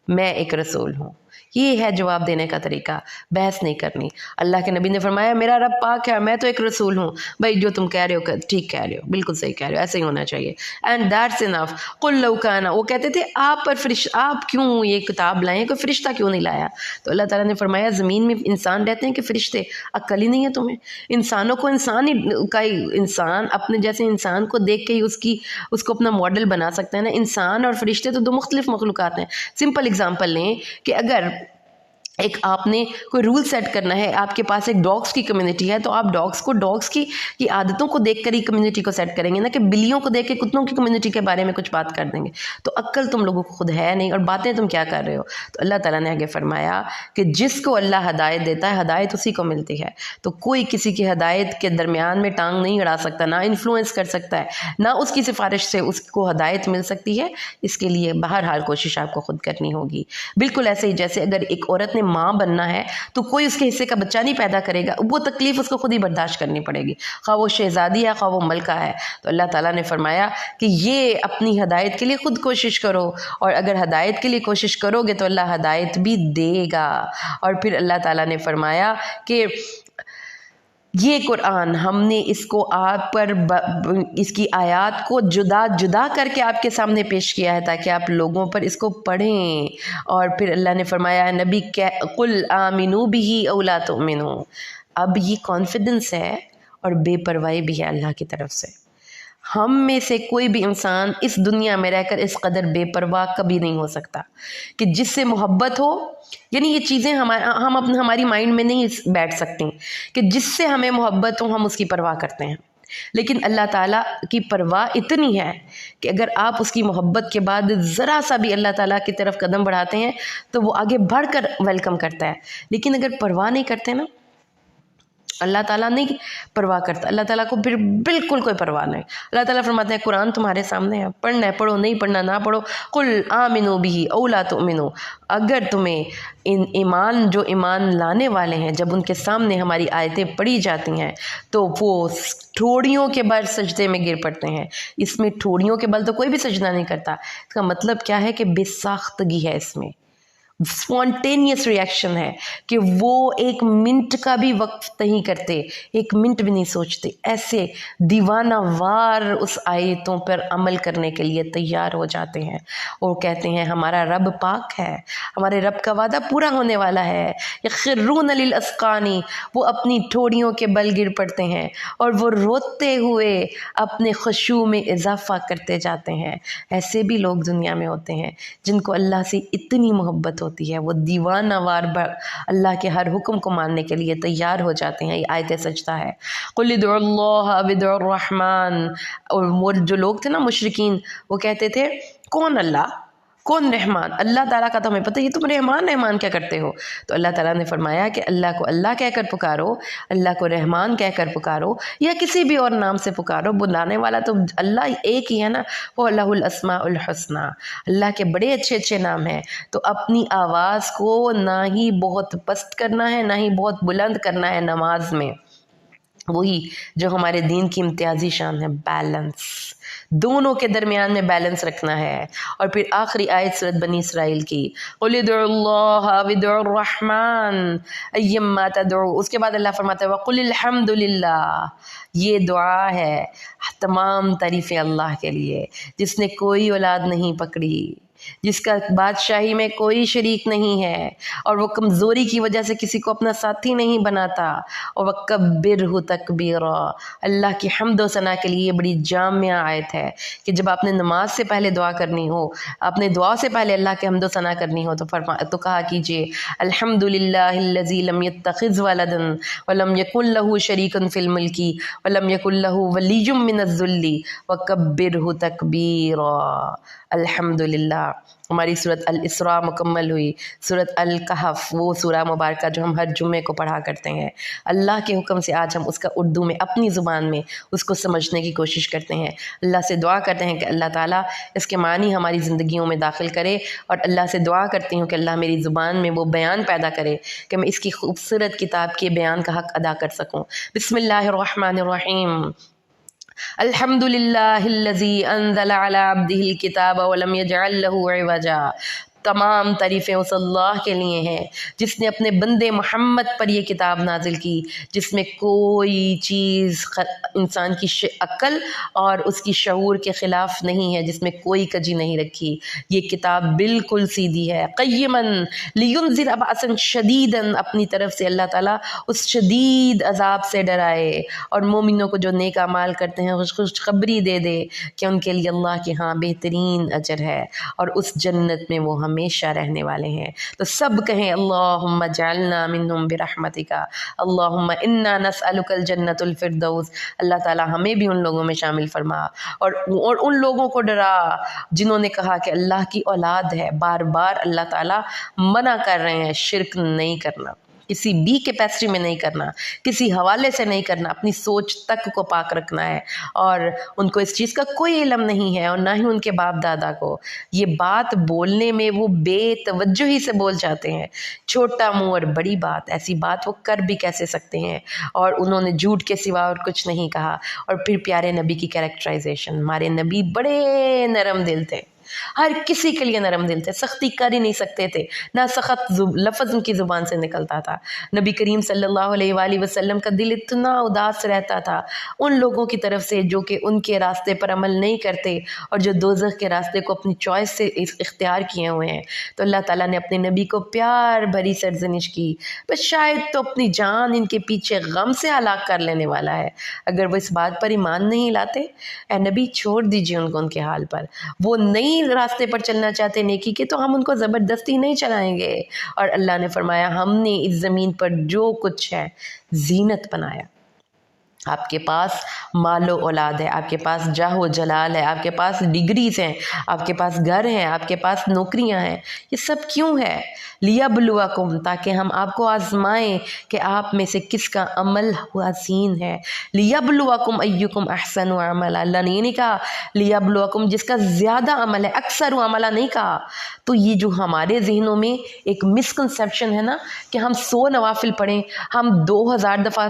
میں ایک رسول ہوں۔ یہ ہے جواب دینے کا طریقہ، بحث نہیں کرنی۔ اللہ کے نبی نے فرمایا میرا رب پاک ہے، میں تو ایک رسول ہوں، بھائی جو تم کہہ رہے ہو ٹھیک کہہ رہے ہو، بالکل صحیح کہہ رہے ہو، ایسے ہی ہونا چاہیے، اینڈ دیٹس انف۔ قل لو کان، وہ کہتے تھے آپ پر آپ کیوں یہ کتاب لائیں، کوئی فرشتہ کیوں نہیں لایا؟ تو اللہ تعالیٰ نے فرمایا زمین میں انسان رہتے ہیں کہ فرشتے؟ عقل ہی نہیں ہے تمہیں؟ انسانوں کو انسان اپنے جیسے انسان کو دیکھ کے ہی اس کو اپنا ماڈل بنا سکتے ہیں نا۔ انسان اور فرشتے تو 2 مختلف مخلوقات ہیں۔ سمپل اگزامپل لیں کہ اگر ایک آپ نے کوئی رول سیٹ کرنا ہے، آپ کے پاس ایک ڈاگس کی کمیونٹی ہے، تو آپ ڈاگس کی عادتوں کو دیکھ کر ہی کمیونٹی کو سیٹ کریں گے نا، کہ بلیوں کو دیکھ کے کتوں کی کمیونٹی کے بارے میں کچھ بات کر دیں گے۔ تو عقل تم لوگوں کو خود ہے نہیں، اور باتیں تم کیا کر رہے ہو؟ تو اللہ تعالیٰ نے آگے فرمایا کہ جس کو اللہ ہدایت دیتا ہے ہدایت اسی کو ملتی ہے، تو کوئی کسی کی ہدایت کے درمیان میں ٹانگ نہیں اڑا سکتا، نہ انفلوئنس کر سکتا ہے، نہ اس کی سفارش سے اس کو ہدایت مل سکتی ہے۔ اس کے لیے بہرحال کوشش آپ کو خود کرنی ہوگی۔ بالکل ایسے ہی جیسے اگر ایک عورت نے نے ماں بننا ہے تو کوئی اس کے حصے کا بچہ نہیں پیدا کرے گا، وہ تکلیف اس کو خود ہی برداشت کرنی پڑے گی، خواہ وہ شہزادی ہے خواہ وہ ملکہ ہے۔ تو اللہ تعالیٰ نے فرمایا کہ یہ اپنی ہدایت کے لیے خود کوشش کرو، اور اگر ہدایت کے لیے کوشش کرو گے تو اللہ ہدایت بھی دے گا۔ اور پھر اللہ تعالیٰ نے فرمایا کہ یہ قرآن ہم نے اس کو آپ پر اس کی آیات کو جدا جدا کر کے آپ کے سامنے پیش کیا ہے تاکہ آپ لوگوں پر اس کو پڑھیں۔ اور پھر اللہ نے فرمایا نبی قل آمنوا بہ او لا تؤمنوا۔ اب یہ کانفیڈنس ہے اور بے پرواہی بھی ہے اللہ کی طرف سے۔ ہم میں سے کوئی بھی انسان اس دنیا میں رہ کر اس قدر بے پرواہ کبھی نہیں ہو سکتا کہ جس سے محبت ہو، یعنی یہ چیزیں ہماری مائنڈ میں نہیں بیٹھ سکتی کہ جس سے ہمیں محبت ہو ہم اس کی پرواہ کرتے ہیں، لیکن اللہ تعالیٰ کی پرواہ اتنی ہے کہ اگر آپ اس کی محبت کے بعد ذرا سا بھی اللہ تعالیٰ کی طرف قدم بڑھاتے ہیں تو وہ آگے بڑھ کر ویلکم کرتا ہے۔ لیکن اگر پرواہ نہیں کرتے نا، اللہ تعالیٰ نہیں پرواہ کرتا، اللہ تعالیٰ کو پھر بالکل کوئی پرواہ نہیں۔ اللہ تعالیٰ فرماتے ہیں قرآن تمہارے سامنے ہے، پڑھنا ہے پڑھو، نہیں پڑھنا نہ پڑھو۔ قل آمنوا بہ او لا تؤمنوا۔ اگر تمہیں جو ایمان لانے والے ہیں جب ان کے سامنے ہماری آیتیں پڑھی جاتی ہیں تو وہ ٹھوڑیوں کے بل سجدے میں گر پڑتے ہیں۔ اس میں ٹھوڑیوں کے بل تو کوئی بھی سجدہ نہیں کرتا، اس کا مطلب کیا ہے کہ بے ساختگی ہے، اس میں اسپونٹینیس ریئیکشن ہے کہ وہ ایک منٹ کا بھی وقف نہیں کرتے، ایک منٹ بھی نہیں سوچتے، ایسے دیوانہ وار اس آیتوں پر عمل کرنے کے لیے تیار ہو جاتے ہیں اور کہتے ہیں ہمارا رب پاک ہے، ہمارے رب کا وعدہ پورا ہونے والا ہے۔ یخرون للاذقان، وہ اپنی ٹھوڑیوں کے بل گر پڑتے ہیں اور وہ روتے ہوئے اپنے خشوع میں اضافہ کرتے جاتے ہیں۔ ایسے بھی لوگ دنیا میں ہوتے ہیں جن کو اللہ سے اتنی محبت ہوتی ہے، وہ دیوانہ وار اللہ کے ہر حکم کو ماننے کے لیے تیار ہو جاتے ہیں۔ یہ آیت سجدہ ہے۔ قل ادعوا اللہ او ادعوا الرحمن۔ اور وہ جو لوگ تھے نا مشرکین، وہ کہتے تھے کون اللہ کون رحمان؟ اللہ تعالیٰ کا تو ہمیں پتہ، یہ تم رحمان کیا کرتے ہو؟ تو اللہ تعالیٰ نے فرمایا کہ اللہ کو اللہ کہہ کر پکارو، اللہ کو رحمان کہہ کر پکارو، یا کسی بھی اور نام سے پکارو، بلانے والا تو اللہ ایک ہی ہے نا، وہ اللہ الاسماء الحسنى، اللہ کے بڑے اچھے اچھے نام ہیں۔ تو اپنی آواز کو نہ ہی بہت پست کرنا ہے نہ ہی بہت بلند کرنا ہے نماز میں، وہی جو ہمارے دین کی امتیازی شان ہے، بیلنس، دونوں کے درمیان میں بیلنس رکھنا ہے۔ اور پھر آخری آیت سورۃ بنی اسرائیل کی، قل ادعوا اللہ او ادعوا الرحمن ایما تدعوا، اس کے بعد اللہ فرماتا ہے وقل الحمد للہ۔ یہ دعا ہے، تمام تعریفیں اللہ کے لیے جس نے کوئی اولاد نہیں پکڑی، جس کا بادشاہی میں کوئی شریک نہیں ہے، اور وہ کمزوری کی وجہ سے کسی کو اپنا ساتھی نہیں بناتا، اور وَكَبِّرْهُ تَكْبِيرًا۔ اللہ کی حمد و ثنا کے لیے یہ بڑی جامع آیت ہے کہ جب آپ نے نماز سے پہلے دعا کرنی ہو، آپ نے دعا سے پہلے اللہ کے حمد و ثنا کرنی ہو تو کہا کیجئے الحمد للہ الذی لم يتخذ ولدا ولم یکن لہ شریک فی الملک ولم یکن لہ ولی من الذل وکبرہ تکبیرا۔ الحمد للہ۔ ہماری سورۃ الاسراء مکمل ہوئی۔ سورۃ الکہف، وہ سورہ مبارکہ جو ہم ہر جمعے کو پڑھا کرتے ہیں، اللہ کے حکم سے آج ہم اس کا اردو میں اپنی زبان میں اس کو سمجھنے کی کوشش کرتے ہیں۔ اللہ سے دعا کرتے ہیں کہ اللہ تعالیٰ اس کے معنی ہماری زندگیوں میں داخل کرے، اور اللہ سے دعا کرتی ہوں کہ اللہ میری زبان میں وہ بیان پیدا کرے کہ میں اس کی خوبصورت کتاب کے بیان کا حق ادا کر سکوں۔ بسم اللہ الرحمن الرحیم۔ الحمد للہ الذی انزل علی عبدہ الکتاب ولم یجعل لہ عوجا۔ تمام تعریفیں اس اللہ کے لیے ہیں جس نے اپنے بندے محمد پر یہ کتاب نازل کی، جس میں کوئی چیز انسان کی عقل اور اس کی شعور کے خلاف نہیں ہے، جس میں کوئی کجی نہیں رکھی۔ یہ کتاب بالکل سیدھی ہے۔ قیماً لینذر بأسا شدیدا، اپنی طرف سے اللہ تعالیٰ اس شدید عذاب سے ڈرائے، اور مومنوں کو جو نیک اعمال کرتے ہیں خوشخبری دے دے کہ ان کے لیے اللہ کے ہاں بہترین اجر ہے، اور اس جنت میں وہ ہمیشہ رہنے والے ہیں۔ تو سب کہیں اللہم اجعلنا منہم برحمتک، اللہم انا نسألک الجنۃ الفردوس۔ اللہ تعالیٰ ہمیں بھی ان لوگوں میں شامل فرما، اور ان لوگوں کو ڈرا جنہوں نے کہا کہ اللہ کی اولاد ہے۔ بار بار اللہ تعالیٰ منع کر رہے ہیں شرک نہیں کرنا۔ کسی بھی کیپیسٹی میں نہیں کرنا، کسی حوالے سے نہیں کرنا، اپنی سوچ تک کو پاک رکھنا ہے، اور ان کو اس چیز کا کوئی علم نہیں ہے، اور نہ ہی ان کے باپ دادا کو۔ یہ بات بولنے میں وہ بے توجہی سے بول جاتے ہیں، چھوٹا منہ اور بڑی بات، ایسی بات وہ کر بھی کیسے سکتے ہیں، اور انہوں نے جھوٹ کے سوا اور کچھ نہیں کہا۔ اور پھر پیارے نبی کی کریکٹرائزیشن، ہمارے نبی بڑے نرم دل تھے، ہر کسی کے لیے نرم دل تھے، سختی کر ہی نہیں سکتے تھے، نہ سخت لفظ ان کی زبان سے نکلتا تھا۔ نبی کریم صلی اللہ علیہ وآلہ وسلم کا دل اتنا اداس رہتا تھا ان لوگوں کی طرف سے جو کہ ان کے راستے پر عمل نہیں کرتے اور جو دوزخ کے راستے کو اپنی چوائس سے اختیار کیے ہوئے ہیں۔ تو اللہ تعالیٰ نے اپنے نبی کو پیار بھری سرزنش کی، بس شاید تو اپنی جان ان کے پیچھے غم سے ہلاک کر لینے والا ہے، اگر وہ اس بات پر ایمان نہیں لاتے۔ اے نبی چھوڑ دیجئے ان کو ان کے حال پر، وہ نئی راستے پر چلنا چاہتے نیکی کے تو ہم ان کو زبردستی نہیں چلائیں گے۔ اور اللہ نے فرمایا ہم نے اس زمین پر جو کچھ ہے زینت بنایا۔ آپ کے پاس مال و اولاد ہے، آپ کے پاس جاہ و جلال ہے، آپ کے پاس ڈگریز ہیں، آپ کے پاس گھر ہیں، آپ کے پاس نوکریاں ہیں، یہ سب کیوں ہے؟ لیبلوکم، تاکہ ہم آپ کو آزمائیں کہ آپ میں سے کس کا عمل حسین ہے۔ لیبلوکم ایکم احسن عملا، اللہ نے یہ نہیں کہا لیبلوکم جس کا زیادہ عمل ہے، اکثر عملہ نہیں کہا۔ تو یہ جو ہمارے ذہنوں میں ایک مسکنسیپشن ہے نا کہ ہم 100 نوافل پڑھیں، ہم 2000 دفعہ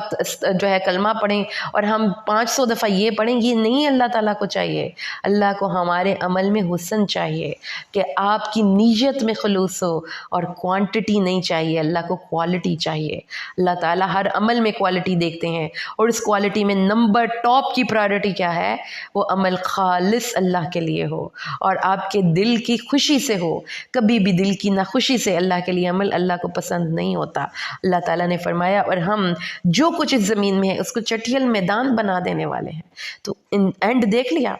جو ہے کلمہ پڑھیں اور ہم 500 دفعہ یہ پڑھیں، یہ نہیں اللہ تعالیٰ کو چاہیے۔ اللہ کو ہمارے عمل میں حسن چاہیے کہ آپ کی نیت میں خلوص ہو، اور کوانٹٹی نہیں چاہیے، اللہ کو کوالٹی چاہیے۔ اللہ تعالیٰ ہر عمل میں کوالٹی دیکھتے ہیں، اور اس کوالٹی میں نمبر ٹاپ کی پرائورٹی کیا ہے؟ وہ عمل خالص اللہ کے لیے ہو اور آپ کے دل کی خوشی سے ہو۔ کبھی بھی دل کی ناخوشی سے اللہ کے لیے عمل اللہ کو پسند نہیں ہوتا۔ اللہ تعالیٰ نے فرمایا اور ہم جو کچھ اس زمین میں ہے اس کو چٹھیل میدان بنا دینے والے ہیں۔ تو اینڈ دیکھ لیا،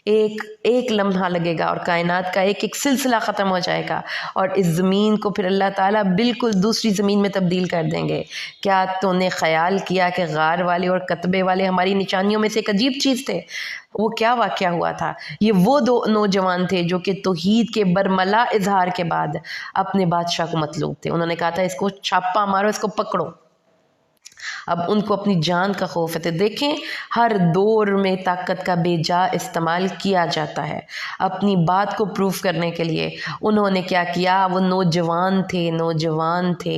ایک لمحہ لگے گا اور کائنات کا ایک سلسلہ ختم ہو جائے گا، اور اس زمین کو پھر اللہ تعالیٰ بالکل دوسری زمین میں تبدیل کر دیں گے۔ کیا تو نے خیال کیا کہ غار والے اور کتبے والے ہماری نشانیوں میں سے ایک عجیب چیز تھے؟ وہ کیا واقعہ ہوا تھا؟ یہ وہ 2 نوجوان تھے جو کہ توحید کے برملا اظہار کے بعد اپنے بادشاہ کو مطلوب تھے۔ انہوں نے کہا تھا اس کو چھاپا مارو، اس کو پکڑو۔ اب ان کو اپنی جان کا خوف ہے۔ دیکھیں ہر دور میں طاقت کا بے جا استعمال کیا جاتا ہے اپنی بات کو پروف کرنے کے لیے۔ انہوں نے کیا کیا؟ وہ نوجوان تھے،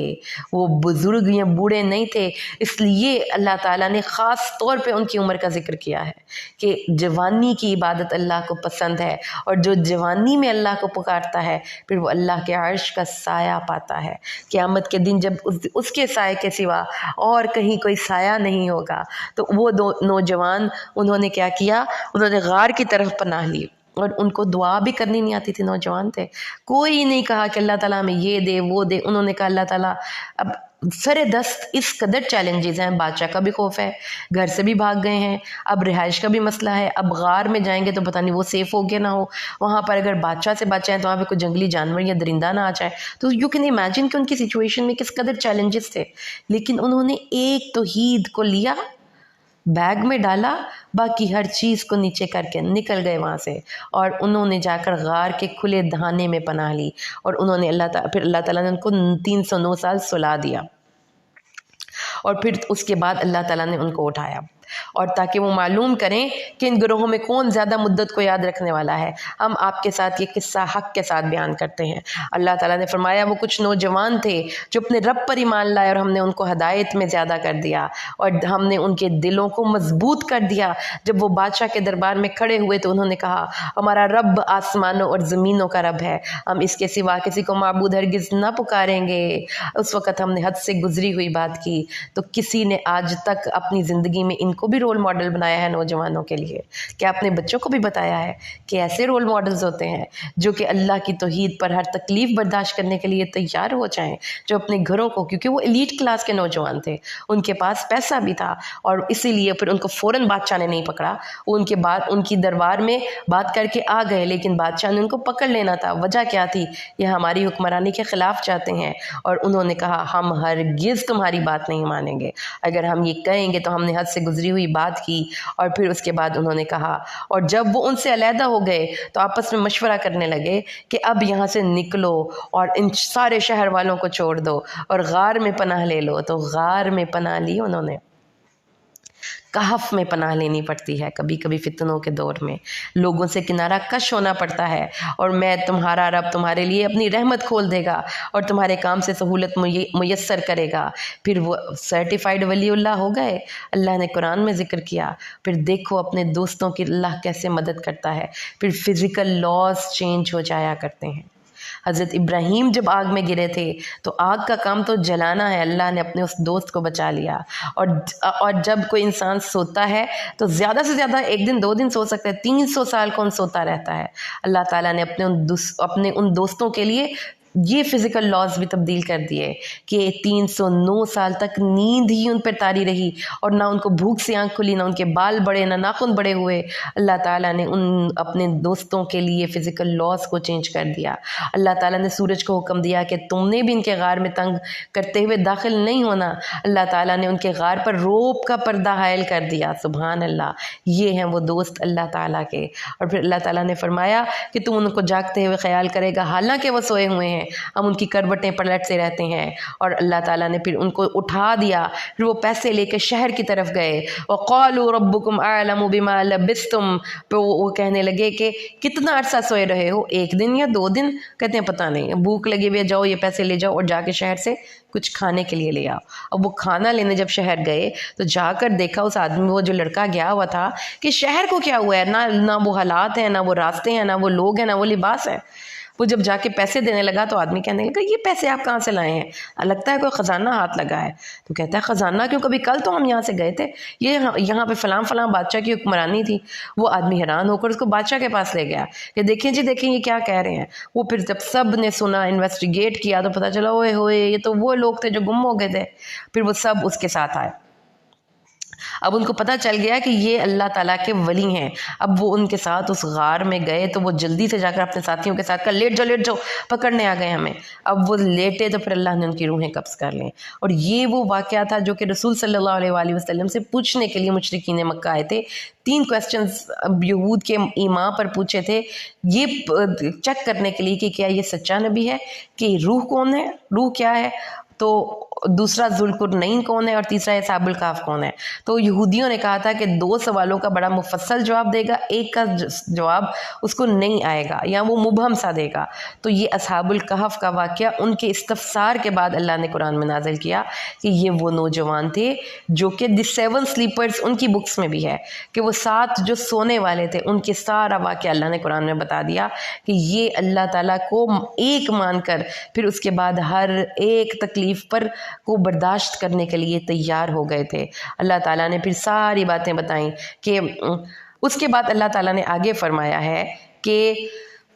وہ بزرگ یا بوڑھے نہیں تھے، اس لیے اللہ تعالیٰ نے خاص طور پہ ان کی عمر کا ذکر کیا ہے کہ جوانی کی عبادت اللہ کو پسند ہے، اور جو جوانی میں اللہ کو پکارتا ہے پھر وہ اللہ کے عرش کا سایہ پاتا ہے۔ قیامت کے دن جب اس کے سائے کے سوا اور کہیں کوئی سایہ نہیں ہوگا، تو وہ 2 نوجوان انہوں نے کیا کیا؟ انہوں نے غار کی طرف پناہ لی، اور ان کو دعا بھی کرنی نہیں آتی تھی، نوجوان تھے۔ کوئی نہیں کہا کہ اللہ تعالیٰ ہمیں یہ دے وہ دے، انہوں نے کہا اللہ تعالیٰ اب سر دست اس قدر چیلنجز ہیں، بادشاہ کا بھی خوف ہے، گھر سے بھی بھاگ گئے ہیں، اب رہائش کا بھی مسئلہ ہے، اب غار میں جائیں گے تو پتہ نہیں وہ سیف ہو گیا نہ ہو، وہاں پر اگر بادشاہ سے بچائیں تو وہاں پہ کوئی جنگلی جانور یا درندہ نہ آ جائے۔ تو یو کین امیجن کہ ان کی سچویشن میں کس قدر چیلنجز تھے، لیکن انہوں نے ایک توحید کو لیا، بیگ میں ڈالا، باقی ہر چیز کو نیچے کر کے نکل گئے وہاں سے، اور انہوں نے جا کر غار کے کھلے دہانے میں پناہ لی، اور انہوں نے پھر اللہ تعالیٰ نے ان کو 309 سال سلا دیا، اور پھر اس کے بعد اللہ تعالیٰ نے ان کو اٹھایا، اور تاکہ وہ معلوم کریں کہ ان گروہوں میں کون زیادہ مدت کو یاد رکھنے والا ہے، ہم آپ کے ساتھ یہ قصہ حق کے ساتھ بیان کرتے ہیں۔ اللہ تعالیٰ نے فرمایا وہ کچھ نوجوان تھے جو اپنے رب پر ایمان لائے، اور ہم نے ان کو ہدایت میں زیادہ کر دیا، اور ہم نے ان کے دلوں کو مضبوط کر دیا۔ جب وہ بادشاہ کے دربار میں کھڑے ہوئے تو انہوں نے کہا ہمارا رب آسمانوں اور زمینوں کا رب ہے، ہم اس کے سوا کسی کو معبود ہرگز نہ پکاریں گے۔ اس وقت ہم نے حد سے گزری ہوئی بات کی، تو کسی نے آج تک اپنی زندگی میں ان کو بھی رول ماڈل بنایا ہے نوجوانوں کے لیے؟ کیا اپنے بچوں کو بھی بتایا ہے کہ ایسے رول ماڈلز ہوتے ہیں جو کہ اللہ کی توحید پر ہر تکلیف برداشت کرنے کے لیے تیار ہو جائیں، جو اپنے گھروں کو، کیونکہ وہ ایلیٹ کلاس کے نوجوان تھے، ان کے پاس پیسہ بھی تھا، اور اسی لیے پھر ان کو فوراً بادشاہ نے نہیں پکڑا، وہ ان کی دربار میں بات کر کے آ گئے، لیکن بادشاہ نے ان کو پکڑ لینا تھا۔ وجہ کیا تھی؟ یہ ہماری حکمرانی کے خلاف جاتے ہیں، اور انہوں نے کہا ہم ہرگز تمہاری بات نہیں مانیں گے، اگر ہم یہ کہیں گے تو ہم نے حد سے گزری گزری ہوئی بات کی اور پھر اس کے بعد انہوں نے کہا، اور جب وہ ان سے علیحدہ ہو گئے تو آپس میں مشورہ کرنے لگے کہ اب یہاں سے نکلو اور ان سارے شہر والوں کو چھوڑ دو اور غار میں پناہ لے لو۔ تو غار میں پناہ لی انہوں نے۔ کہف میں پناہ لینی پڑتی ہے کبھی کبھی فتنوں کے دور میں، لوگوں سے کنارہ کش ہونا پڑتا ہے، اور میں تمہارا رب تمہارے لیے اپنی رحمت کھول دے گا اور تمہارے کام سے سہولت میسر کرے گا۔ پھر وہ سرٹیفائیڈ ولی اللہ ہو گئے، اللہ نے قرآن میں ذکر کیا۔ پھر دیکھو اپنے دوستوں کی اللہ کیسے مدد کرتا ہے۔ پھر فزیکل لاز چینج ہو جایا کرتے ہیں۔ حضرت ابراہیم جب آگ میں گرے تھے تو آگ کا کام تو جلانا ہے، اللہ نے اپنے اس دوست کو بچا لیا۔ اور جب کوئی انسان سوتا ہے تو زیادہ سے زیادہ 1 دن 2 دن سو سکتا ہے، 300 سال کون سوتا رہتا ہے۔ اللہ تعالیٰ نے اپنے ان دوستوں کے لیے یہ فزیکل لاز بھی تبدیل کر دیے کہ 309 سال تک نیند ہی ان پر طاری رہی، اور نہ ان کو بھوک سے آنکھ کھلی، نہ ان کے بال بڑے، نہ ناخن بڑے ہوئے۔ اللہ تعالیٰ نے اپنے دوستوں کے لیے فزیکل لاز کو چینج کر دیا۔ اللہ تعالیٰ نے سورج کو حکم دیا کہ تم نے بھی ان کے غار میں تنگ کرتے ہوئے داخل نہیں ہونا۔ اللہ تعالیٰ نے ان کے غار پر روب کا پردہ حائل کر دیا۔ سبحان اللہ، یہ ہیں وہ دوست اللہ تعالیٰ کے۔ اور پھر اللہ تعالیٰ نے فرمایا کہ تم ان کو جاگتے ہوئے خیال کرے گا حالانکہ وہ سوئے ہوئے ہیں، ہم ان کی کروٹیں پلٹتے رہتے ہیں۔ اور اللہ تعالیٰ نے پھر ان کو اٹھا دیا، پھر وہ پیسے لے کے شہر کی طرف گئے۔ وَقَالُوا رَبُّكُمْ أَعْلَمُ بِمَا لَبِثْتُمْ، پہ وہ کہنے لگے کہ کتنا عرصہ سوئے رہے ہو، 1 دن یا 2 دن؟ کہتے ہیں پتہ نہیں، بھوک لگی ہوئی ہے، جاؤ یہ پیسے لے جاؤ اور جا کے شہر سے کچھ کھانے کے لیے لے آؤ۔ اب وہ کھانا لینے جب شہر گئے تو جا کر دیکھا اس آدمی، وہ جو لڑکا گیا ہوا تھا، کہ شہر کو کیا ہوا ہے، نہ وہ حالات ہیں، نہ وہ راستے ہیں، نہ وہ لوگ ہیں، نہ وہ لباس ہے۔ وہ جب جا کے پیسے دینے لگا تو آدمی کہنے لگا یہ پیسے آپ کہاں سے لائے ہیں؟ لگتا ہے کوئی خزانہ ہاتھ لگا ہے۔ تو کہتا ہے خزانہ کیوں، کبھی کل تو ہم یہاں سے گئے تھے، یہ یہاں پہ فلاں فلاں بادشاہ کی حکمرانی تھی۔ وہ آدمی حیران ہو کر اس کو بادشاہ کے پاس لے گیا کہ دیکھیں جی دیکھیں یہ کیا کہہ رہے ہیں۔ وہ پھر جب سب نے سنا، انویسٹیگیٹ کیا، تو پتہ چلا اوئے ہوئے یہ تو وہ لوگ تھے جو گم ہو گئے تھے۔ پھر وہ سب اس کے ساتھ آئے۔ اب ان کو پتہ چل گیا کہ یہ اللہ تعالیٰ کے ولی ہیں۔ اب وہ ان کے ساتھ اس غار میں گئے تو وہ جلدی سے جا کر اپنے ساتھیوں کے ساتھ کہا لیٹ جاؤ، پکڑنے آ گئے ہمیں۔ اب وہ لیٹے تو پھر اللہ نے ان کی روحیں قبض کر لیں۔ اور یہ وہ واقعہ تھا جو کہ رسول صلی اللہ علیہ وآلہ وسلم سے پوچھنے کے لیے مشرکین مکہ آئے تھے۔ 3 کویسچنز یہود کے ایمان پر پوچھے تھے، یہ چیک کرنے کے لیے کہ کیا یہ سچا نبی ہے، کہ روح کون ہے، روح کیا ہے، تو دوسرا ذوالقرنین کون ہے، اور تیسرا اصحاب الکہف کون ہے۔ تو یہودیوں نے کہا تھا کہ 2 سوالوں کا بڑا مفصل جواب دے گا، ایک کا جواب اس کو نہیں آئے گا یا وہ مبہم سا دے گا۔ تو یہ اصحاب الکہف کا واقعہ ان کے استفسار کے بعد اللہ نے قرآن میں نازل کیا کہ یہ وہ نوجوان تھے جو کہ دی 7 سلیپرز ان کی بکس میں بھی ہے کہ وہ 7 جو سونے والے تھے، ان کے سارا واقعہ اللہ نے قرآن میں بتا دیا کہ یہ اللہ تعالیٰ کو ایک مان کر پھر اس کے بعد ہر ایک تکلیف پر کو برداشت کرنے کے لیے تیار ہو گئے تھے۔ اللہ تعالیٰ نے پھر ساری باتیں بتائیں کہ اس کے بعد اللہ تعالیٰ نے آگے فرمایا ہے کہ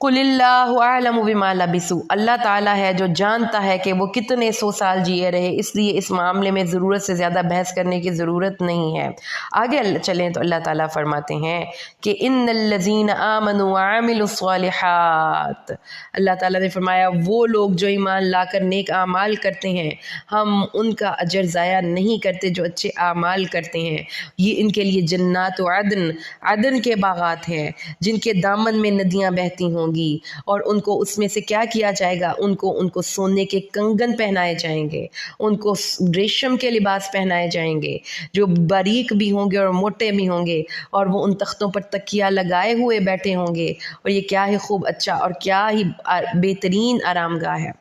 قُلِ اللَّهُ أَعْلَمُ بِمَا لَبِثُوا، اللہ تعالیٰ ہے جو جانتا ہے کہ وہ کتنے 100 سال جیے رہے، اس لیے اس معاملے میں ضرورت سے زیادہ بحث کرنے کی ضرورت نہیں ہے۔ آگے چلیں تو اللہ تعالیٰ فرماتے ہیں کہ إِنَّ الَّذِينَ آمَنُوا وَعَمِلُوا الصَّالِحَاتِ، اللہ تعالیٰ نے فرمایا وہ لوگ جو ایمان لا کر نیک اعمال کرتے ہیں، ہم ان کا اجر ضائع نہیں کرتے جو اچھے اعمال کرتے ہیں۔ یہ ان کے لیے جنات عدن کے باغات ہیں جن کے دامن میں ندیاں بہتی ہوں گی، اور ان کو اس میں سے کیا کیا جائے گا، ان کو سونے کے کنگن پہنائے جائیں گے، ان کو ریشم کے لباس پہنائے جائیں گے جو باریک بھی ہوں گے اور موٹے بھی ہوں گے، اور وہ ان تختوں پر تکیہ لگائے ہوئے بیٹھے ہوں گے، اور یہ کیا ہی خوب اچھا اور کیا ہی بہترین آرام گاہ ہے۔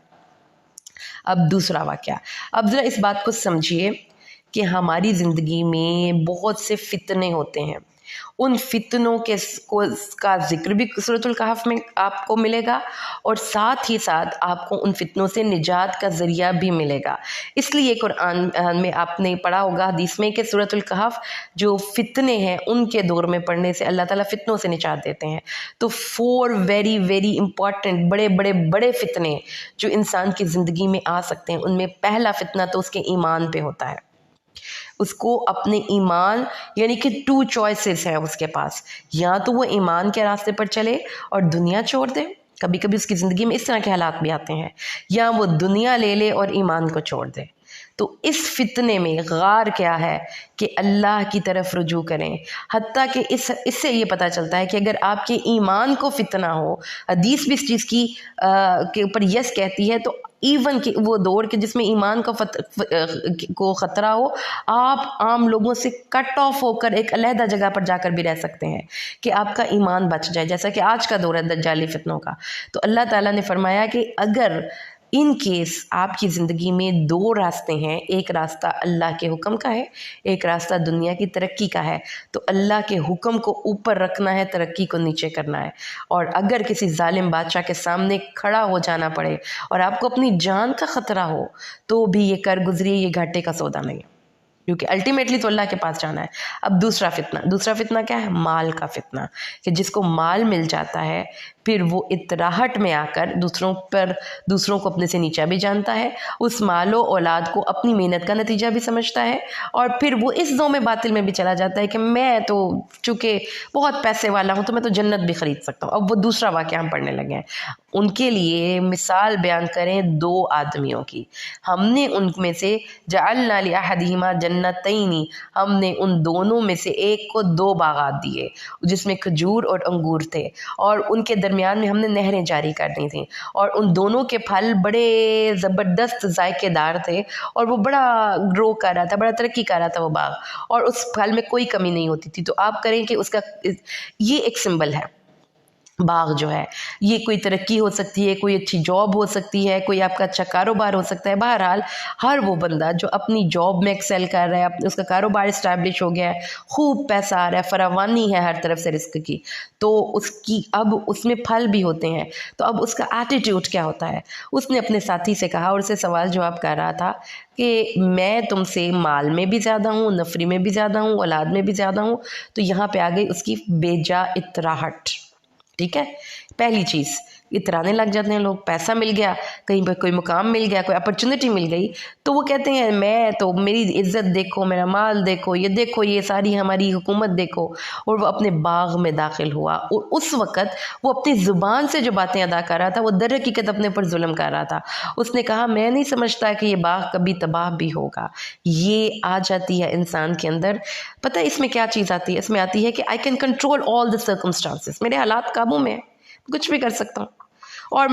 اب دوسرا واقعہ، اب ذرا اس بات کو سمجھیے کہ ہماری زندگی میں بہت سے فتنے ہوتے ہیں، ان فتنوں کا ذکر بھی سورۃ الکہف میں آپ کو ملے گا، اور ساتھ ہی ساتھ آپ کو ان فتنوں سے نجات کا ذریعہ بھی ملے گا۔ اس لیے قرآن میں آپ نے پڑھا ہوگا حدیث میں کہ سورۃ الکہف جو فتنے ہیں ان کے دور میں پڑھنے سے اللہ تعالیٰ فتنوں سے نجات دیتے ہیں۔ تو 4 ویری ویری امپورٹنٹ بڑے فتنے جو انسان کی زندگی میں آ سکتے ہیں، ان میں پہلا فتنہ تو اس کے ایمان پہ ہوتا ہے۔ اس کو اپنے ایمان، یعنی کہ 2 چوائسز ہیں اس کے پاس، یا تو وہ ایمان کے راستے پر چلے اور دنیا چھوڑ دے، کبھی کبھی اس کی زندگی میں اس طرح کے حالات بھی آتے ہیں، یا وہ دنیا لے لے اور ایمان کو چھوڑ دے۔ تو اس فتنے میں غار کیا ہے کہ اللہ کی طرف رجوع کریں. حتیٰ کہ اس سے یہ پتہ چلتا ہے کہ اگر آپ کے ایمان کو فتنہ ہو، حدیث بھی اس چیز کی کے اوپر یس کہتی ہے، تو ایون کہ وہ دور کے جس میں ایمان کو خطرہ ہو، آپ عام لوگوں سے کٹ آف ہو کر ایک علیحدہ جگہ پر جا کر بھی رہ سکتے ہیں کہ آپ کا ایمان بچ جائے، جیسا کہ آج کا دور ہے دجالی فتنوں کا. تو اللہ تعالیٰ نے فرمایا کہ اگر ان کیس آپ کی زندگی میں دو راستے ہیں، ایک راستہ اللہ کے حکم کا ہے، ایک راستہ دنیا کی ترقی کا ہے، تو اللہ کے حکم کو اوپر رکھنا ہے، ترقی کو نیچے کرنا ہے. اور اگر کسی ظالم بادشاہ کے سامنے کھڑا ہو جانا پڑے اور آپ کو اپنی جان کا خطرہ ہو، تو بھی یہ کر گزریے، یہ گھاٹے کا سودا نہیں ہے، کیونکہ الٹیمیٹلی تو اللہ کے پاس جانا ہے. اب دوسرا فتنہ کیا ہے؟ مال کا فتنہ، کہ جس کو مال مل جاتا ہے پھر وہ اطراحٹ میں آ کر دوسروں کو اپنے سے نیچا بھی جانتا ہے، اس مال و اولاد کو اپنی محنت کا نتیجہ بھی سمجھتا ہے، اور پھر وہ اس ذوم باطل میں بھی چلا جاتا ہے کہ میں تو چونکہ بہت پیسے والا ہوں تو میں تو جنت بھی خرید سکتا ہوں. اب وہ دوسرا واقعہ ہم پڑھنے لگے ہیں. ان کے لیے مثال بیان کریں دو آدمیوں کی. ہم نے ان میں سے جعلنا لأحدہما جنتین، ہم نے ان دونوں میں سے ایک کو دو باغات دیے جس میں کھجور اور انگور تھے، اور ان کے درمیان میں ہم نے نہریں جاری کر دی تھیں، اور ان دونوں کے پھل بڑے زبردست ذائقے دار تھے، اور وہ بڑا گرو کر رہا تھا، بڑا ترقی کر رہا تھا وہ باغ، اور اس پھل میں کوئی کمی نہیں ہوتی تھی. تو آپ کریں کہ اس کا یہ ایک سمبل ہے. باغ جو ہے یہ کوئی ترقی ہو سکتی ہے، کوئی اچھی جاب ہو سکتی ہے، کوئی آپ کا اچھا کاروبار ہو سکتا ہے. بہرحال ہر وہ بندہ جو اپنی جاب میں ایکسل کر رہا ہے، اس کا کاروبار اسٹیبلش ہو گیا ہے، خوب پیسہ آ رہا ہے، فراوانی ہے ہر طرف سے رزق کی، تو اب اس میں پھل بھی ہوتے ہیں. تو اب اس کا ایٹیٹیوڈ کیا ہوتا ہے؟ اس نے اپنے ساتھی سے کہا، اور اسے سوال جواب کر رہا تھا کہ میں تم سے مال میں بھی زیادہ ہوں، نفری میں بھی زیادہ ہوں، اولاد میں بھی زیادہ ہوں. تو یہاں پہ آ گئی اس کی بیجا اطراحٹ. ٹھیک ہے، پہلی چیز اترانے لگ جاتے ہیں لوگ. پیسہ مل گیا، کہیں پہ کوئی مقام مل گیا، کوئی اپرچونٹی مل گئی، تو وہ کہتے ہیں میں تو میری عزت دیکھو، میرا مال دیکھو، یہ ساری ہماری حکومت دیکھو. اور وہ اپنے باغ میں داخل ہوا، اور اس وقت وہ اپنی زبان سے جو باتیں ادا کر رہا تھا وہ در حقیقت اپنے پر ظلم کر رہا تھا. اس نے کہا میں نہیں سمجھتا کہ یہ باغ کبھی تباہ بھی ہوگا. یہ آ جاتی ہے انسان کے اندر. پتہ ہے اس میں کیا چیز آتی ہے؟ اس میں آتی ہے کہ I can control all the circumstances. میرے حالات قابو میں ہیں، کچھ بھی کر سکتا ہوں، اور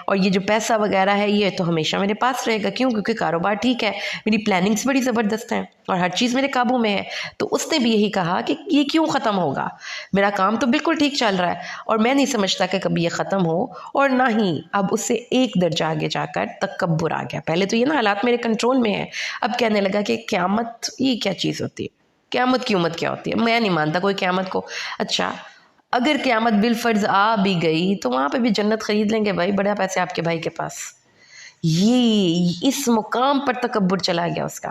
اور یہ جو پیسہ وغیرہ ہے یہ تو ہمیشہ میرے پاس رہے گا. کیوں؟ کیونکہ کاروبار ٹھیک ہے، میری پلاننگز بڑی زبردست ہیں، اور ہر چیز میرے قابو میں ہے. تو اس نے بھی یہی کہا کہ یہ کیوں ختم ہوگا؟ میرا کام تو بالکل ٹھیک چل رہا ہے، اور میں نہیں سمجھتا کہ کبھی یہ ختم ہو. اور نہ ہی اب اس سے ایک درجہ آگے جا کر تکبر آ گیا. پہلے تو یہ نا حالات میرے کنٹرول میں ہیں، اب کہنے لگا کہ قیامت یہ کیا چیز ہوتی ہے؟ قیامت کی امت کیا ہوتی ہے؟ میں نہیں مانتا کوئی قیامت کو. اچھا اگر قیامت بالفرض آ بھی گئی تو وہاں پہ بھی جنت خرید لیں گے بھائی، بڑا پیسے آپ کے بھائی کے پاس. یہ اس مقام پر تکبر چلا گیا اس کا.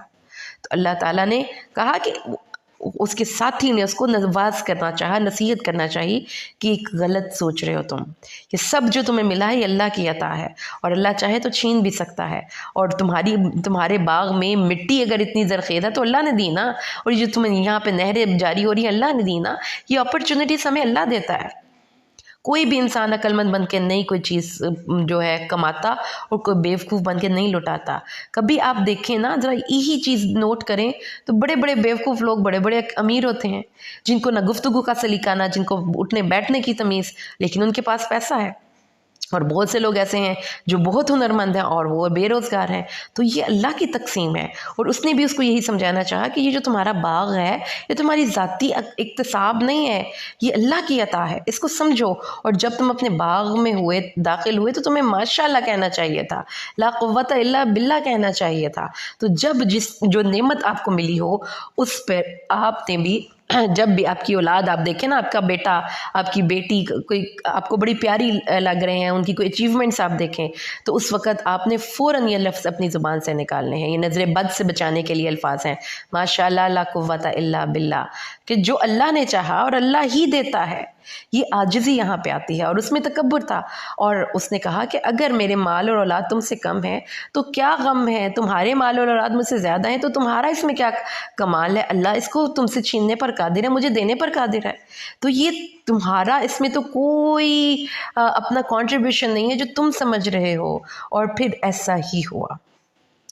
تو اللہ تعالیٰ نے کہا کہ اس کے ساتھی نے اس کو نواز کرنا چاہا، نصیحت کرنا چاہیے کہ ایک غلط سوچ رہے ہو تم. یہ سب جو تمہیں ملا ہے یہ اللہ کی عطا ہے، اور اللہ چاہے تو چھین بھی سکتا ہے. اور تمہارے باغ میں مٹی اگر اتنی زرخیز ہے تو اللہ نے دی نا، اور یہ جو تمہیں یہاں پہ نہریں جاری ہو رہی ہیں اللہ نے دی نا. یہ اپرچونٹیز ہمیں اللہ دیتا ہے. کوئی بھی انسان عقل مند بن کے نہیں کوئی چیز جو ہے کماتا، اور کوئی بیوقوف بن کے نہیں لٹاتا. کبھی آپ دیکھیں نا، ذرا یہی چیز نوٹ کریں تو بڑے بڑے بیوقوف لوگ بڑے بڑے امیر ہوتے ہیں، جن کو نہ گفتگو کا سلیقہ، نہ جن کو اٹھنے بیٹھنے کی تمیز، لیکن ان کے پاس پیسہ ہے. اور بہت سے لوگ ایسے ہیں جو بہت ہنرمند ہیں اور وہ بے روزگار ہیں. تو یہ اللہ کی تقسیم ہے. اور اس نے بھی اس کو یہی سمجھانا چاہا کہ یہ جو تمہارا باغ ہے یہ تمہاری ذاتی اکتساب نہیں ہے، یہ اللہ کی عطا ہے، اس کو سمجھو. اور جب تم اپنے باغ میں داخل ہوئے تو تمہیں ماشاءاللہ کہنا چاہیے تھا، لا قوت الا باللہ کہنا چاہیے تھا. تو جب جو نعمت آپ کو ملی ہو اس پر آپ نے بھی، جب بھی آپ کی اولاد آپ دیکھیں نا، آپ کا بیٹا، آپ کی بیٹی کوئی آپ کو بڑی پیاری لگ رہے ہیں، ان کی کوئی اچیومنٹس آپ دیکھیں، تو اس وقت آپ نے فوراً یہ لفظ اپنی زبان سے نکالنے ہیں. یہ نظر بد سے بچانے کے لیے الفاظ ہیں، ماشاءاللہ لا قوت الا باللہ، کہ جو اللہ نے چاہا اور اللہ ہی دیتا ہے. یہ عاجزی یہاں پہ آتی ہے، اور اس میں تکبر تھا. اور اس نے کہا کہ اگر میرے مال اور اولاد تم سے کم ہے تو کیا غم ہے، تمہارے مال اور اولاد مجھ سے زیادہ ہیں تو تمہارا اس میں کیا کمال ہے؟ اللہ اس کو تم سے چھیننے پر قادر ہے، مجھے دینے پر قادر ہے. تو یہ تمہارا اس میں تو کوئی اپنا کنٹریبیوشن نہیں ہے جو تم سمجھ رہے ہو. اور پھر ایسا ہی ہوا.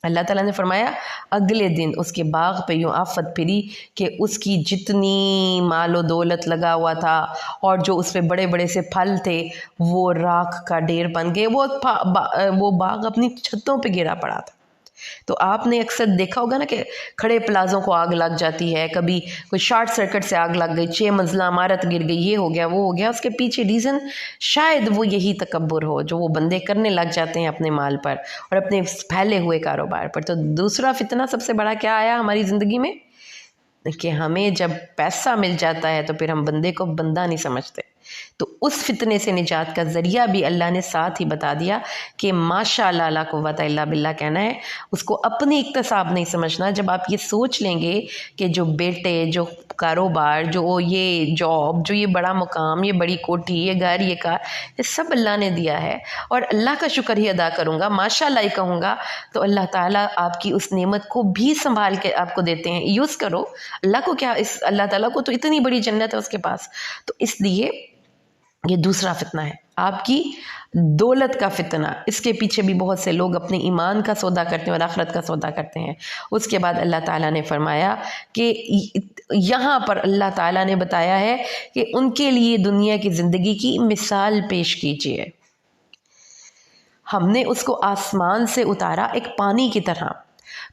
اللہ تعالیٰ نے فرمایا اگلے دن اس کے باغ پہ یوں آفت پھری کہ اس کی جتنی مال و دولت لگا ہوا تھا اور جو اس پہ بڑے بڑے سے پھل تھے وہ راکھ کا ڈھیر بن گئے، وہ باغ اپنی چھتوں پہ گرا پڑا تھا۔ تو آپ نے اکثر دیکھا ہوگا نا کہ کھڑے پلازوں کو آگ لگ جاتی ہے، کبھی کوئی شارٹ سرکٹ سے آگ لگ گئی، 6 منزلہ عمارت گر گئی، یہ ہو گیا وہ ہو گیا۔ اس کے پیچھے ریزن شاید وہ یہی تکبر ہو جو وہ بندے کرنے لگ جاتے ہیں اپنے مال پر اور اپنے پھیلے ہوئے کاروبار پر۔ تو دوسرا فتنہ سب سے بڑا کیا آیا ہماری زندگی میں کہ ہمیں جب پیسہ مل جاتا ہے تو پھر ہم بندے کو بندہ نہیں سمجھتے۔ تو اس فتنے سے نجات کا ذریعہ بھی اللہ نے ساتھ ہی بتا دیا کہ ماشاء اللہ لا قوت الا باللہ کہنا ہے، اس کو اپنی اکتساب نہیں سمجھنا۔ جب آپ یہ سوچ لیں گے کہ جو بیٹے، جو کاروبار، جو یہ جاب، جو یہ بڑا مقام، یہ بڑی کوٹھی، یہ گھر، یہ کار، یہ سب اللہ نے دیا ہے اور اللہ کا شکر ہی ادا کروں گا، ماشاء اللہ ہی کہوں گا، تو اللہ تعالیٰ آپ کی اس نعمت کو بھی سنبھال کے آپ کو دیتے ہیں۔ یوز کرو اللہ کو، کیا اس اللہ تعالیٰ کو تو اتنی بڑی جنت ہے اس کے پاس۔ تو اس لیے یہ دوسرا فتنہ ہے آپ کی دولت کا فتنہ۔ اس کے پیچھے بھی بہت سے لوگ اپنے ایمان کا سودا کرتے ہیں اور آخرت کا سودا کرتے ہیں۔ اس کے بعد اللہ تعالیٰ نے فرمایا کہ یہاں پر اللہ تعالیٰ نے بتایا ہے کہ ان کے لیے دنیا کی زندگی کی مثال پیش کیجیے۔ ہم نے اس کو آسمان سے اتارا ایک پانی کی طرح،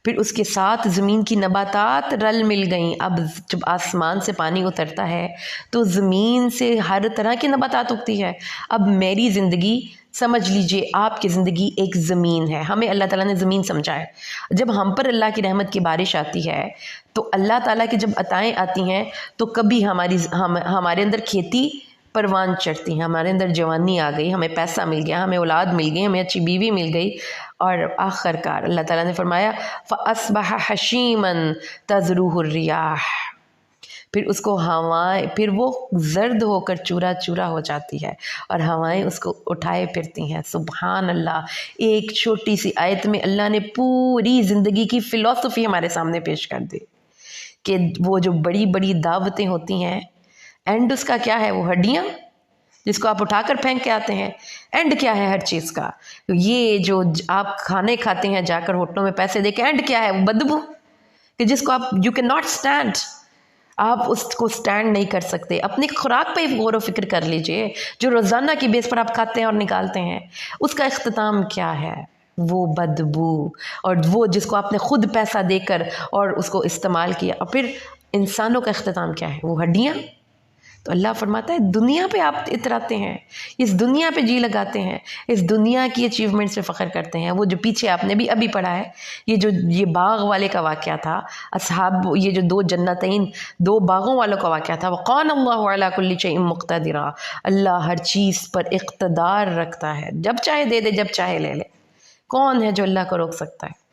پھر اس کے ساتھ زمین کی نباتات رل مل گئیں۔ اب جب آسمان سے پانی اترتا ہے تو زمین سے ہر طرح کی نباتات اگتی ہے۔ اب میری زندگی سمجھ لیجئے آپ کی زندگی ایک زمین ہے، ہمیں اللہ تعالیٰ نے زمین سمجھا ہے۔ جب ہم پر اللہ کی رحمت کی بارش آتی ہے تو اللہ تعالیٰ کی جب عطائیں آتی ہیں تو کبھی ہمارے اندر کھیتی پروان چڑھتی ہیں، ہمارے اندر جوانی آ گئی، ہمیں پیسہ مل گیا، ہمیں اولاد مل گئی، ہمیں اچھی بیوی مل گئی، اور آخر کار اللہ تعالیٰ نے فرمایا فَأَصْبَحَ حَشِيمًا تَذْرُوهُ الرِّيَاحُ، پھر اس کو ہوائیں، پھر وہ زرد ہو کر چورا چورا ہو جاتی ہے اور ہوائیں اس کو اٹھائے پھرتی ہیں۔ سبحان اللہ! ایک چھوٹی سی آیت میں اللہ نے پوری زندگی کی فلسفی ہمارے سامنے پیش کر دی کہ وہ جو بڑی بڑی دعوتیں ہوتی ہیں، اینڈ اس کا کیا ہے؟ وہ ہڈیاں جس کو آپ اٹھا کر پھینک کے آتے ہیں۔ اینڈ کیا ہے ہر چیز کا؟ یہ جو آپ کھانے کھاتے ہیں جا کر ہوٹلوں میں پیسے دے کے، اینڈ کیا ہے؟ وہ بدبو کہ جس کو آپ یو کین ناٹ اسٹینڈ، آپ اس کو اسٹینڈ نہیں کر سکتے۔ اپنی خوراک پہ غور و فکر کر لیجئے، جو روزانہ کی بیس پر آپ کھاتے ہیں اور نکالتے ہیں، اس کا اختتام کیا ہے؟ وہ بدبو، اور وہ جس کو آپ نے خود پیسہ دے کر اور اس کو استعمال کیا، اور پھر انسانوں کا اختتام کیا ہے؟ وہ ہڈیاں۔ تو اللہ فرماتا ہے دنیا پہ آپ اتراتے ہیں، اس دنیا پہ جی لگاتے ہیں، اس دنیا کی اچیومنٹس پہ فخر کرتے ہیں۔ وہ جو پیچھے آپ نے بھی ابھی پڑھا ہے، یہ باغ والے کا واقعہ تھا، اصحاب، یہ جو 2 جنتین، 2 باغوں والوں کا واقعہ تھا۔ وَقَانَ اللَّهُ عَلَىٰ كُلِّ شَيْءٍ مُقْتَدِرًا، اللہ ہر چیز پر اقتدار رکھتا ہے، جب چاہے دے دے، جب چاہے لے لے۔ کون ہے جو اللہ کو روک سکتا ہے؟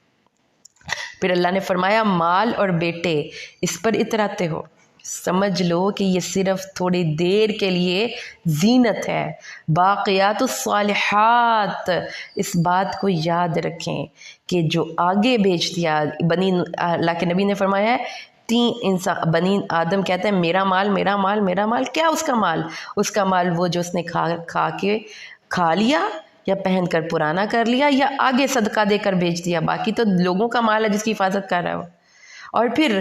پھر اللہ نے فرمایا مال اور بیٹے اس پر اتراتے ہو، سمجھ لو کہ یہ صرف تھوڑی دیر کے لیے زینت ہے۔ باقیات الصالحات، اس بات کو یاد رکھیں کہ جو آگے بھیج دیا اللہ کے نبی نے فرمایا ہے 3 انسان، بنی آدم کہتا ہے میرا مال میرا مال میرا مال۔ کیا اس کا مال؟ اس کا مال وہ جو اس نے کھا لیا یا پہن کر پرانا کر لیا یا آگے صدقہ دے کر بھیج دیا، باقی تو لوگوں کا مال ہے جس کی حفاظت کر رہا ہے وہ۔ اور پھر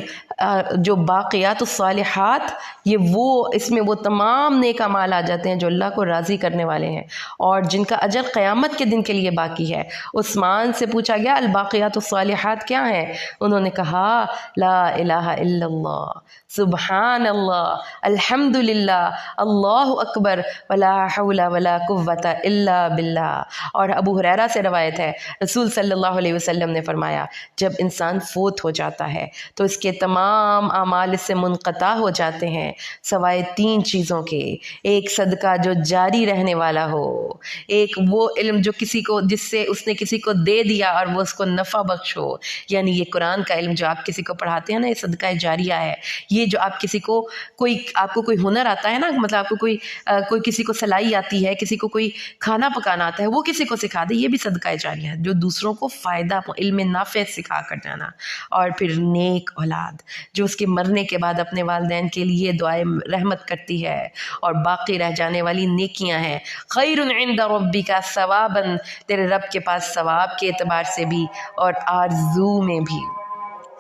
جو باقیات الصالحات، یہ وہ اس میں وہ تمام نیک اعمال آ جاتے ہیں جو اللہ کو راضی کرنے والے ہیں اور جن کا اجر قیامت کے دن کے لیے باقی ہے۔ عثمان سے پوچھا گیا الباقیات الصالحات کیا ہیں؟ انہوں نے کہا لا الہ الا اللہ، سبحان اللہ، الحمد للہ، اللہ اکبر، ولا حول ولا قوت الا باللہ۔ اور ابو ہریرہ سے روایت ہے، رسول صلی اللہ علیہ وسلم نے فرمایا جب انسان فوت ہو جاتا ہے تو اس کے تمام اعمال اس سے منقطع ہو جاتے ہیں سوائے 3 چیزوں کے۔ ایک صدقہ جو جاری رہنے والا ہو، ایک وہ علم جو جس سے اس نے کسی کو دے دیا اور وہ اس کو نفع بخش ہو، یعنی یہ قرآن کا علم جو آپ کسی کو پڑھاتے ہیں نا، یہ صدقہ جاریہ ہے۔ یہ جو آپ کسی کو آپ کو کوئی ہنر آتا ہے نا، مطلب آپ کو کوئی کسی کو سلائی آتی ہے، کسی کو کوئی کھانا پکانا آتا ہے، وہ کسی کو سکھا دے، یہ بھی صدقہ جاریہ ہے، جو دوسروں کو فائدہ علم نافع سکھا کر جانا۔ اور پھر نیک نیک اولاد جو اس کے مرنے کے بعد اپنے والدین کے لیے دعائے رحمت کرتی ہے اور باقی رہ جانے والی نیکیاں ہیں. خیر عند ربک ثوابا، تیرے رب کے پاس ثواب کے اعتبار سے بھی اور آرزو میں بھی.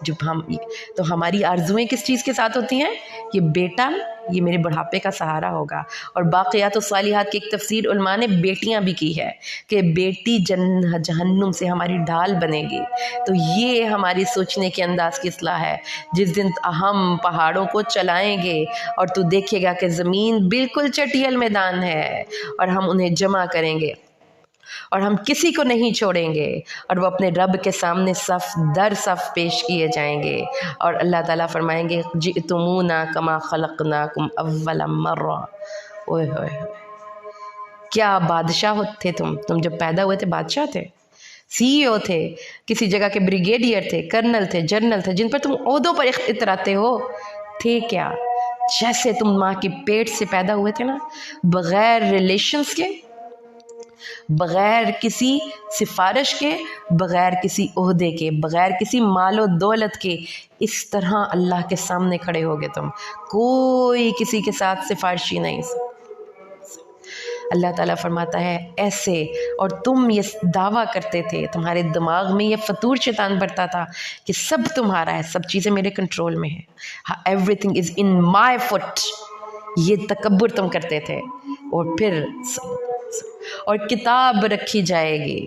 تو ہماری آرزویں کس چیز کے ساتھ ہوتی ہیں؟ یہ بیٹا یہ میرے بڑھاپے کا سہارا ہوگا. اور باقیات الصالحات کی ایک تفسیر علماء نے بیٹیاں بھی کی ہے کہ بیٹی جہنم سے ہماری ڈھال بنے گی. تو یہ ہماری سوچنے کے انداز کی اصلاح ہے. جس دن ہم پہاڑوں کو چلائیں گے اور تو دیکھے گا کہ زمین بالکل چٹیل میدان ہے اور ہم انہیں جمع کریں گے اور ہم کسی کو نہیں چھوڑیں گے اور وہ اپنے رب کے سامنے صف در صف پیش کیے جائیں گے اور اللہ تعالیٰ فرمائیں گے جئتمونا کما خلقناکم اول مرہ. اوہ ہوئے کیا بادشاہ تھے تم جب پیدا ہوئے تھے بادشاہ تھے، CEO تھے، کسی جگہ کے بریگیڈیئر تھے، کرنل تھے، جنرل تھے، جن پر تم عہدوں پر اتراتے ہو. تھے کیا؟ جیسے تم ماں کے پیٹ سے پیدا ہوئے تھے نا، بغیر ریلیشنز کے، بغیر کسی سفارش کے، بغیر کسی عہدے کے، بغیر کسی مال و دولت کے، اس طرح اللہ کے سامنے کھڑے ہوگے تم. کوئی کسی کے ساتھ سفارشی نہیں. اللہ تعالیٰ فرماتا ہے ایسے، اور تم یہ دعویٰ کرتے تھے، تمہارے دماغ میں یہ فطور شیطان بھرتا تھا کہ سب تمہارا ہے، سب چیزیں میرے کنٹرول میں ہیں، everything is in my fit. یہ تکبر تم کرتے تھے. اور پھر اور کتاب رکھی جائے گی،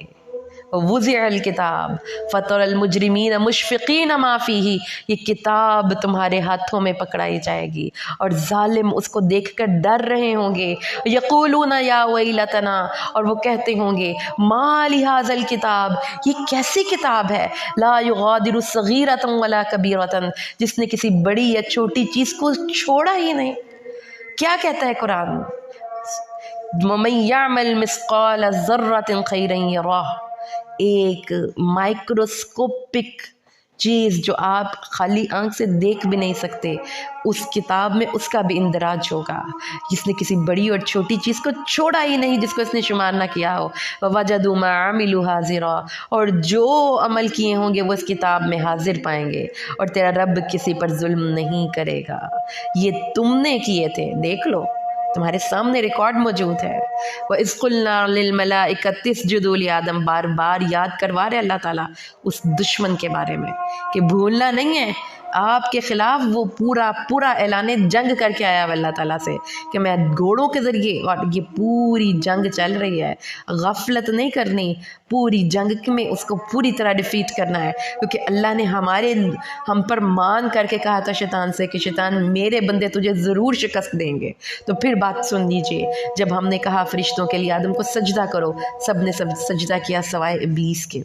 وضع الکتاب فتر المجرمین مشفقین ما فیہ، یہ کتاب تمہارے ہاتھوں میں پکڑائی جائے گی اور ظالم اس کو دیکھ کر ڈر رہے ہوں گے. یقولون یا ویلتنا، اور وہ کہتے ہوں گے ما لہذا الکتاب، یہ کیسی کتاب ہے، لا یغادر صغیرۃ ولا کبیرۃ، جس نے کسی بڑی یا چھوٹی چیز کو چھوڑا ہی نہیں. کیا کہتا ہے قرآن؟ وَمَن يَعْمَلْ مِثْقَالَ ذَرَّةٍ خَيْرًا يَرَهُ، ایک مائکروسکوپک چیز جو آپ خالی آنکھ سے دیکھ بھی نہیں سکتے، اس کتاب میں اس کا بھی اندراج ہوگا. جس نے کسی بڑی اور چھوٹی چیز کو چھوڑا ہی نہیں جس کو اس نے شمار نہ کیا ہو. وَوَجَدُوا مَا عَمِلُوا حَاضِرًا، اور جو عمل کیے ہوں گے وہ اس کتاب میں حاضر پائیں گے. اور تیرا رب کسی پر ظلم نہیں کرے گا. یہ تم نے کیے تھے، دیکھ لو تمہارے سامنے ریکارڈ موجود ہے. وَإِذْ قُلْنَا لِلْمَلَائِكَةِ اسْجُدُوا لِآدَمَ، بار بار یاد کروا رہے اللہ تعالیٰ اس دشمن کے بارے میں کہ بھولنا نہیں ہے. آپ کے خلاف وہ پورا اعلان جنگ کر کے آیا ہے اللہ تعالیٰ سے کہ میں گھوڑوں کے ذریعے، اور یہ پوری جنگ چل رہی ہے، غفلت نہیں کرنی، پوری جنگ میں اس کو پوری طرح ڈیفیٹ کرنا ہے. کیونکہ اللہ نے ہم پر مان کر کے کہا تھا شیطان سے کہ شیطان میرے بندے تجھے ضرور شکست دیں گے. تو پھر بات سن لیجئے، جب ہم نے کہا فرشتوں کے لیے آدم کو سجدہ کرو، سب نے سجدہ کیا سوائے ابلیس کے،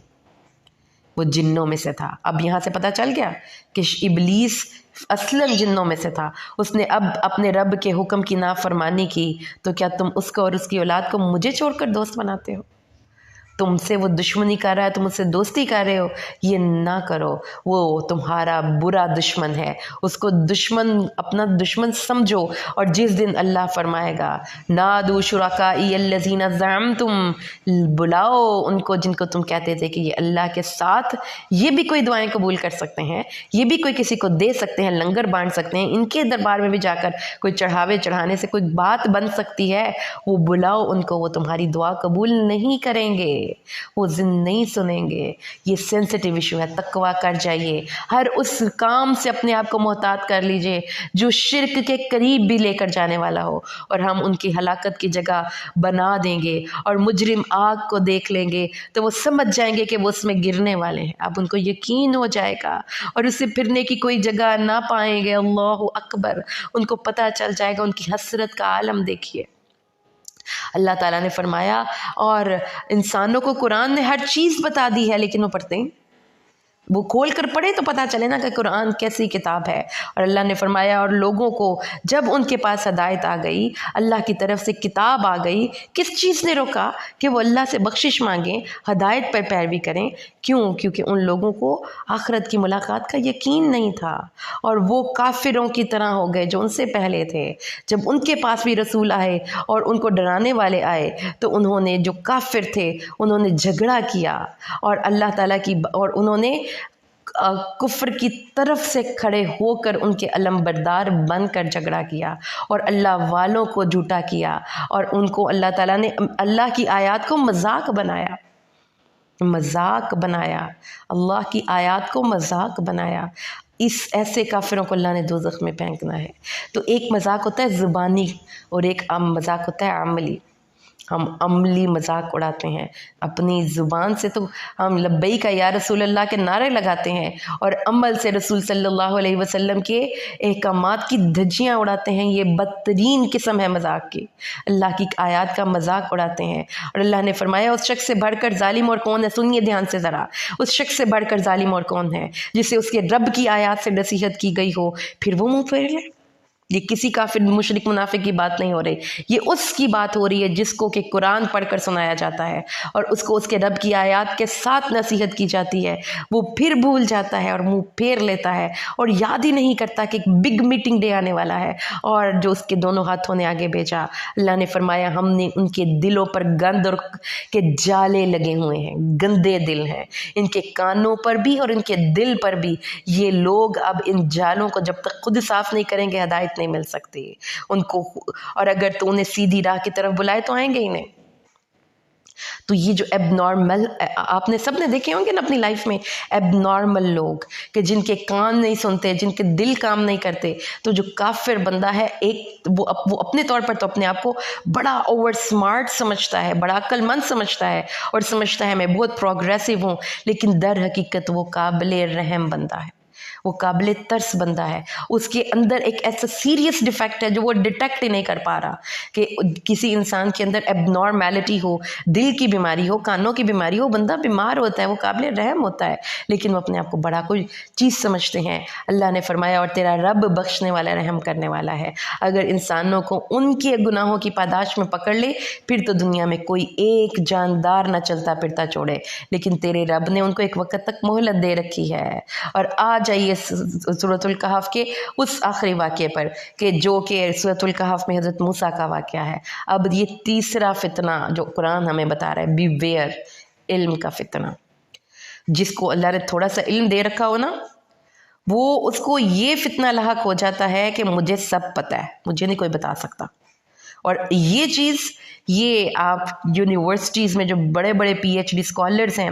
وہ جنوں میں سے تھا. اب یہاں سے پتہ چل گیا کہ ابلیس اصلاً جنوں میں سے تھا. اس نے اب اپنے رب کے حکم کی نافرمانی کی. تو کیا تم اس کو اور اس کی اولاد کو مجھے چھوڑ کر دوست بناتے ہو؟ تم سے وہ دشمنی کر رہا ہے، تم اس سے دوستی کر رہے ہو. یہ نہ کرو، وہ تمہارا برا دشمن ہے. اس کو اپنا دشمن سمجھو. اور جس دن اللہ فرمائے گا نادوا شرکائی الذین زعمتم، بلاؤ ان کو جن کو تم کہتے تھے کہ یہ اللہ کے ساتھ یہ بھی کوئی دعائیں قبول کر سکتے ہیں، یہ بھی کوئی کسی کو دے سکتے ہیں، لنگر بانٹ سکتے ہیں، ان کے دربار میں بھی جا کر کوئی چڑھاوے چڑھانے سے کوئی بات بن سکتی ہے، وہ بلاؤ ان کو، وہ تمہاری دعا قبول نہیں کریں گے، وہ نہیں سنیں گے. یہ سینسٹیو ایشو ہے. تقویٰ کر جائیے. ہر اس کام سے اپنے آپ کو محتاط کر لیجئے جو شرک کے قریب بھی لے کر جانے والا ہو، اور ہم ان کی ہلاکت کی جگہ بنا دیں گے. اور مجرم آگ کو دیکھ لیں گے تو وہ سمجھ جائیں گے کہ وہ اس میں گرنے والے ہیں. اب ان کو یقین ہو جائے گا اور اسے پھرنے کی کوئی جگہ نہ پائیں گے. اللہ اکبر. ان کو پتہ چل جائے گا. ان کی حسرت کا عالم دیکھیے. اللہ تعالیٰ نے فرمایا، اور انسانوں کو قرآن نے ہر چیز بتا دی ہے لیکن وہ پڑھتے ہیں. وہ کھول کر پڑھے تو پتہ چلے نا کہ قرآن کیسی کتاب ہے. اور اللہ نے فرمایا اور لوگوں کو جب ان کے پاس ہدایت آ گئی، اللہ کی طرف سے کتاب آ گئی، کس چیز نے روکا کہ وہ اللہ سے بخشش مانگیں، ہدایت پر پیروی کریں؟ کیوں؟ کیونکہ ان لوگوں کو آخرت کی ملاقات کا یقین نہیں تھا، اور وہ کافروں کی طرح ہو گئے جو ان سے پہلے تھے. جب ان کے پاس بھی رسول آئے اور ان کو ڈرانے والے آئے تو انہوں نے، جو کافر تھے، انہوں نے جھگڑا کیا اور اللہ تعالیٰ کی، اور انہوں نے کفر کی طرف سے کھڑے ہو کر ان کے علم بردار بن کر جھگڑا کیا اور اللہ والوں کو جھوٹا کیا، اور ان کو اللہ تعالیٰ نے اللہ کی آیات کو مذاق بنایا، اللہ کی آیات کو مذاق بنایا۔ اس ایسے کافروں کو اللہ نے دوزخ میں پھینکنا ہے۔ تو ایک مذاق ہوتا ہے زبانی اور ایک مذاق ہوتا ہے عملی۔ ہم عملی مذاق اڑاتے ہیں، اپنی زبان سے تو ہم لبیک یا رسول اللہ کے نعرے لگاتے ہیں، اور عمل سے رسول صلی اللہ علیہ وسلم کے احکامات کی دھجیاں اڑاتے ہیں۔ یہ بدترین قسم ہے مذاق کی، اللہ کی آیات کا مذاق اڑاتے ہیں۔ اور اللہ نے فرمایا اس شخص سے بڑھ کر ظالم اور کون ہے، سنیے دھیان سے ذرا، اس شخص سے بڑھ کر ظالم اور کون ہے جسے اس کے رب کی آیات سے نصیحت کی گئی ہو پھر وہ منہ پھیر لے۔ یہ کسی کافر مشرک منافق کی بات نہیں ہو رہی، یہ اس کی بات ہو رہی ہے جس کو کہ قرآن پڑھ کر سنایا جاتا ہے اور اس کو اس کے رب کی آیات کے ساتھ نصیحت کی جاتی ہے، وہ پھر بھول جاتا ہے اور منہ پھیر لیتا ہے اور یاد ہی نہیں کرتا کہ ایک بگ میٹنگ ڈے آنے والا ہے، اور جو اس کے دونوں ہاتھوں نے آگے بھیجا۔ اللہ نے فرمایا ہم نے ان کے دلوں پر گند اور کے جالے لگے ہوئے ہیں، گندے دل ہیں، ان کے کانوں پر بھی اور ان کے دل پر بھی۔ یہ لوگ اب ان جالوں کو جب تک خود صاف نہیں کریں گے ہدایت نہیں مل سکتی ان کو، اور اگر تو انہیں سیدھی راہ کی طرف بلائے تو آئیں گے ہی نہیں۔ تو یہ جو ایب نارمل، آپ نے سب نے دیکھے ہوں گے نا اپنی لائف میں، ایب نارمل لوگ کہ جن کے کان نہیں سنتے، جن کے دل کام نہیں کرتے، تو جو کافر بندہ ہے ایک وہ اپنے طور پر تو اپنے آپ کو بڑا اوور سمارٹ سمجھتا ہے، بڑا عقل مند سمجھتا ہے اور سمجھتا ہے میں بہت پروگریسو ہوں، لیکن در حقیقت وہ قابل رحم بندہ ہے، وہ قابل ترس بندہ ہے۔ اس کے اندر ایک ایسا سیریس ڈیفیکٹ ہے جو وہ ڈیٹیکٹ ہی نہیں کر پا رہا کہ کسی انسان کے اندر ایب نارمیلٹی ہو، دل کی بیماری ہو، کانوں کی بیماری ہو، بندہ بیمار ہوتا ہے، وہ قابل رحم ہوتا ہے، لیکن وہ اپنے آپ کو بڑا کوئی چیز سمجھتے ہیں۔ اللہ نے فرمایا اور تیرا رب بخشنے والا رحم کرنے والا ہے۔ اگر انسانوں کو ان کے گناہوں کی پاداش میں پکڑ لے پھر تو دنیا میں کوئی ایک جاندار نہ چلتا پھرتا چھوڑے، لیکن تیرے رب نے ان کو ایک وقت تک مہلت دے رکھی ہے۔ اور آ جائیے سورۃ الکہف کے اس آخری واقعے پر کہ جو کہ سورۃ الکہف میں حضرت موسیٰ کا واقعہ ہے۔ اب یہ تیسرا فتنہ جو قرآن ہمیں بتا رہا ہے، بی ویئر، علم کا فتنہ۔ جس کو اللہ نے تھوڑا سا علم دے رکھا ہو نا، وہ اس کو یہ فتنہ لاحق ہو جاتا ہے کہ مجھے سب پتہ ہے، مجھے نہیں کوئی بتا سکتا۔ اور یہ چیز، یہ آپ یونیورسٹیز میں جو بڑے بڑے پی ایچ ڈی اسکالرز ہیں،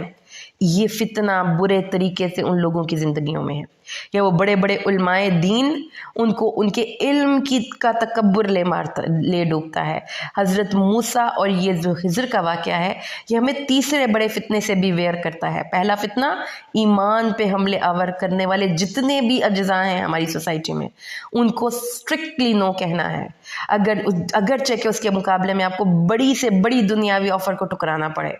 یہ فتنہ برے طریقے سے ان لوگوں کی زندگیوں میں ہے، یا وہ بڑے بڑے علماء دین ان کو ان کے علم کا تکبر لے ڈوبتا ہے۔ حضرت موسیٰ اور یہ جو خضر کا واقعہ ہے، یہ ہمیں تیسرے بڑے فتنے سے بھی ویئر کرتا ہے۔ پہلا فتنہ، ایمان پہ حملے آور کرنے والے جتنے بھی اجزاء ہیں ہماری سوسائٹی میں، ان کو اسٹرکٹلی نو کہنا ہے، اگرچہ کہ اس کے مقابلے میں آپ کو بڑی سے بڑی دنیاوی آفر کو ٹکرانا پڑے۔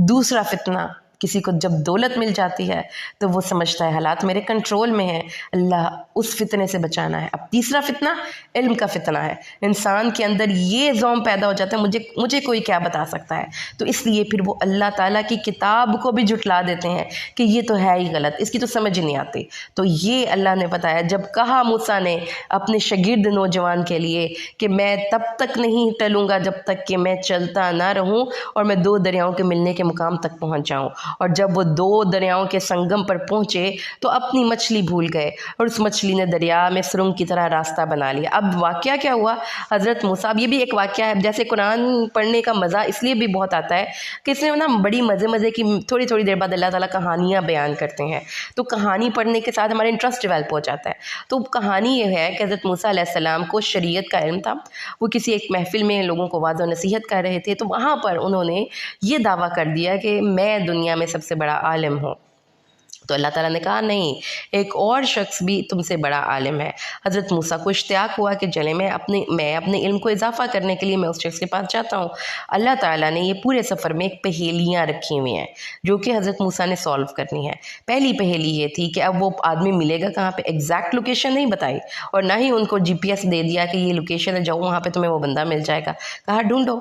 دوسرا فتنہ، کسی کو جب دولت مل جاتی ہے تو وہ سمجھتا ہے حالات میرے کنٹرول میں ہیں، اللہ اس فتنے سے بچانا ہے۔ اب تیسرا فتنہ علم کا فتنہ ہے، انسان کے اندر یہ زوم پیدا ہو جاتا ہے مجھے کوئی کیا بتا سکتا ہے، تو اس لیے پھر وہ اللہ تعالیٰ کی کتاب کو بھی جھٹلا دیتے ہیں کہ یہ تو ہے ہی غلط، اس کی تو سمجھ ہی نہیں آتی۔ تو یہ اللہ نے بتایا، جب کہا موسیٰ نے اپنے شاگرد نوجوان کے لیے کہ میں تب تک نہیں ٹلوں گا جب تک کہ میں چلتا نہ رہوں اور میں دو دریاؤں کے ملنے کے مقام تک پہنچ جاؤں، اور جب وہ دو دریاؤں کے سنگم پر پہنچے تو اپنی مچھلی بھول گئے اور اس مچھلی نے دریا میں سرنگ کی طرح راستہ بنا لیا۔ اب واقعہ کیا ہوا؟ حضرت موسیٰ، یہ بھی ایک واقعہ ہے، جیسے قرآن پڑھنے کا مزہ اس لیے بھی بہت آتا ہے کہ اس میں نا بڑی مزے کی تھوڑی تھوڑی دیر بعد اللہ تعالیٰ کہانیاں بیان کرتے ہیں، تو کہانی پڑھنے کے ساتھ ہمارا انٹرسٹ ڈیولپ ہو جاتا ہے۔ تو کہانی یہ ہے کہ حضرت موسیٰ علیہ السلام کو شریعت کا علم تھا، وہ کسی ایک محفل میں لوگوں کو واعظ و نصیحت کر رہے تھے، تو وہاں پر انہوں نے یہ دعویٰ کر دیا کہ میں دنیا میں سب سے بڑا عالم ہوں۔ تو اللہ تعالیٰ نے کہا نہیں، ایک اور شخص بھی تم سے بڑا عالم ہے۔ حضرت موسیٰ کو اشتیاق ہوا کہ چلے میں اپنے علم کو اضافہ کرنے کے لیے میں اس شخص کے پاس جاتا ہوں۔ اللہ تعالیٰ نے یہ پورے سفر میں ایک پہیلیاں رکھی ہوئی ہیں جو کہ حضرت موسیٰ نے سولو کرنی ہے۔ پہلی پہیلی یہ تھی کہ اب وہ آدمی ملے گا کہاں پہ، ایگزیکٹ لوکیشن نہیں بتائی، اور نہ ہی ان کو GPS دے دیا کہ یہ لوکیشن ہے، جاؤ وہاں پہ تمہیں وہ بندہ مل جائے گا، کہا ڈھونڈو۔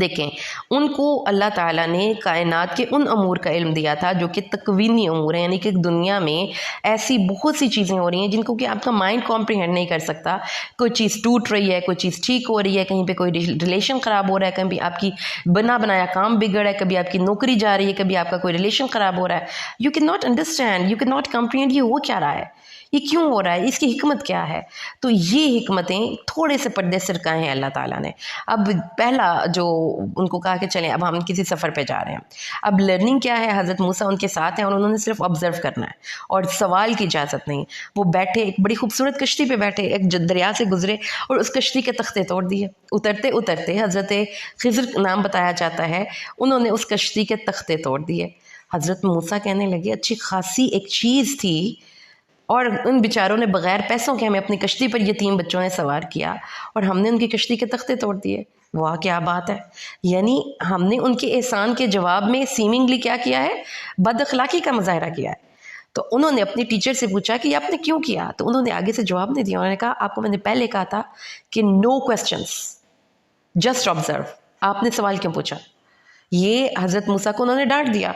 دیکھیں ان کو اللہ تعالیٰ نے کائنات کے ان امور کا علم دیا تھا جو کہ تکوینی امور ہیں، یعنی کہ دنیا میں ایسی بہت سی چیزیں ہو رہی ہیں جن کو کہ آپ کا مائنڈ کمپریہینڈ نہیں کر سکتا. کوئی چیز ٹوٹ رہی ہے، کوئی چیز ٹھیک ہو رہی ہے، کہیں پہ کوئی ریلیشن خراب ہو رہا ہے، کبھی آپ کی بنا بنایا کام بگڑ رہا ہے، کبھی آپ کی نوکری جا رہی ہے، کبھی آپ کا کوئی ریلیشن خراب ہو رہا ہے. You can not understand, you can not comprehend یہ ہو کیا رہا ہے، یہ کیوں ہو رہا ہے، اس کی حکمت کیا ہے. تو یہ حکمتیں تھوڑے سے پردے سرکائے ہیں اللہ تعالیٰ نے. اب پہلا جو ان کو کہا کہ چلیں اب ہم کسی سفر پہ جا رہے ہیں. اب لرننگ کیا ہے، حضرت موسیٰ ان کے ساتھ ہیں اور انہوں نے صرف آبزرو کرنا ہے اور سوال کی اجازت نہیں. وہ بیٹھے ایک بڑی خوبصورت کشتی پہ بیٹھے، ایک دریا سے گزرے اور اس کشتی کے تختے توڑ دیے. اترتے اترتے حضرت خضر نام بتایا جاتا ہے، انہوں نے اس کشتی کے تختے توڑ دیے. حضرت موسیٰ کہنے لگے اچھی خاصی ایک چیز تھی اور ان بیچاروں نے بغیر پیسوں کے ہمیں اپنی کشتی پر یتیم بچوں نے سوار کیا اور ہم نے ان کی کشتی کے تختے توڑ دیے. واہ کیا بات ہے. یعنی ہم نے ان کے احسان کے جواب میں سیمنگلی کیا کیا ہے، بد اخلاقی کا مظاہرہ کیا ہے. تو انہوں نے اپنی ٹیچر سے پوچھا کہ یہ آپ نے کیوں کیا، تو انہوں نے آگے سے جواب نہیں دیا. انہوں نے کہا آپ کو میں نے پہلے کہا تھا کہ نو کویسچنس، جسٹ آبزرو. آپ نے سوال کیوں پوچھا. یہ حضرت موسیٰ کو انہوں نے ڈانٹ دیا.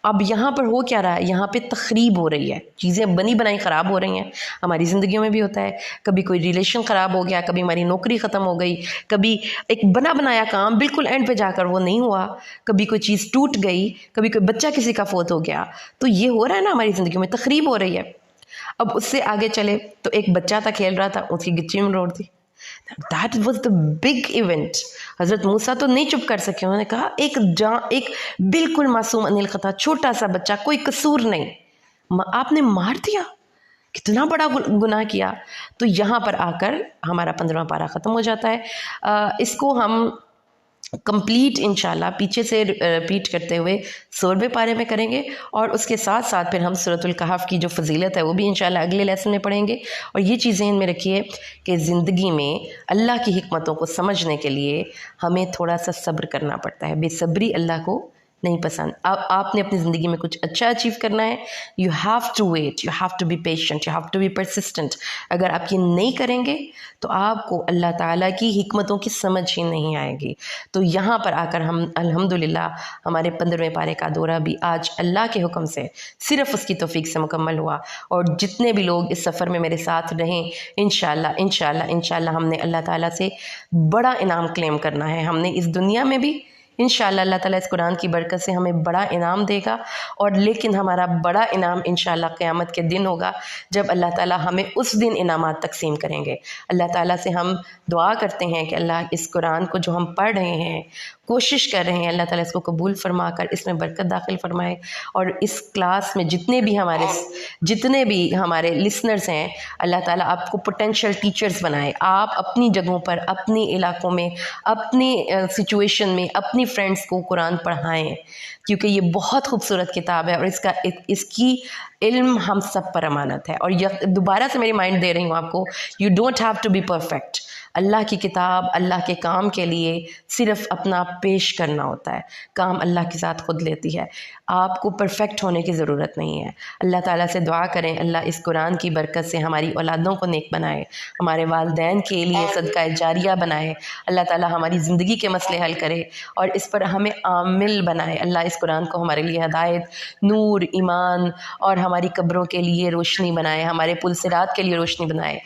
اب یہاں پر ہو کیا رہا ہے، یہاں پہ تخریب ہو رہی ہے، چیزیں بنی بنائی خراب ہو رہی ہیں. ہماری زندگیوں میں بھی ہوتا ہے، کبھی کوئی ریلیشن خراب ہو گیا، کبھی ہماری نوکری ختم ہو گئی، کبھی ایک بنا بنایا کام بالکل اینڈ پہ جا کر وہ نہیں ہوا، کبھی کوئی چیز ٹوٹ گئی، کبھی کوئی بچہ کسی کا فوت ہو گیا. تو یہ ہو رہا ہے نا ہماری زندگیوں میں، تخریب ہو رہی ہے. اب اس سے آگے چلے تو ایک بچہ تھا کھیل رہا تھا، اس کی گچی میں روڑ دی. That was the big event. حضرت موسیٰ تو نہیں چپ کر سکے. انہوں نے کہا ایک بالکل معصوم انیل خطا، چھوٹا سا بچہ، کوئی قصور نہیں، آپ نے مار دیا، کتنا بڑا گناہ کیا. تو یہاں پر آ کر ہمارا 15واں پارہ ختم ہو جاتا ہے. اس کو ہم کمپلیٹ انشاءاللہ پیچھے سے ریپیٹ کرتے ہوئے 16ویں پارے میں کریں گے، اور اس کے ساتھ ساتھ پھر ہم سورۃ الکہف کی جو فضیلت ہے وہ بھی انشاءاللہ اگلے لیسن میں پڑھیں گے. اور یہ چیزیں ان میں رکھیے کہ زندگی میں اللہ کی حکمتوں کو سمجھنے کے لیے ہمیں تھوڑا سا صبر کرنا پڑتا ہے. بے صبری اللہ کو نہیں پسند. آپ نے اپنی زندگی میں کچھ اچھا اچیو کرنا ہے، you have to wait, you have to be patient, you have to be persistent. اگر آپ یہ نہیں کریں گے تو آپ کو اللہ تعالیٰ کی حکمتوں کی سمجھ ہی نہیں آئے گی. تو یہاں پر آ کر ہم الحمدللہ ہمارے 15ویں پارے کا دورہ بھی آج اللہ کے حکم سے صرف اس کی توفیق سے مکمل ہوا. اور جتنے بھی لوگ اس سفر میں میرے ساتھ رہیں، انشاءاللہ ہم نے اللہ تعالیٰ سے بڑا انعام کلیم کرنا ہے. ہم نے اس دنیا میں بھی انشاءاللہ اللہ تعالیٰ اس قرآن کی برکت سے ہمیں بڑا انعام دے گا، اور لیکن ہمارا بڑا انعام انشاءاللہ قیامت کے دن ہوگا جب اللہ تعالیٰ ہمیں اس دن انعامات تقسیم کریں گے. اللہ تعالیٰ سے ہم دعا کرتے ہیں کہ اللہ اس قرآن کو جو ہم پڑھ رہے ہیں، کوشش کر رہے ہیں، اللہ تعالیٰ اس کو قبول فرما کر اس میں برکت داخل فرمائے. اور اس کلاس میں جتنے بھی ہمارے لسنرز ہیں، اللہ تعالیٰ آپ کو پوٹینشیل ٹیچرز بنائے. آپ اپنی جگہوں پر، اپنی علاقوں میں، اپنی سچویشن میں اپنی فرینڈز کو قرآن پڑھائیں، کیونکہ یہ بہت خوبصورت کتاب ہے اور اس کی علم ہم سب پر امانت ہے. اور دوبارہ سے میری مائنڈ دے رہی ہوں آپ کو، you don't have to be perfect. Allah کی کتاب اللہ کے کام کے لیے صرف اپنا پیش کرنا ہوتا ہے، کام اللہ کے ساتھ خود لیتی ہے. آپ کو پرفیکٹ ہونے کی ضرورت نہیں ہے. اللہ تعالیٰ سے دعا کریں اللہ اس قرآن کی برکت سے ہماری اولادوں کو نیک بنائے، ہمارے والدین کے لیے صدقہ جاریہ بنائے. اللہ تعالیٰ ہماری زندگی کے مسئلے حل کرے اور اس پر ہمیں عامل بنائے. اللہ اس قرآن کو ہمارے لیے ہدایت، نور، ایمان اور ہماری قبروں کے لیے روشنی بنائے، ہمارے پل صراط کے لیے روشنی بنائے.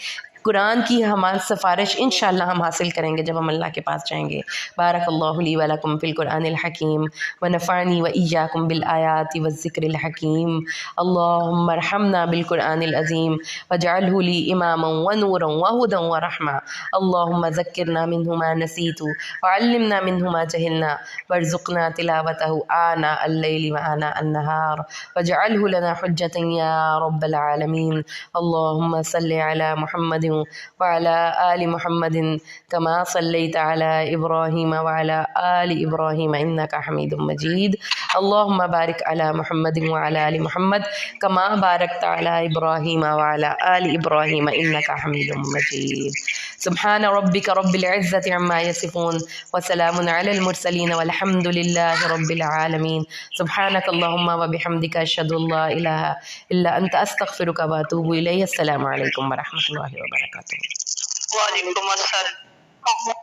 قرآن کی ہماری سفارش انشاءاللہ ہم حاصل کریں گے جب ہم اللہ کے پاس جائیں گے. بارک اللہ لی و لکم فی القرآن الحکیم ونفعنی و ایاکم بالآیات والذکر الحکیم. اللہم ارحمنا بالقرآن العظیم واجعلہ لی اماما ونورا وہدا ورحمہ. اللہم ذکرنا منہ ما نسیت وعلمنا منہ ما جہلنا وارزقنا تلاوتہ آناء اللیل وآناء النہار واجعلہ لنا حجتا یا رب العالمین. اللہم صل علی محمد وعلى آل محمد كما صليت على إبراهيم وعلى آل إبراهيم إنك حميد مجيد. اللهم بارك على محمد وعلى آل محمد كما باركت على إبراهيم وعلى آل إبراهيم إنك حميد مجيد. سبحان ربك رب العزة عما يصفون وسلام على المرسلين والحمد لله رب العالمين. سبحانك اللهم وبحمدك أشهد أن لا إله إلا أنت أستغفرك وأتوب إليك. السلام عليكم ورحمة الله وبركاته. وعلیکم السلام.